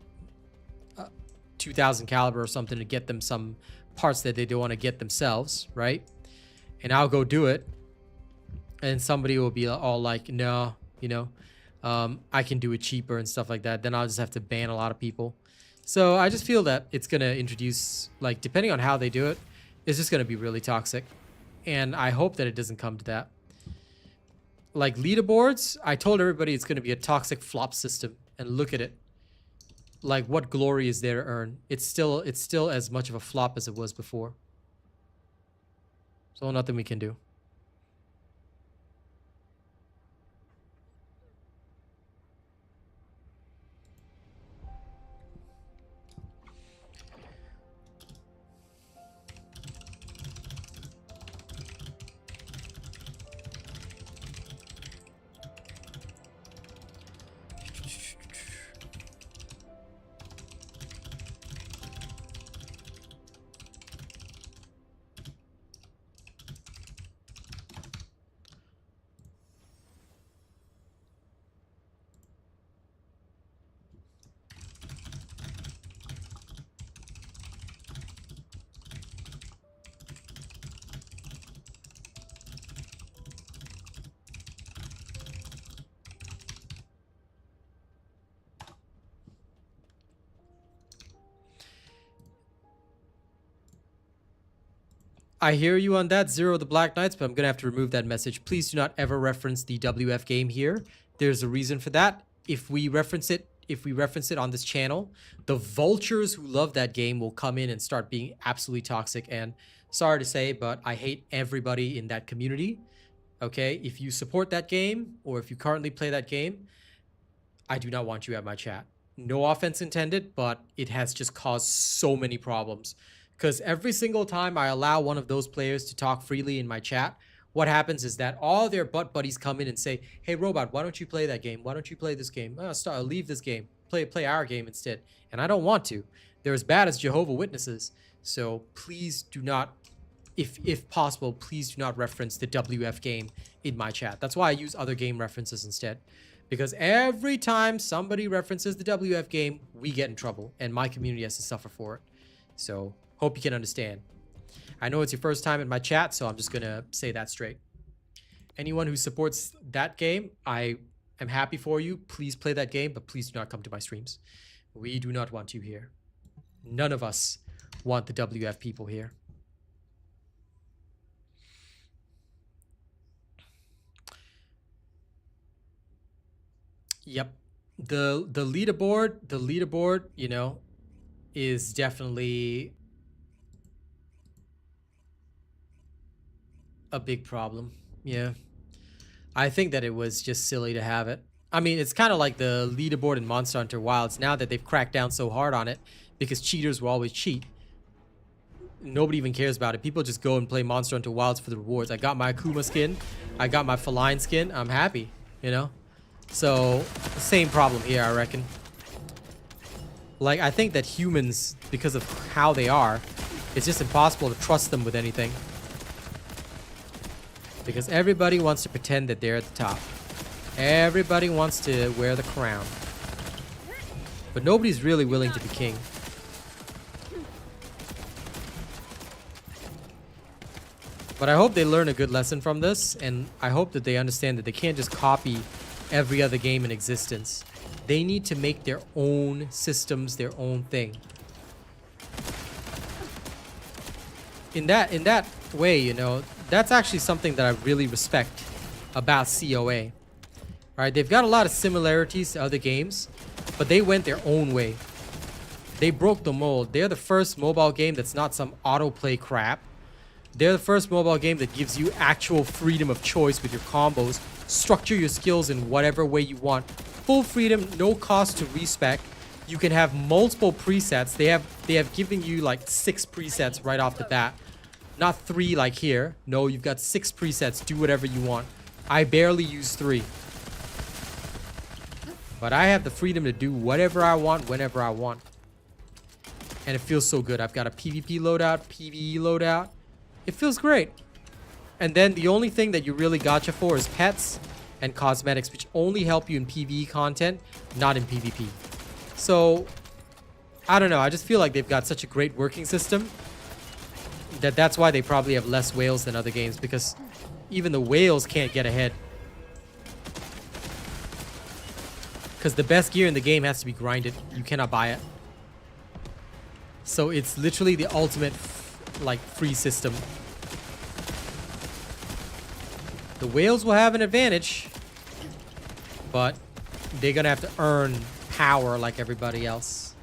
2000 caliber or something to get them some parts that they don't want to get themselves, right? And I'll go do it, and somebody will be all like, no, you know, I can do it cheaper and stuff like that. Then I'll just have to ban a lot of people. So I just feel that it's going to introduce, like, depending on how they do it, it's just going to be really toxic. And I hope that it doesn't come to that. Like leaderboards, I told everybody it's going to be a toxic flop system. And look at it. Like, what glory is there to earn? It's still as much of a flop as it was before. So nothing we can do. I hear you on that, Zero the Black Knights, but I'm going to have to remove that message. Please do not ever reference the WF game here. There's a reason for that. If we reference it on this channel, the vultures who love that game will come in and start being absolutely toxic. And sorry to say, but I hate everybody in that community. Okay, if you support that game, or if you currently play that game, I do not want you at my chat. No offense intended, but it has just caused so many problems. Because every single time I allow one of those players to talk freely in my chat, what happens is that all their butt buddies come in and say, hey, Robot, why don't you play that game? Why don't you play this game? Leave this game. Play our game instead. And I don't want to. They're as bad as Jehovah Witnesses. So please do not, if possible, please do not reference the WF game in my chat. That's why I use other game references instead. Because every time somebody references the WF game, we get in trouble. And my community has to suffer for it. So hope you can understand. I know it's your first time in my chat, so I'm just going to say that straight. Anyone who supports that game, I am happy for you. Please play that game, but please do not come to my streams. We do not want you here. None of us want the WF people here. Yep. The leaderboard, you know, is definitely a big problem. Yeah, I think that it was just silly to have it. I mean, it's kind of like the leaderboard in Monster Hunter Wilds now that they've cracked down so hard on it, because cheaters will always cheat. Nobody even cares about it. People just go and play Monster Hunter Wilds for the rewards. I got my Akuma skin, I got my feline skin, I'm happy, you know. So same problem here, I reckon. Like, I think that humans, because of how they are, it's just impossible to trust them with anything. Because everybody wants to pretend that they're at the top. Everybody wants to wear the crown. But nobody's really willing to be king. But I hope they learn a good lesson from this. And I hope that they understand that they can't just copy every other game in existence. They need to make their own systems, their own thing. In that way, you know, that's actually something that I really respect about COA. Alright, they've got a lot of similarities to other games, but they went their own way. They broke the mold. They're the first mobile game that's not some autoplay crap. They're the first mobile game that gives you actual freedom of choice with your combos. Structure your skills in whatever way you want. Full freedom, no cost to respec. You can have multiple presets. They have given you like 6 presets right off the bat. Not 3 like here. No, you've got 6 presets. Do whatever you want. I barely use 3. But I have the freedom to do whatever I want, whenever I want. And it feels so good. I've got a PvP loadout, PvE loadout. It feels great. And then the only thing that you really gotcha for is pets and cosmetics, which only help you in PvE content, not in PvP. So, I don't know. I just feel like they've got such a great working system that's why they probably have less whales than other games, because even the whales can't get ahead. Because the best gear in the game has to be grinded. You cannot buy it. So it's literally the ultimate, like, free system. The whales will have an advantage, but they're gonna have to earn power like everybody else.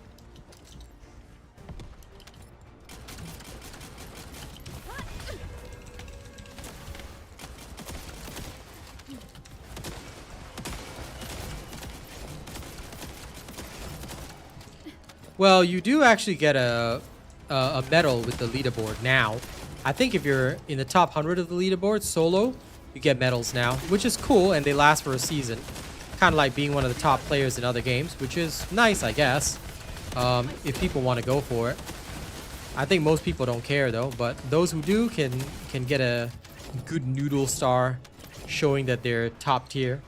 Well, you do actually get a medal with the leaderboard now. I think if you're in the top 100 of the leaderboard solo, you get medals now, which is cool, and they last for a season. Kind of like being one of the top players in other games, which is nice, I guess, if people want to go for it. I think most people don't care, though, but those who do can get a good noodle star showing that they're top tier.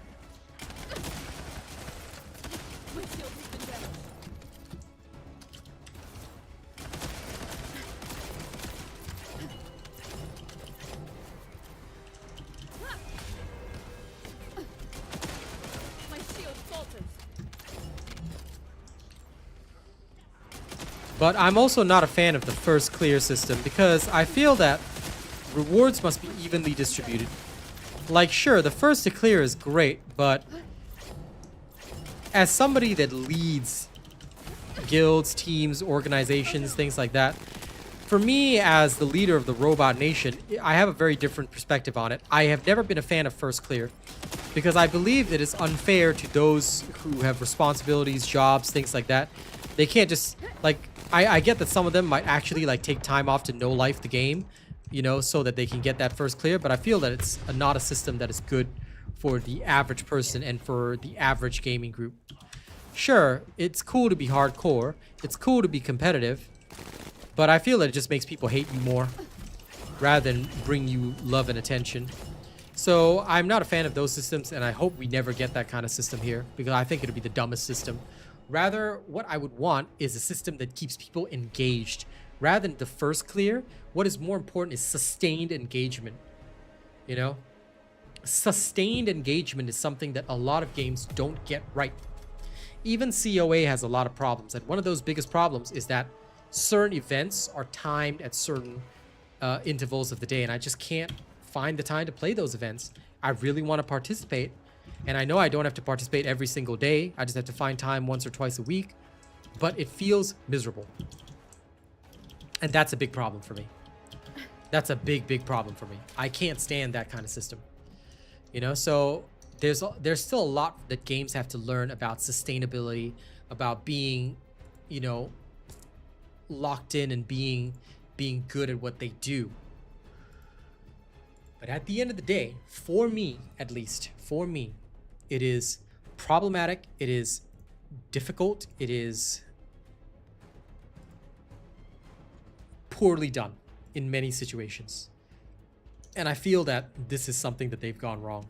But I'm also not a fan of the first clear system because I feel that rewards must be evenly distributed. Like, sure, the first to clear is great, but as somebody that leads guilds, teams, organizations, things like that, for me as the leader of the Robot Nation, I have a very different perspective on it. I have never been a fan of first clear because I believe it is unfair to those who have responsibilities, jobs, things like that. They can't just, like, I get that some of them might actually, like, take time off to no-life the game, you know, so that they can get that first clear, but I feel that it's not a system that is good for the average person and for the average gaming group. Sure, it's cool to be hardcore, it's cool to be competitive, but I feel that it just makes people hate you more rather than bring you love and attention. So I'm not a fan of those systems, and I hope we never get that kind of system here, because I think it'll be the dumbest system. Rather, what I would want is a system that keeps people engaged. Rather than the first clear, what is more important is sustained engagement. You know? Sustained engagement is something that a lot of games don't get right. Even COA has a lot of problems, and one of those biggest problems is that certain events are timed at certain intervals of the day, and I just can't find the time to play those events. I really want to participate, and I know I don't have to participate every single day. I just have to find time once or twice a week, but it feels miserable. And that's a big problem for me. That's a big, big problem for me. I can't stand that kind of system. You know, so there's still a lot that games have to learn about sustainability, about being, you know, locked in and being good at what they do. But at the end of the day, for me, at least, for me, it is problematic, it is difficult, it is poorly done in many situations. And I feel that this is something that they've gone wrong.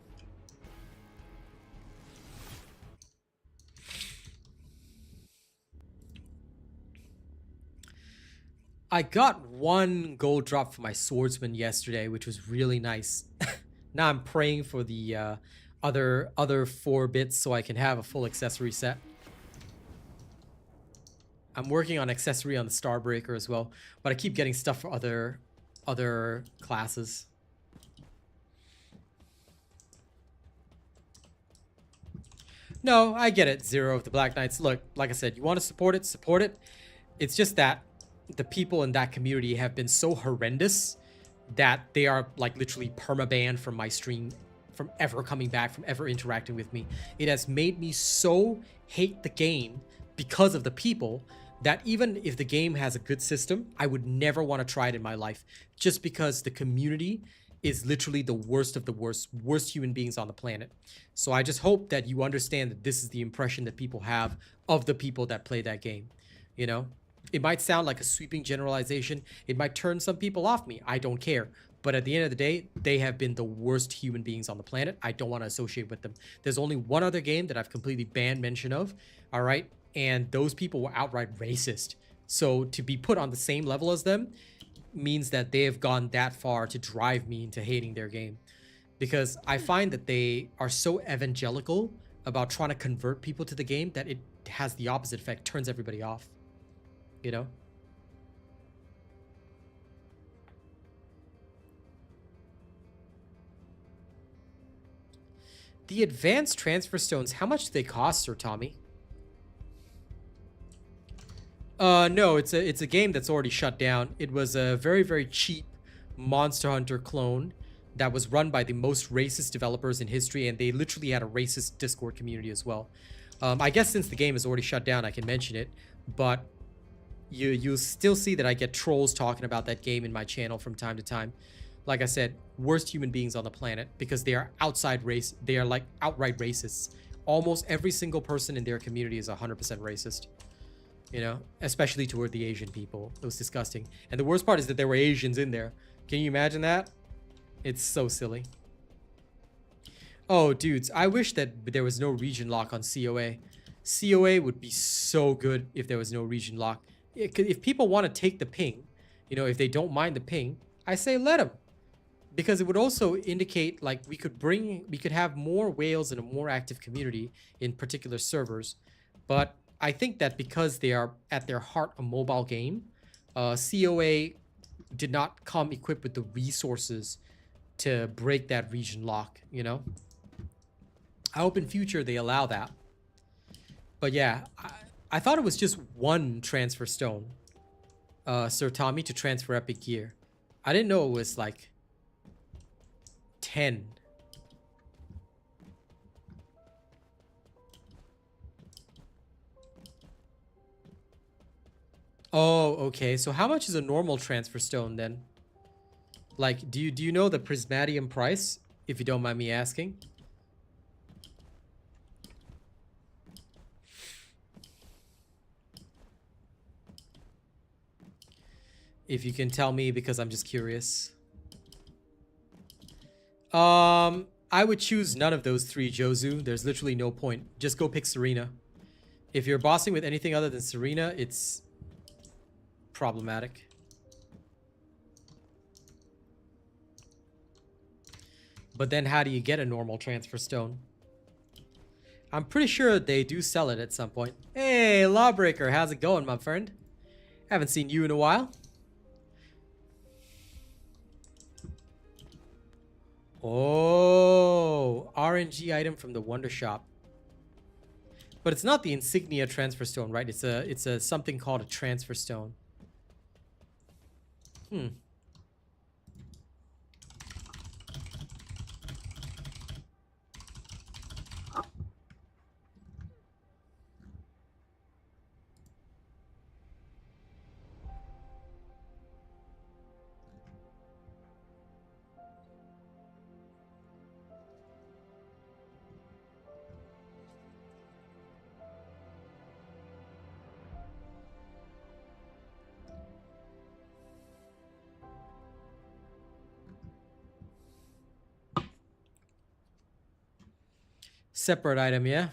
I got one gold drop for my swordsman yesterday, which was really nice. Now I'm praying for the other 4 bits so I can have a full accessory set. I'm working on accessory on the Starbreaker as well, but I keep getting stuff for other classes. No, I get it, Zero of the Black Knights. Look, like I said, you want to support it, support it. It's just that the people in that community have been so horrendous that they are, like, literally perma-banned from my stream, from ever coming back, from ever interacting with me. It has made me so hate the game because of the people that even if the game has a good system, I would never want to try it in my life, just because the community is literally the worst of the worst human beings on the planet. So I just hope that you understand that this is the impression that people have of the people that play that game. You know, it might sound like a sweeping generalization. It might turn some people off me. I don't care. But at the end of the day, they have been the worst human beings on the planet. I don't want to associate with them. There's only one other game that I've completely banned mention of. All right. And those people were outright racist. So to be put on the same level as them means that they have gone that far to drive me into hating their game. Because I find that they are so evangelical about trying to convert people to the game that it has the opposite effect, turns everybody off. You know? The advanced transfer stones, how much do they cost, Sir Tommy? No, it's a game that's already shut down. It was a very, very cheap Monster Hunter clone that was run by the most racist developers in history, and they literally had a racist Discord community as well. I guess since the game is already shut down, I can mention it, but you'll still see that I get trolls talking about that game in my channel from time to time. Like I said, worst human beings on the planet because they are they are like outright racists. Almost every single person in their community is 100% racist. You know, especially toward the Asian people. It was disgusting. And the worst part is that there were Asians in there. Can you imagine that? It's so silly. Oh, dudes, I wish that there was no region lock on COA. COA would be so good if there was no region lock. If people want to take the ping, you know, if they don't mind the ping, I say let them. Because it would also indicate like we could have more whales in a more active community in particular servers. But I think that because they are at their heart a mobile game, COA did not come equipped with the resources to break that region lock, you know? I hope in future they allow that. But yeah, I thought it was just one transfer stone, Sir Tommy, to transfer epic gear. I didn't know it was like 10. Oh, okay. So how much is a normal transfer stone then? Like, do you know the prismatium price, if you don't mind me asking? If you can tell me, because I'm just curious. I would choose none of those three, Jozu. There's literally no point. Just go pick Serena. If you're bossing with anything other than Serena, it's problematic. But then how do you get a normal transfer stone? I'm pretty sure they do sell it at some point. Hey, Lawbreaker, how's it going, my friend? Haven't seen you in a while. Oh, RNG item from the Wonder Shop. But it's not the insignia transfer stone, right? It's a something called a transfer stone. Separate item, yeah?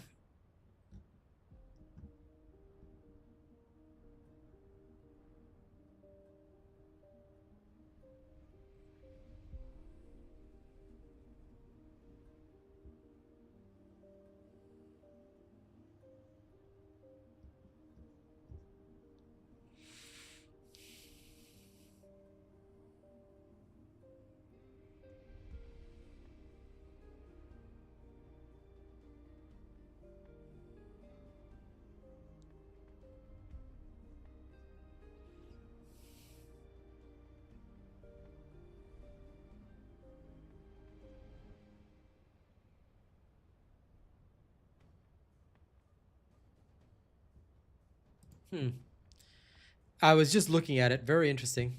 I was just looking at it. Very interesting.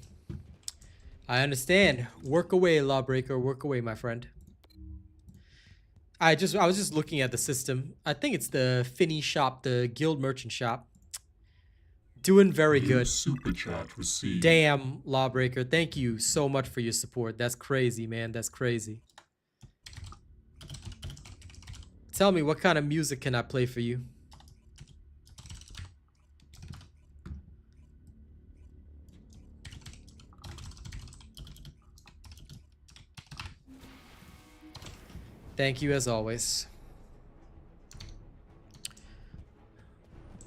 I understand. Work away, Lawbreaker. Work away, my friend. I was just looking at the system. I think it's the Finny shop, the guild merchant shop. Doing very New good. super chat received. Damn, Lawbreaker. Thank you so much for your support. That's crazy, man. That's crazy. Tell me, what kind of music can I play for you? Thank you as always.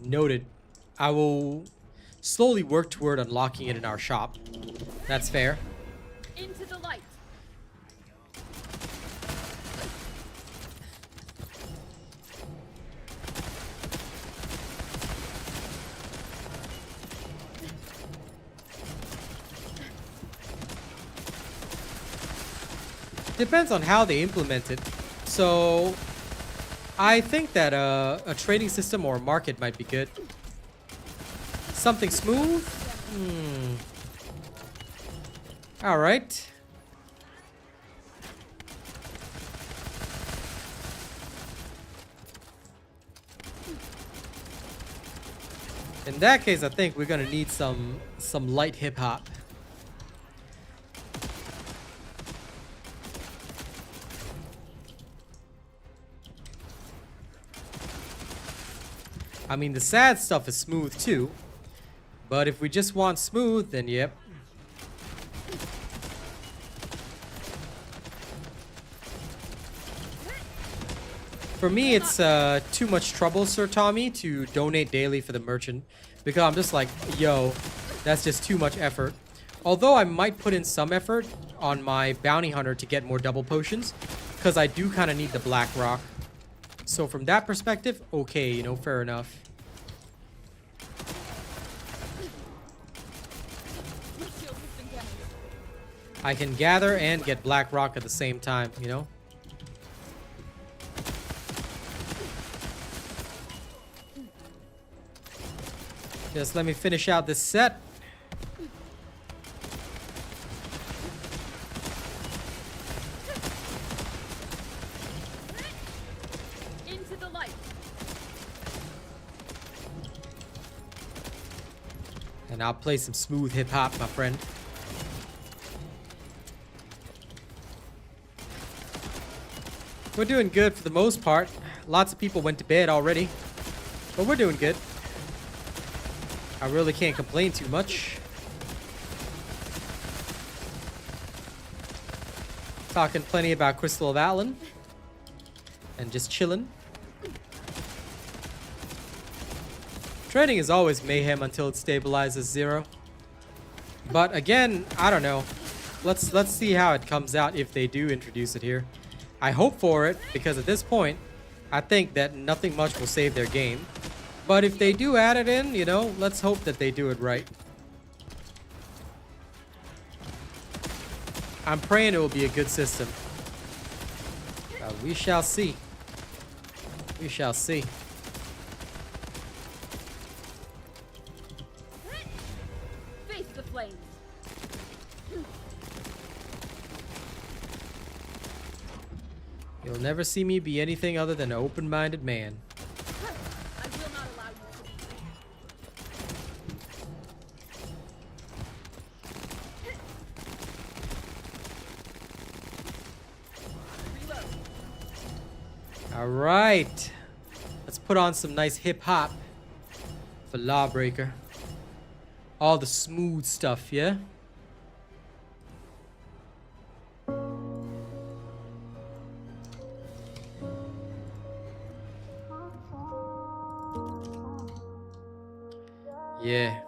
Noted. I will slowly work toward unlocking it in our shop. That's fair. Into the light. Depends on how they implement it. So I think that a trading system or a market might be good. Something smooth? All right. In that case, I think we're gonna need some light hip hop. I mean, the sad stuff is smooth too. But if we just want smooth, then yep. For me, it's too much trouble, Sir Tommy, to donate daily for the merchant. Because I'm just like, yo, that's just too much effort. Although I might put in some effort on my bounty hunter to get more double potions. Because I do kind of need the black rock. So from that perspective, okay, you know, fair enough. I can gather and get black rock at the same time, you know? Just let me finish out this set. Into the light. And I'll play some smooth hip hop, my friend. We're doing good for the most part. Lots of people went to bed already. But we're doing good. I really can't complain too much. Talking plenty about Crystal of Atlan. And just chilling. Trading is always mayhem until it stabilizes 0. But again, I don't know. Let's see how it comes out if they do introduce it here. I hope for it, because at this point, I think that nothing much will save their game. But if they do add it in, you know, let's hope that they do it right. I'm praying it will be a good system. We shall see. We shall see. Face the flames. You'll never see me be anything other than an open-minded man. I will not allow you to be free. Reload. All right. Let's put on some nice hip-hop for Lawbreaker. All the smooth stuff, yeah? Yeah.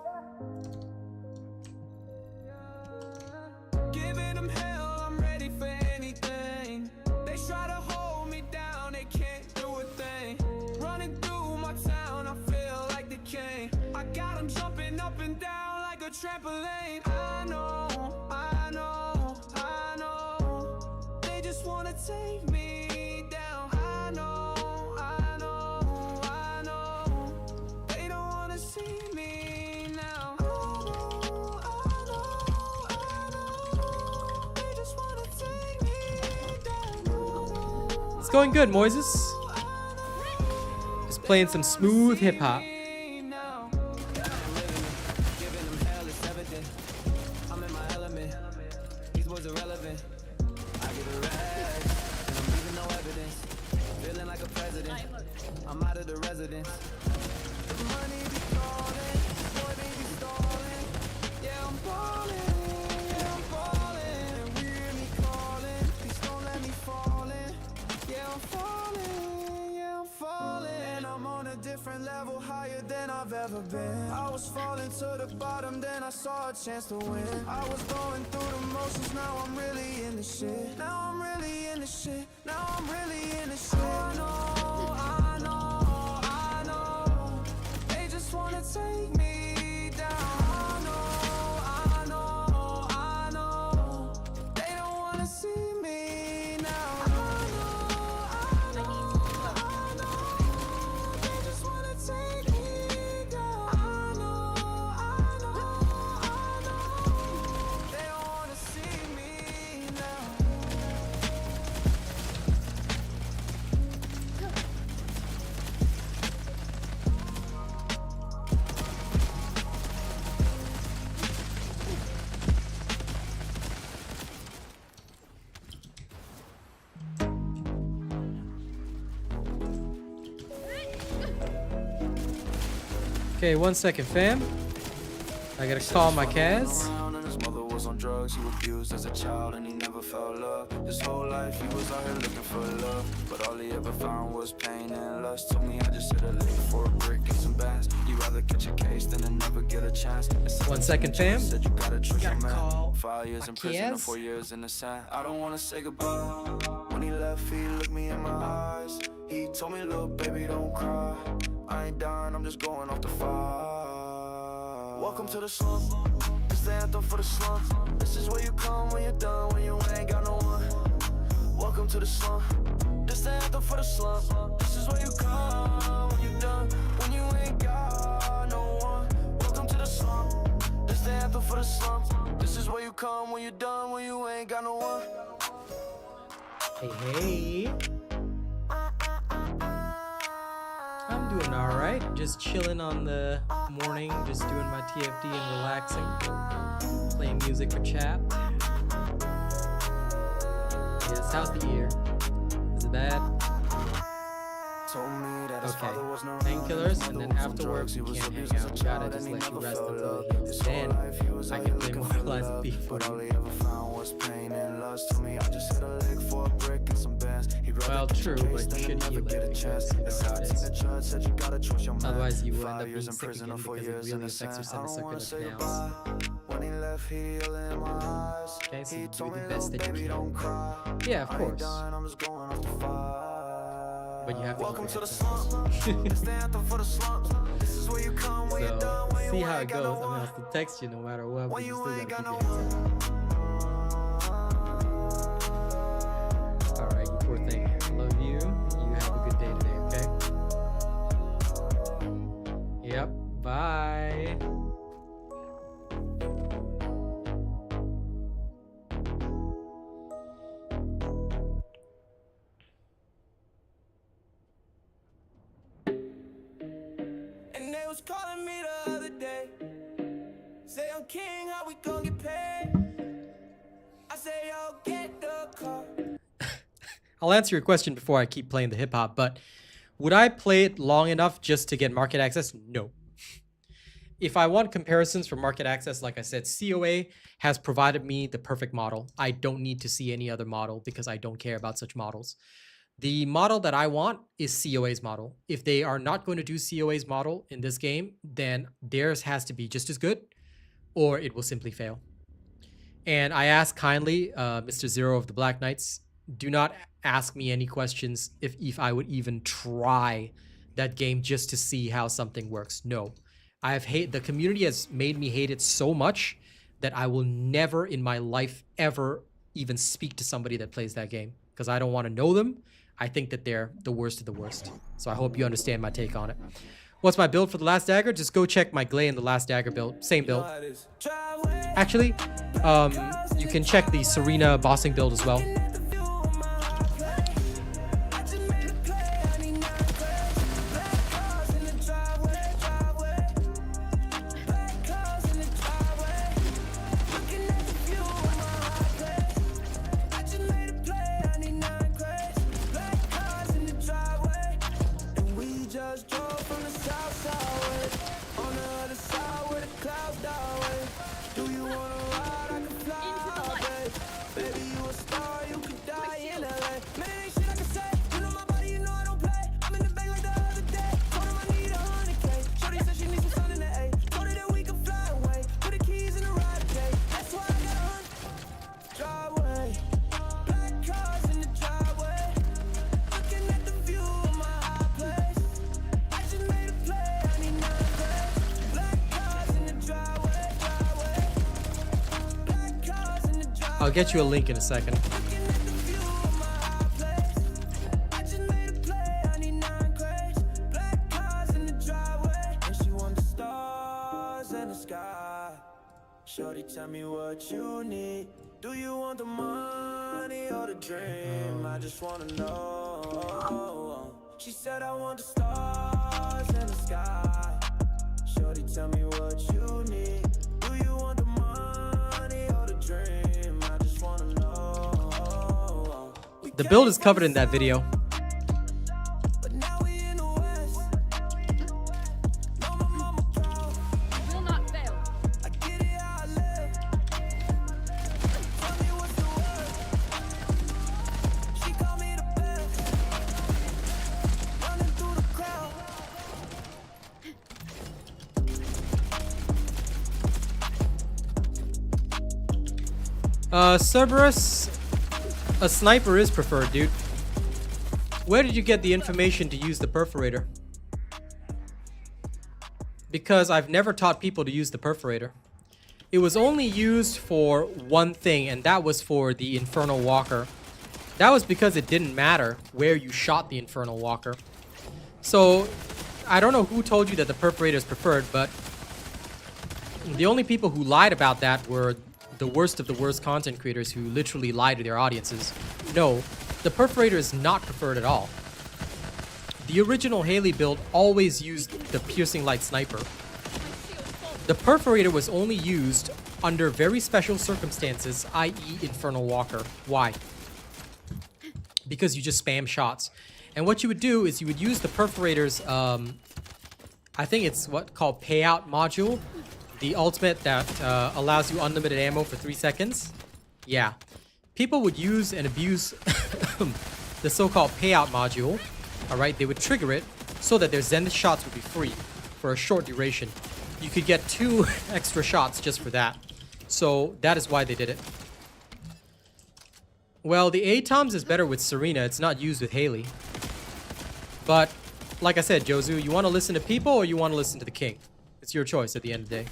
Giving them hell, I'm ready for anything. They try to hold me down, they can't do a thing. Running through my town, I feel like the king. I got them jumping up and down like a trampoline. I know, I know, I know. They just wanna take me down. I know, I know, I know. They don't wanna see me now. I know, I know, I know. It's going good, Moises. Just playing some smooth hip hop. I'm out of the residence. The money be calling, boy they be stalling. Yeah, I'm balling, yeah, I'm balling. We hear me calling, please don't let me fall in. Yeah, I'm falling, yeah, I'm falling. I'm on a different level, higher than I've ever been. I was falling to the bottom, then I saw a chance to win. I was going through the motions, now I'm really in the shit. Now I'm really in the shit, now I'm really in the shit. I know, they just wanna take me down. I know, they don't wanna see me now. I know, they just wanna take me down. I know, they don't wanna see me now. Okay, 1 second, fam. I gotta call my Kaz. Around and his mother was on drugs. He was abused as a child and he never felt love. His whole life he was out here looking for love, but all he ever found was pain and lust. Told me I just hit a lick for a brick and some bass. You'd rather catch a case than to never get a chance. 1 second, fam. Said you gotta trust your man. call 5 years in prison and Kaz. 4 years in the sand. I don't wanna say goodbye. When he left, he looked me in my eyes. He told me, little baby, don't cry. I ain't dying, I'm just going off the fire. Welcome to the slum. It's the anthem for the slum. This is where you come when you're done, when you ain't got no one. Welcome to the slum. This the anthem for the slum. This is where you come when you're done, when you ain't got no one. Welcome to the slum. This the anthem for the slum. This is where you come when you're done, when you ain't got no one. Hey. I'm doing alright. Just chilling on the morning, just doing my TFD and relaxing. Playing music for chat. Yes, how's the ear? Is it bad? Okay. Painkillers, and then afterwards you can't hang out. Gotta just let you rest until it heals. Then I can play more Lies of Beef for you. Well, true, but you should heal it because you know how it is. Otherwise, you will end up being sick again because it really affects your semicircular canals. Okay, so you do the best that you can. Yeah, of course. But you have to Welcome keep to your the hands slump. It's the anthem for the slumps. This is where you come when you're done, So, when you see how it ain't got goes. no I mean, one. I'll still text you no matter what, but When you you still ain't gotta got keep no your hands up. Alright, you poor thing. Love you. You have a good day today, okay? Yep. Bye. And they was calling me the other day. Say I'm king, how we gon' get paid? I say, yo, get the car. I'll answer your question before I keep playing the hip hop, but would I play it long enough just to get market access? No. If I want comparisons for market access, like I said, COA has provided me the perfect model. I don't need to see any other model because I don't care about such models. The model that I want is COA's model. If they are not going to do COA's model in this game, then theirs has to be just as good or it will simply fail. And I ask kindly, Mr. Zero of the Black Knights, do not ask me any questions if I would even try that game just to see how something works. No. The community has made me hate it so much that I will never in my life ever even speak to somebody that plays that game because I don't want to know them. I think that they're the worst of the worst. So I hope you understand my take on it. What's my build for the Last Dagger? Just go check my Glay and the Last Dagger build. Same build. Actually, you can check the Serena bossing build as well. I could fly, babe. Baby, you a star, you could die in LA. Man, ain't shit I can say. You know my body, you know I don't play. I'm in the bank like the other day. Told him I need 100K. Shorty said she needs some sun in the A. Told her that we can fly away. Put the keys in the ride, okay? That's why I got a driveway. Black cars in the driveway. Looking at the view of my high place. I just made a play, I need 9 plays. Black cars in the driveway, Black cars in the driveway. I'll get you a link in a second. Looking at the view of my high place. I just made a play, I need 9 crates. Black cars in the driveway. And she want the stars in the sky. Shorty, tell me what you need. Do you want the money or the dream? I just wanna know. She said I want the stars in the sky. Shorty, tell me what you need. Do you want the money or the dream? I just wanna know. The build is covered in that video. But now we in the West. No, my mama proud. You will not fail. I get it how I live. Tell me what's the word. She call me the best. Running through the crowd. Cerberus, a sniper is preferred, dude. Where did you get the information to use the perforator? Because I've never taught people to use the perforator. It was only used for one thing, and that was for the Infernal Walker. That was because it didn't matter where you shot the Infernal Walker. So, I don't know who told you that the perforator is preferred, but the only people who lied about that were the worst of the worst content creators who literally lie to their audiences. No, the perforator is not preferred at all. The original Haley build always used the piercing light sniper. The perforator was only used under very special circumstances, i.e. Infernal Walker. Why? Because you just spam shots. And what you would do is you would use the perforator's, I think it's what called payout module. The ultimate that allows you unlimited ammo for 3 seconds. Yeah. People would use and abuse the so-called payout module. Alright, they would trigger it so that their zenith shots would be free for a short duration. You could get 2 extra shots just for that. So that is why they did it. Well, the ATOMs is better with Serena. It's not used with Haley. But, like I said, Jozu, you want to listen to people or you want to listen to the king? It's your choice at the end of the day.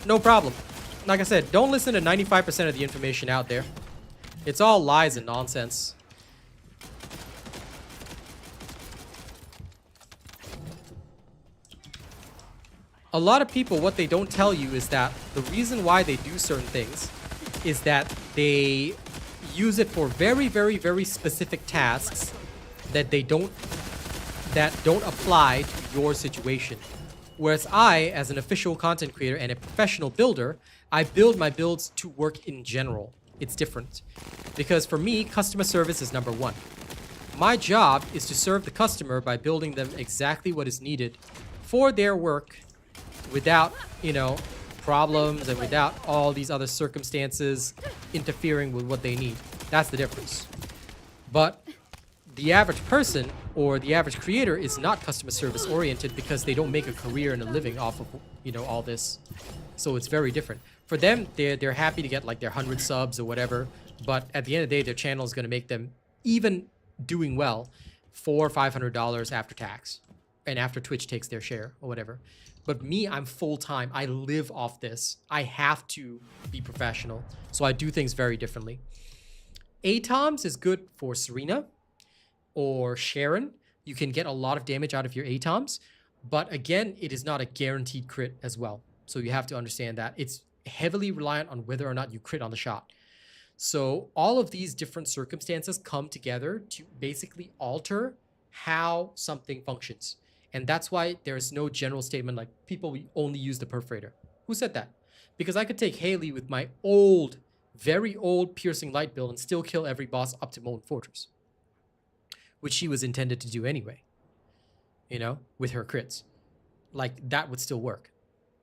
No problem. Like I said, don't listen to 95% of the information out there. It's all lies and nonsense. A lot of people, what they don't tell you is that the reason why they do certain things is that they use it for very, very, very specific tasks that don't apply to your situation. Whereas I, as an official content creator and a professional builder, I build my builds to work in general. It's different. Because for me, customer service is number one. My job is to serve the customer by building them exactly what is needed for their work without, you know, problems and without all these other circumstances interfering with what they need. That's the difference. But the average person or the average creator is not customer service oriented because they don't make a career and a living off of, you know, all this. So it's very different. For them, they're happy to get like their 100 subs or whatever, but at the end of the day, their channel is going to make them, even doing well, $400 or $500 after tax and after Twitch takes their share or whatever. But me, I'm full-time. I live off this. I have to be professional. So I do things very differently. ATOMs is good for Serena or Sharon. You can get a lot of damage out of your ATOMs. But again, it is not a guaranteed crit as well. So you have to understand that. It's heavily reliant on whether or not you crit on the shot. So all of these different circumstances come together to basically alter how something functions. And that's why there's no general statement like people only use the perforator. Who said that? Because I could take Haley with my old, very old piercing light build and still kill every boss up to Molten Fortress, which she was intended to do anyway, you know, with her crits. Like, that would still work.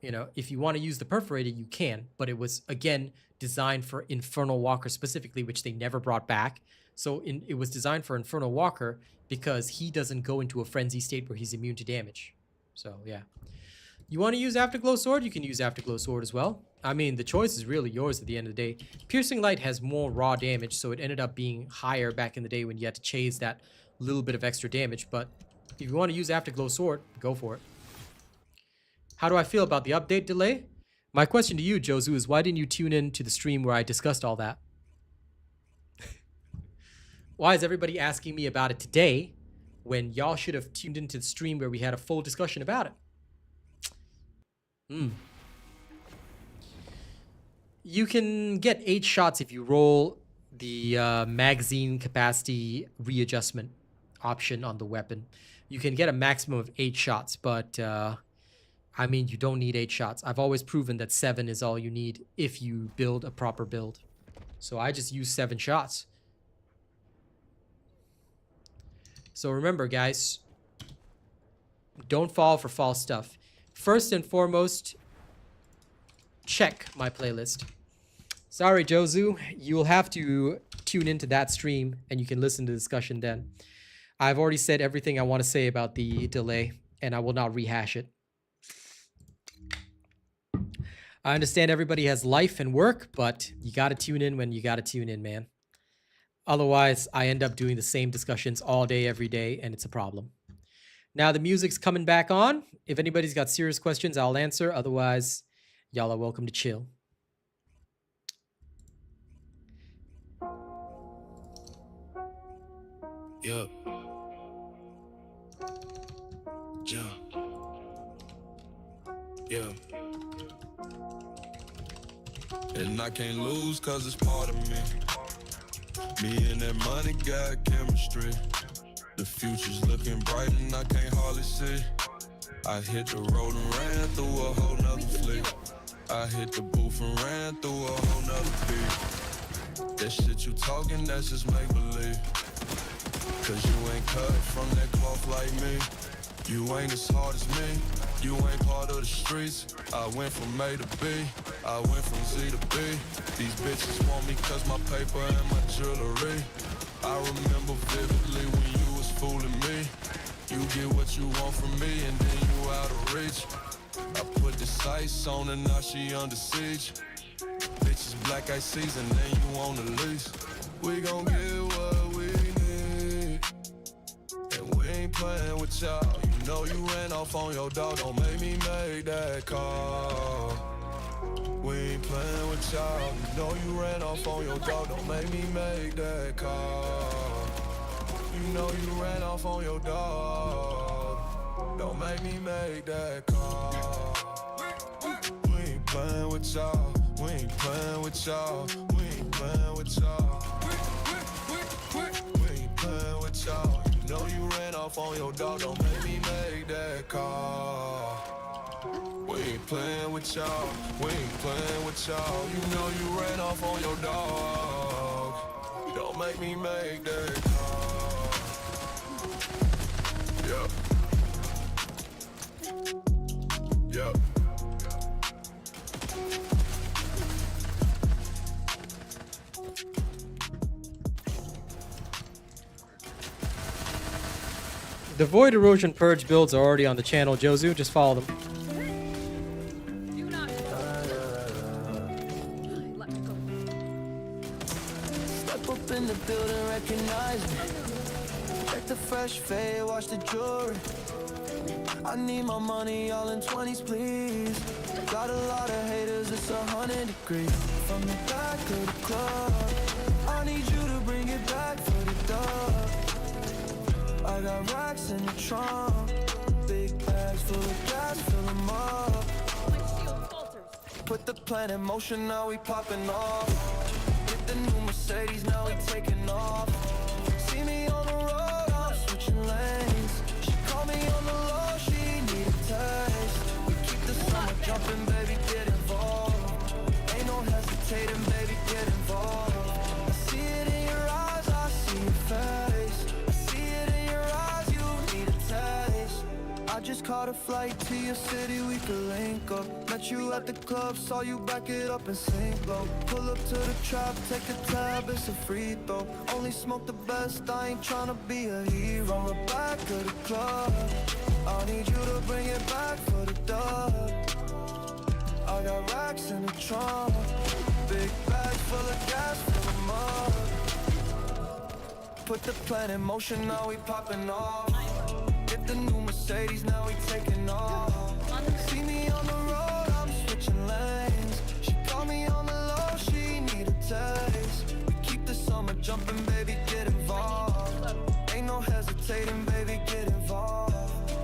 You know, if you want to use the perforator, you can, but it was again designed for Infernal Walker specifically, which they never brought back. So it was designed for Infernal Walker because he doesn't go into a frenzy state where he's immune to damage. So yeah. You want to use Afterglow Sword? You can use Afterglow Sword as well. I mean, the choice is really yours at the end of the day. Piercing Light has more raw damage, so it ended up being higher back in the day when you had to chase that little bit of extra damage. But if you want to use Afterglow Sword, go for it. How do I feel about the update delay? My question to you, Jozu, is why didn't you tune in to the stream where I discussed all that? Why is everybody asking me about it today when y'all should have tuned into the stream where we had a full discussion about it? You can get 8 shots if you roll the magazine capacity readjustment option on the weapon. You can get a maximum of 8 shots, but I mean, you don't need 8 shots. I've always proven that 7 is all you need if you build a proper build. So I just use 7 shots. So remember, guys, don't fall for false stuff. First and foremost, check my playlist. Sorry, Jozu, you will have to tune into that stream and you can listen to the discussion then. I've already said everything I want to say about the delay and I will not rehash it. I understand everybody has life and work, but you got to tune in when you got to tune in, man. Otherwise, I end up doing the same discussions all day, every day, and it's a problem. Now the music's coming back on. If anybody's got serious questions, I'll answer. Otherwise, y'all are welcome to chill. Yeah. Yeah. Yeah. And I can't lose cause it's part of me. Me and that money got chemistry. The future's looking bright and I can't hardly see. I hit the road and ran through a whole nother flick. I hit the booth and ran through a whole nother beat. That shit you talking, that's just make believe. Cause you ain't cut from that cloth like me. You ain't as hard as me. You ain't part of the streets. I went from A to B. I went from Z to B. These bitches want me cause my paper and my jewelry. I remember vividly when you was fooling me. You get what you want from me and then you out of reach. I put the sights on and now she under siege. Bitches black eyed season, then you on the lease. We gon' get what we need. And we ain't playing with y'all. You know you ran off on your dog, don't make me make that call. We ain't playing with y'all. You know you ran off on your dog, don't make me make that call. You know you ran off on your dog, don't make me make that call. We ain't playing with y'all. We ain't playing with y'all. We ain't playing with y'all. We ain't playing with y'all. You know you ran off on your dog, don't make me make that call. We ain't playing with y'all. We ain't playing with y'all. You know you ran off on your dog, don't make me make that call. Yup. Yup. The Void Erosion Purge builds are already on the channel, Jozu. Just follow them. Do not let me go. Step up in the building, recognize me. Check the fresh fade, watch the jewelry. I need my money all in 20s, please. Got a lot of haters, it's 100 degrees. From the back of the club, I need you to bring it back for the dub. I got racks in the trunk, big bags full of gas, fill them up. My shield falters. Put the plan in motion, now we popping off. Hit the new Mercedes, now we taking off. See me on the road, I'm switching lanes. She call me on the low, she need a taste. We keep the summer jumping, baby, get involved. Ain't no hesitating, baby, get involved. I see it in your eyes, I see your face. I see it in your eyes, you need a taste. I just caught a flight to your city, we could link up. Met you at the club, saw you back it up and sink low. Pull up to the trap, take a tab, it's a free throw. Only smoke the best, I ain't tryna be a hero. We're back of the club, I need you to bring it back for the dub. I got racks in the trunk, big bag full of gas, fill 'em up. Put the plan in motion, now we popping off. Get the new Mercedes, now we taking off. See me on the road, I'm switching lanes. She called me on the low, she need a taste. We keep the summer jumping, baby, get involved. Ain't no hesitating, baby, get involved.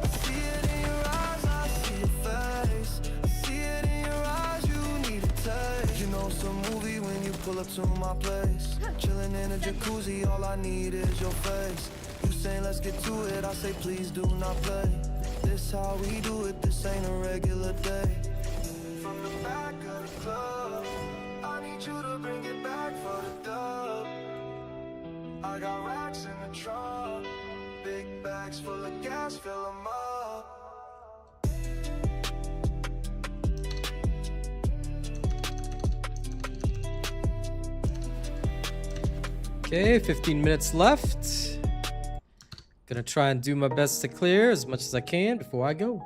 I see it in your eyes, I see your face. I see it in your eyes, you need a taste. You know it's a movie when you pull up to my place. Chilling in a jacuzzi, all I need is your face. You saying let's get to it, I say please do not play. This how we do it, this ain't a regular day. From the back of the club, I need you to bring it back for the dub. I got racks in the trunk, big bags full of gas, fill 'em up. Okay, 15 minutes left. Gonna try and do my best to clear as much as I can before I go.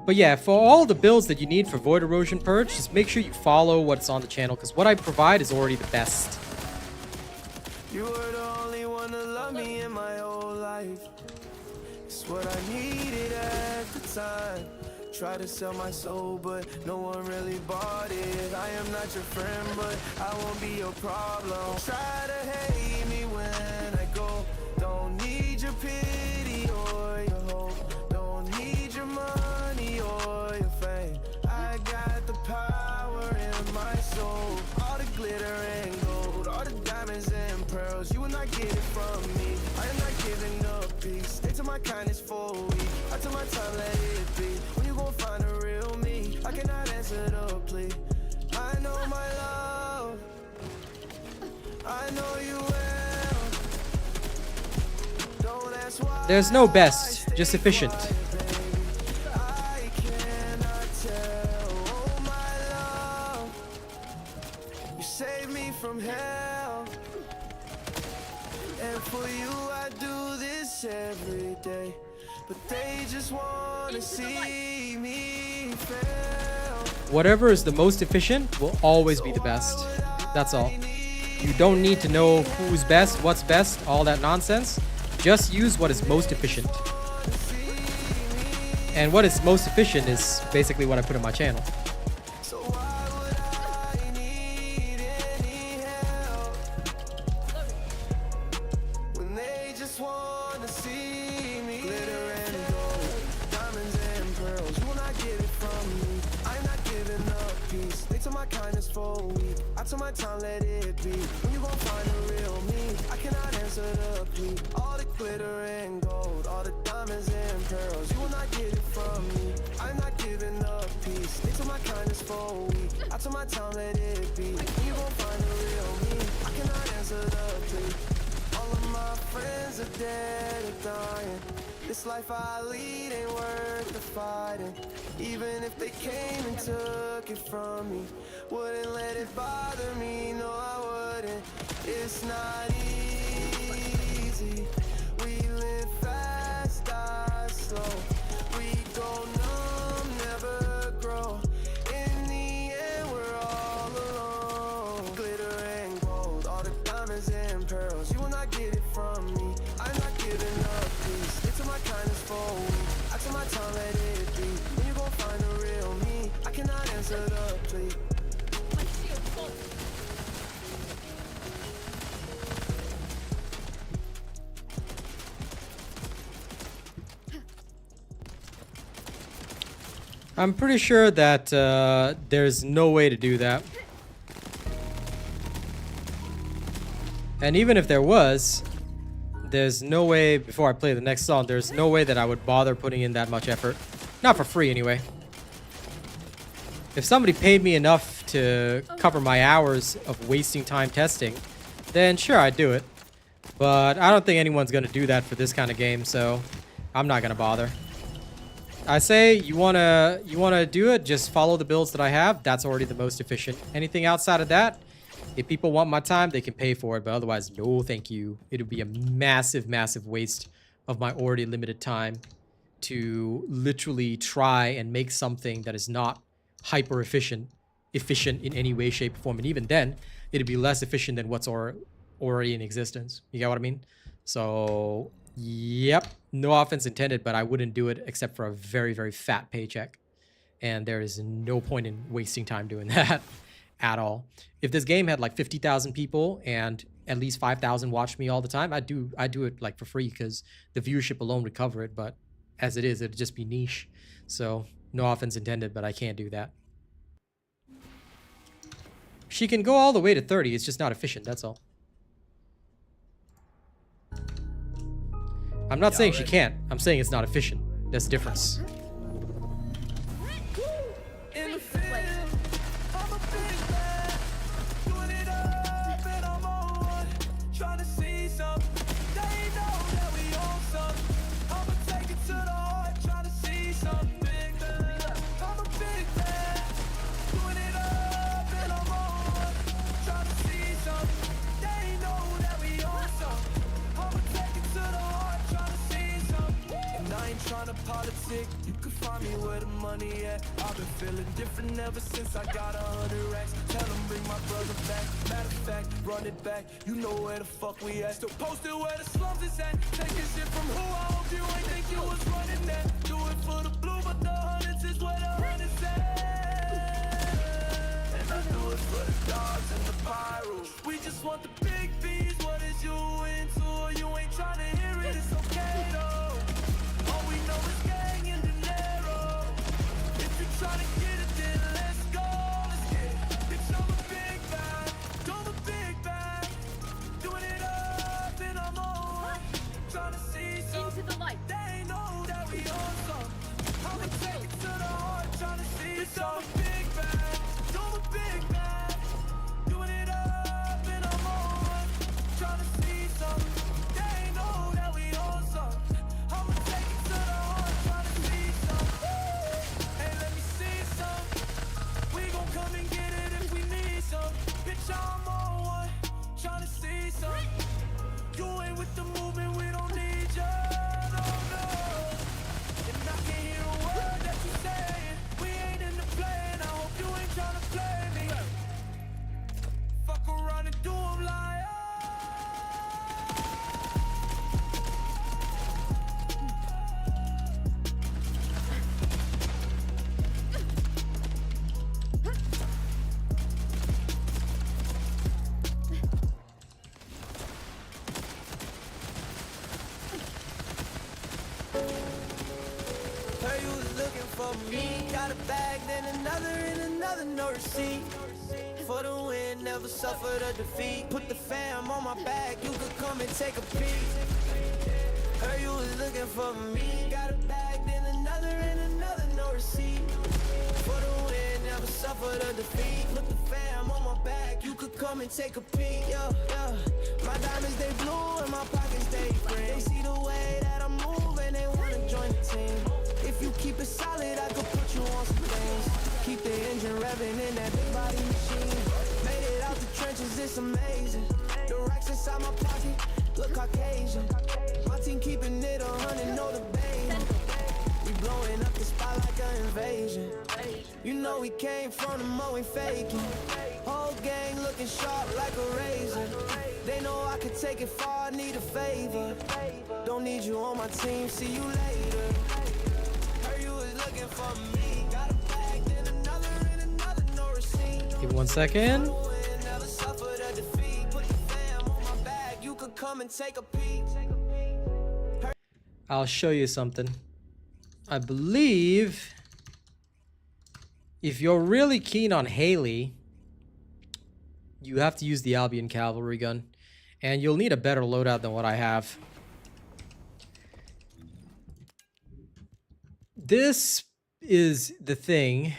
But yeah, for all the builds that you need for Void Erosion Purge, just make sure you follow what's on the channel, because what I provide is already the best. You were the only one to love me in my whole life. It's what I needed at the time. Try to sell my soul, but no one really bought it. I am not your friend, but I won't be your problem. Try to hate me when I go. Don't need your pity or your hope. Don't need your money or your fame. I got the power in my soul. All the glitter and gold, all the diamonds and pearls. You will not get it from me. I am not giving up peace. Stay to my kindness for a week. I took my time, let it be. When you gon' find a real me, I cannot answer the plea. I know my love, I know you will. Don't ask why. There's no best, just efficient. I cannot tell. Oh my love, you saved me from hell. And for you I do this every day. But they just wanna see me fail. Whatever is the most efficient will always be the best. That's all. You don't need to know who's best, what's best, all that nonsense. Just use what is most efficient. And what is most efficient is basically what I put on my channel. So why would I need any help when they just wanna see me? Glitter and gold, diamonds and pearls. You will not get it from me. I'm not giving up peace. They took my kindness for a week. I took my time, let it be. When you gon' find the real me, I cannot answer the plea. All the glitter and gold, all the diamonds and pearls. You will not get it from me. I'm not giving up peace. They took my kindness for a week. I took my time, let it be. When you gon' find the real me, I cannot answer the plea. All of my friends are dead or dying. This life I lead ain't worth the fighting. Even if they came and took it from me, wouldn't let it bother me, no I wouldn't. It's not easy. We live fast, die slow. We go numb, never grow. In the end we're all alone. Glitter and gold, all the diamonds and pearls. You will not get it from me. I'm not giving up peace. They took my kindness for a week. I took my time, let it be. When you gon' find the real me, I cannot answer the plea. I'm pretty sure that there's no way to do that. And even if there was, there's no way, before I play the next song, there's no way that I would bother putting in that much effort. Not for free, anyway. If somebody paid me enough to cover my hours of wasting time testing, then sure, I'd do it. But I don't think anyone's going to do that for this kind of game, so I'm not going to bother. I say you wanna do it, just follow the builds that I have. That's already the most efficient. Anything outside of that, if people want my time, they can pay for it, but otherwise, no thank you. It would be a massive, massive waste of my already limited time to literally try and make something that is not hyper efficient in any way, shape, or form. And even then, it'd be less efficient than what's already in existence. You get what I mean? So, yep, no offense intended, but I wouldn't do it except for a very, very fat paycheck. And there is no point in wasting time doing that at all. If this game had like 50,000 people and at least 5,000 watch me all the time, I'd do it like for free because the viewership alone would cover it. But as it is, it'd just be niche. So no offense intended, but I can't do that. She can go all the way to 30. It's just not efficient. That's all. I'm not saying she can't. I'm saying it's not efficient. That's the difference. In the field, I'm a big man, doing it up and I'm on one, trying to see something. They know that we own something. I'ma take it to the heart, trying to see something big man. I'm a big man, doing it up and I'm on one, trying to see something. They know that we own something. I'ma take it to the heart, trying to see something. And I ain't trying to politic. You can find me where the money at. I've been feeling different ever since I got 100 racks. Tell them bring my brother back. Matter of fact, run it back. You know where the fuck we at. Still posted where the slums is at. Taking shit from who I hope you ain't think you was running that. Do it for the blue, but the hundreds is where the hundreds at. And I do it for the dogs and the pyros. We just want the big B's. What is you into? You ain't trying to hear it. It's okay though. All we know is gang and dinero. If you try to get it, then let's go. Let's get it. Bitch, I'm a big bag. I'm a big bag. Doing it up and I'm on. Trying to see something. Into the light. They know that we on some. I'ma take it to the heart. Trying to see something. I'm a big bag. I'm a big bag. Doing it up and I'm on. Trying to see something. They know that we on some. I'ma take it to the heart. Trying to see something. Hey, let me see some. We gon' come and get it if we need some. Bitch, I'm on one, tryna see some. You ain't with the movement, we don't need ya. No, no. And I can hear a word that you saying. We ain't in the play, and I hope you ain't tryna play me. Fuck around and do 'em like, heard you was looking for me. Got a bag, then another and another, no receipt. For the win, never suffered a defeat. Put the fam on my back, you could come and take a peek. Heard you was looking for me. Got a bag, then another and another, no receipt. For the win, never suffered a defeat. Put the fam on my back, you could come and take a peek. Yeah, yeah. My diamonds, they blue and my pockets, they green. They see the way that I'm moving, they wanna join the team. If you keep it solid, I could put you on some things. Keep the engine revving in that big body machine. Made it out the trenches, it's amazing. The racks inside my pocket, look Caucasian. My team keeping it 100, no debate. We blowing up the spot like an invasion. You know we came from the mo, ain't faking. Whole gang looking sharp like a razor. They know I could take it far, I need a favor. Don't need you on my team, see you later. Heard you was looking for me. Got a bag, then another and another, no receipt. Give it 1 second. Never suffered a defeat. Put the fam on my back, you could come and take a peek. I'll show you something. I believe if you're really keen on Haley, you have to use the Albion cavalry gun. And you'll need a better loadout than what I have. This is the thing.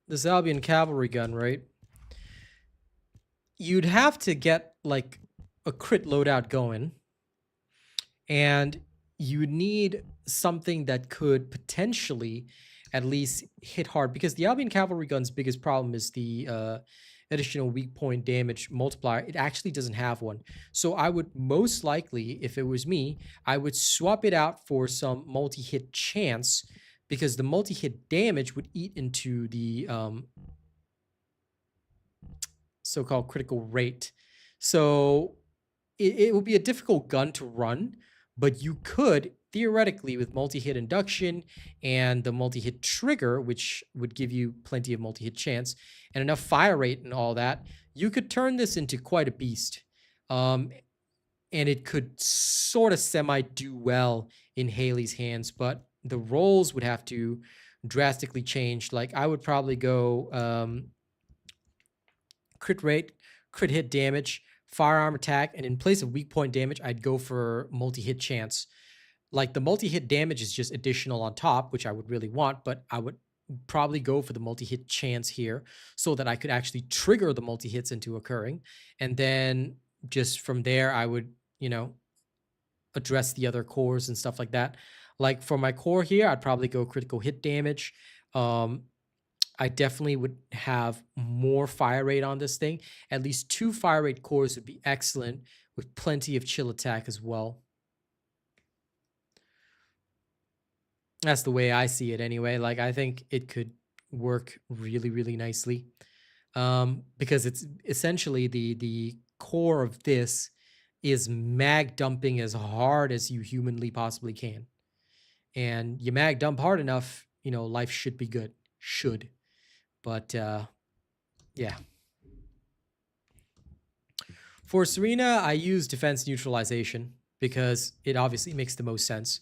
This Albion cavalry gun, right? You'd have to get like a crit loadout going. And you need something that could potentially at least hit hard, because the Albion Cavalry Gun's biggest problem is the additional weak point damage multiplier. It actually doesn't have one. So I would most likely, if it was me, I would swap it out for some multi-hit chance, because the multi-hit damage would eat into the so-called critical rate. So it would be a difficult gun to run, but you could theoretically, with multi-hit induction and the multi-hit trigger, which would give you plenty of multi-hit chance and enough fire rate and all that, you could turn this into quite a beast. And it could sort of semi-do well in Haley's hands, but the roles would have to drastically change. Like, I would probably go crit rate, crit hit damage, firearm attack, and in place of weak point damage, I'd go for multi-hit chance. Like, the multi-hit damage is just additional on top, which I would really want, but I would probably go for the multi-hit chance here so that I could actually trigger the multi-hits into occurring. And then just from there, I would, you know, address the other cores and stuff like that. Like, for my core here, I'd probably go critical hit damage. I definitely would have more fire rate on this thing. At least 2 fire rate cores would be excellent, with plenty of chill attack as well. That's the way I see it anyway. Like, I think it could work really, really nicely. Because it's essentially the core of this is mag dumping as hard as you humanly possibly can. And you mag dump hard enough, you know, life should be good. Should. But, yeah. For Serena, I use defense neutralization because it obviously makes the most sense.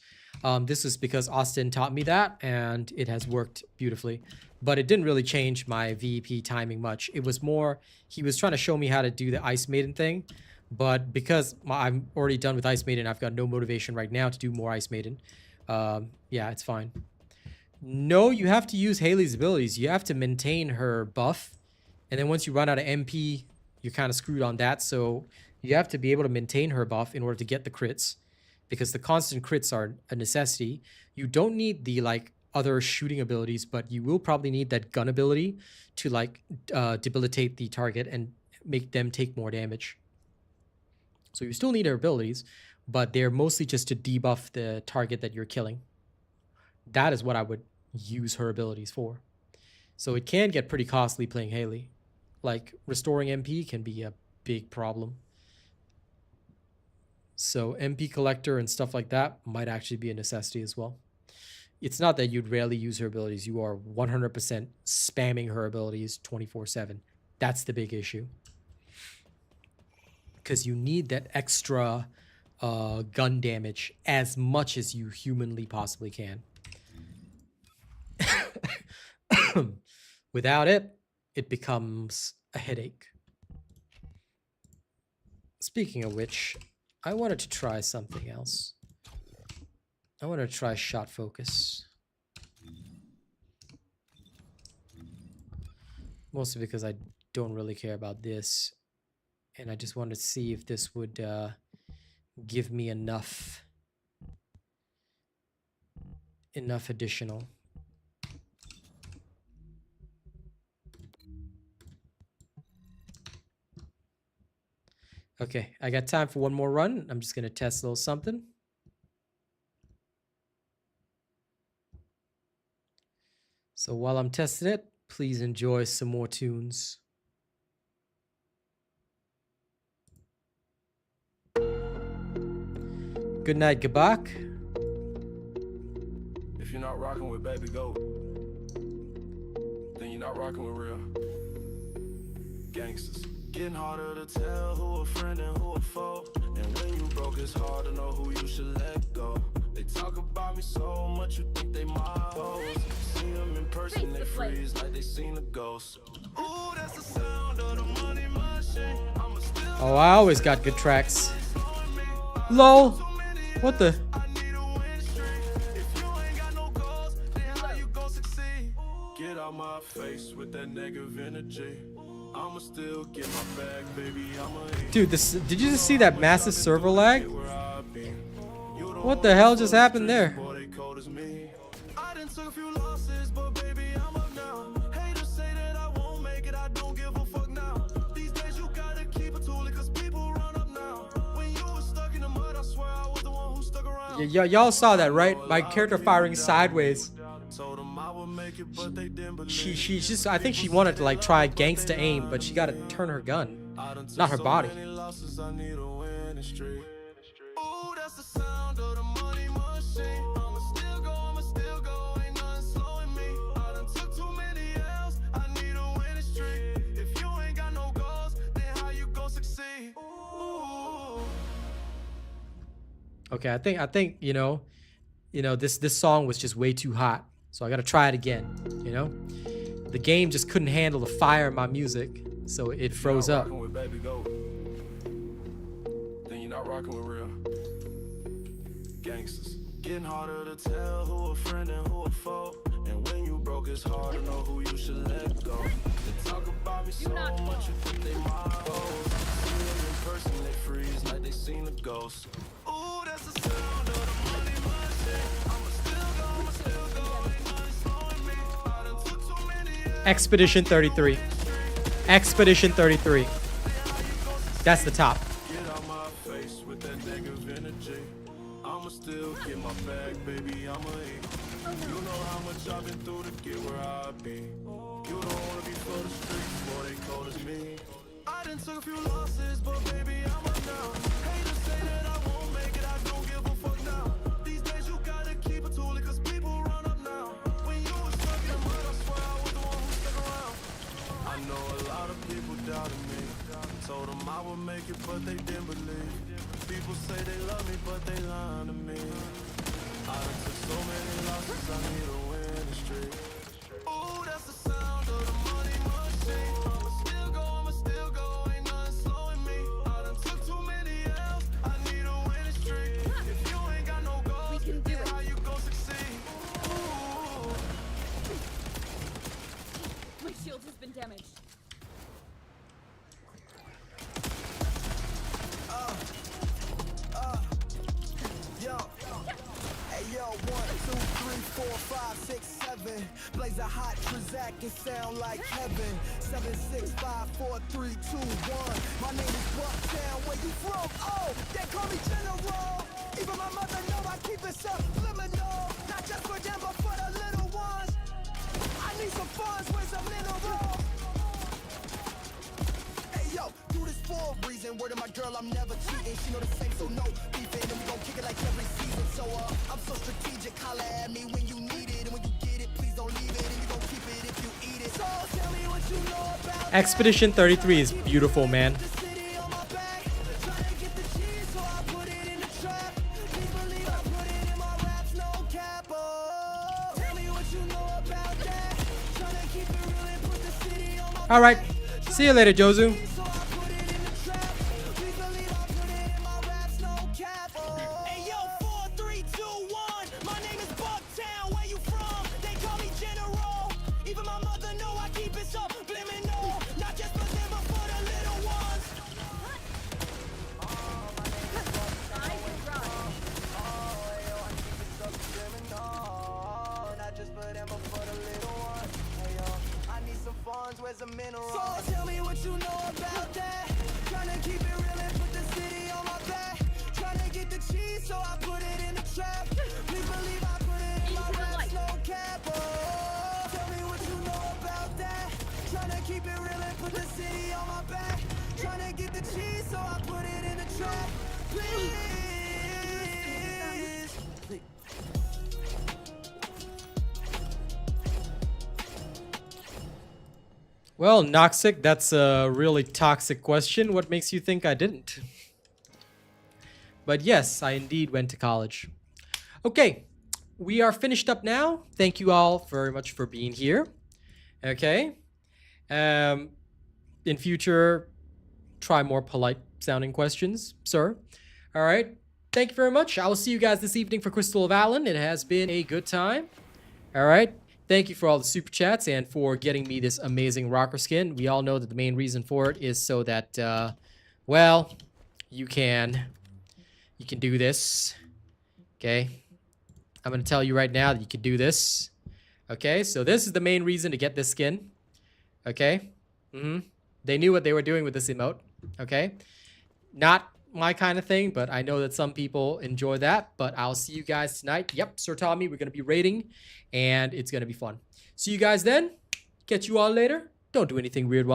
This is because Austin taught me that, and it has worked beautifully. But it didn't really change my VEP timing much. It was more, he was trying to show me how to do the Ice Maiden thing. But because I'm already done with Ice Maiden, I've got no motivation right now to do more Ice Maiden. Yeah, it's fine. No, you have to use Haley's abilities. You have to maintain her buff. And then once you run out of MP, you're kind of screwed on that. So you have to be able to maintain her buff in order to get the crits, because the constant crits are a necessity. You don't need the, like, other shooting abilities, but you will probably need that gun ability to, like, debilitate the target and make them take more damage. So you still need her abilities, but they're mostly just to debuff the target that you're killing. That is what I would use her abilities for. So it can get pretty costly playing Haley. Like, restoring MP can be a big problem. So MP collector and stuff like that might actually be a necessity as well. It's not that you'd rarely use her abilities. You are 100% spamming her abilities 24/7. That's the big issue. Because you need that extra gun damage as much as you humanly possibly can. Without it, it becomes a headache. Speaking of which, I wanted to try something else. I want to try shot focus. Mostly because I don't really care about this. And I just wanted to see if this would give me enough additional. Okay, I got time for one more run. I'm just going to test a little something. So while I'm testing it, please enjoy some more tunes. Good night, Gabak. If you're not rocking with Baby Goat, then you're not rocking with real gangsters. Getting harder to tell who a friend and who a foe. And when you broke, it's hard to know who you should let go. They talk about me so much, you think they my hoes. See them in person, they freeze like they seen a ghost. Ooh, that's the sound of the money machine. Oh, I always got good tracks. LOL. What the? Get out my face with that negative energy. I'ma still get my bag, baby. Dude, this, did you just see that massive server lag? What the hell just happened there? I done took a few losses, but baby, I'm up now. Haters say that I won't make it, I don't give a fuck now. These days you gotta keep it tooling, cause people run up now. When you were stuck in the mud, I swear I was the one who stuck around. Y'all saw that, right? My character firing sideways. Told them I would make it, but they didn't believe. She's just, I think she wanted to like try gangsta aim, but she gotta turn her gun, not her body. Ooh, that's the sound of the money machine. I'ma still go, ain't nothing slowing me. I done took too many L's, I need a winning streak. If you ain't got no goals, then how you gon' succeed? Ooh. Okay, I think you know, this song was just way too hot, so I gotta try it again. You know, the game just couldn't handle the fire in my music, so it froze up. Rocking with Baby Goat. Then you're not rocking with real gangsters. Getting harder to tell who a friend and who a foe. And when you broke, it's hard to know who you should let go. They talk about me so much, you think they my hoes. See them in person, they freeze like they seen a ghost. Ooh, that's the sound of the money machine. I'ma still go, ain't nothing slowing me. I done took too many Expedition 33. Expedition 33. That's the top. Get out my face with that negative energy. I'ma still get my bag, baby, I'ma eat. You know how much I've been through to get where I be. You don't wanna be for the streets, boy, they cold as me. I done took a few losses, but baby, I'm up now. Haters say that I won't make it, I don't give a fuck now. These days you gotta keep it tooling, cause people run up now. When you was stuck in the mud, I swear I was the one who stuck around. I know a lot of people doubted me. Told them I would make it, but they didn't believe. People say they love me, but they lying to me. I done took so many losses, I need a winning streak. Ooh, that's the sound of the money machine. I'ma still go, ain't nothing slowing me. I done took too many L's, I need a winning streak. If you ain't got no goals, then how you gon' succeed? Ooh. My shield has been damaged. Yo. Hey yo, 1, 2, 3, 4, 5, 6, 7. Blaze a hot Trizak and sound like heaven. 7, 6, 5, 4, 3, 2, 1. My name is Bucktown, where you from? Oh, they call me General. Even my mother know I keep it subliminal. Not just for them, but for the little ones. I need some funds with some mineral. Hey yo, do this for a reason. Word to my girl, I'm never cheating. She know the same, so no beefing. And we gon' kick it like every season. So I'm so strategic. Holla at me when you need it, and when you get it, please don't leave it. And you gon' keep it if you eat it. So tell me what you know about Expedition 33 is beautiful, man. the city on my back. Tryna get the cheese, so I put it in the trap. Please believe I put it in my raps, no cap. Oh, tell me what you know about that. Tryna keep it real and put the city on my All right. See you later, Jozu. so I put it in the trap. Please believe I put it in my raps, no cap. Hey yo, 4, 3, 2, 1. My name is Bucktown. Where you from? They call me General. Even my mother know I keep it subliminal. Not just for them, but for the little ones. Not just for them, but for the little ones. Hey yo, I need some funds. Where's the mineral? So tell me what you know about that. Tryna keep it real and put the city on my back. Tryna get the cheese, so I put it in the trap. Please believe I put it in my raps, no cap. Oh, tell me what you know about that. Tryna keep it real and put the city on my back. Tryna get the cheese, so I put it in the trap. Please. Well, Noxic, that's a really toxic question. What makes you think I didn't? But yes, I indeed went to college. Okay, we are finished up now. Thank you all very much for being here. Okay. In future, try more polite sounding questions, sir. All right. Thank you very much. I will see you guys this evening for Crystal of Allen. It has been a good time. All right. Thank you for all the super chats and for getting me this amazing rocker skin. We all know that the main reason for it is so that, well, you can do this. Okay. I'm going to tell you right now that you can do this. Okay. So this is the main reason to get this skin. Okay. They knew what they were doing with this emote. Okay. Not my kind of thing, but I know that some people enjoy that. But I'll see you guys tonight. Yep, Sir Tommy, we're going to be raiding, and it's going to be fun. See you guys then. Catch you all later. Don't do anything weird while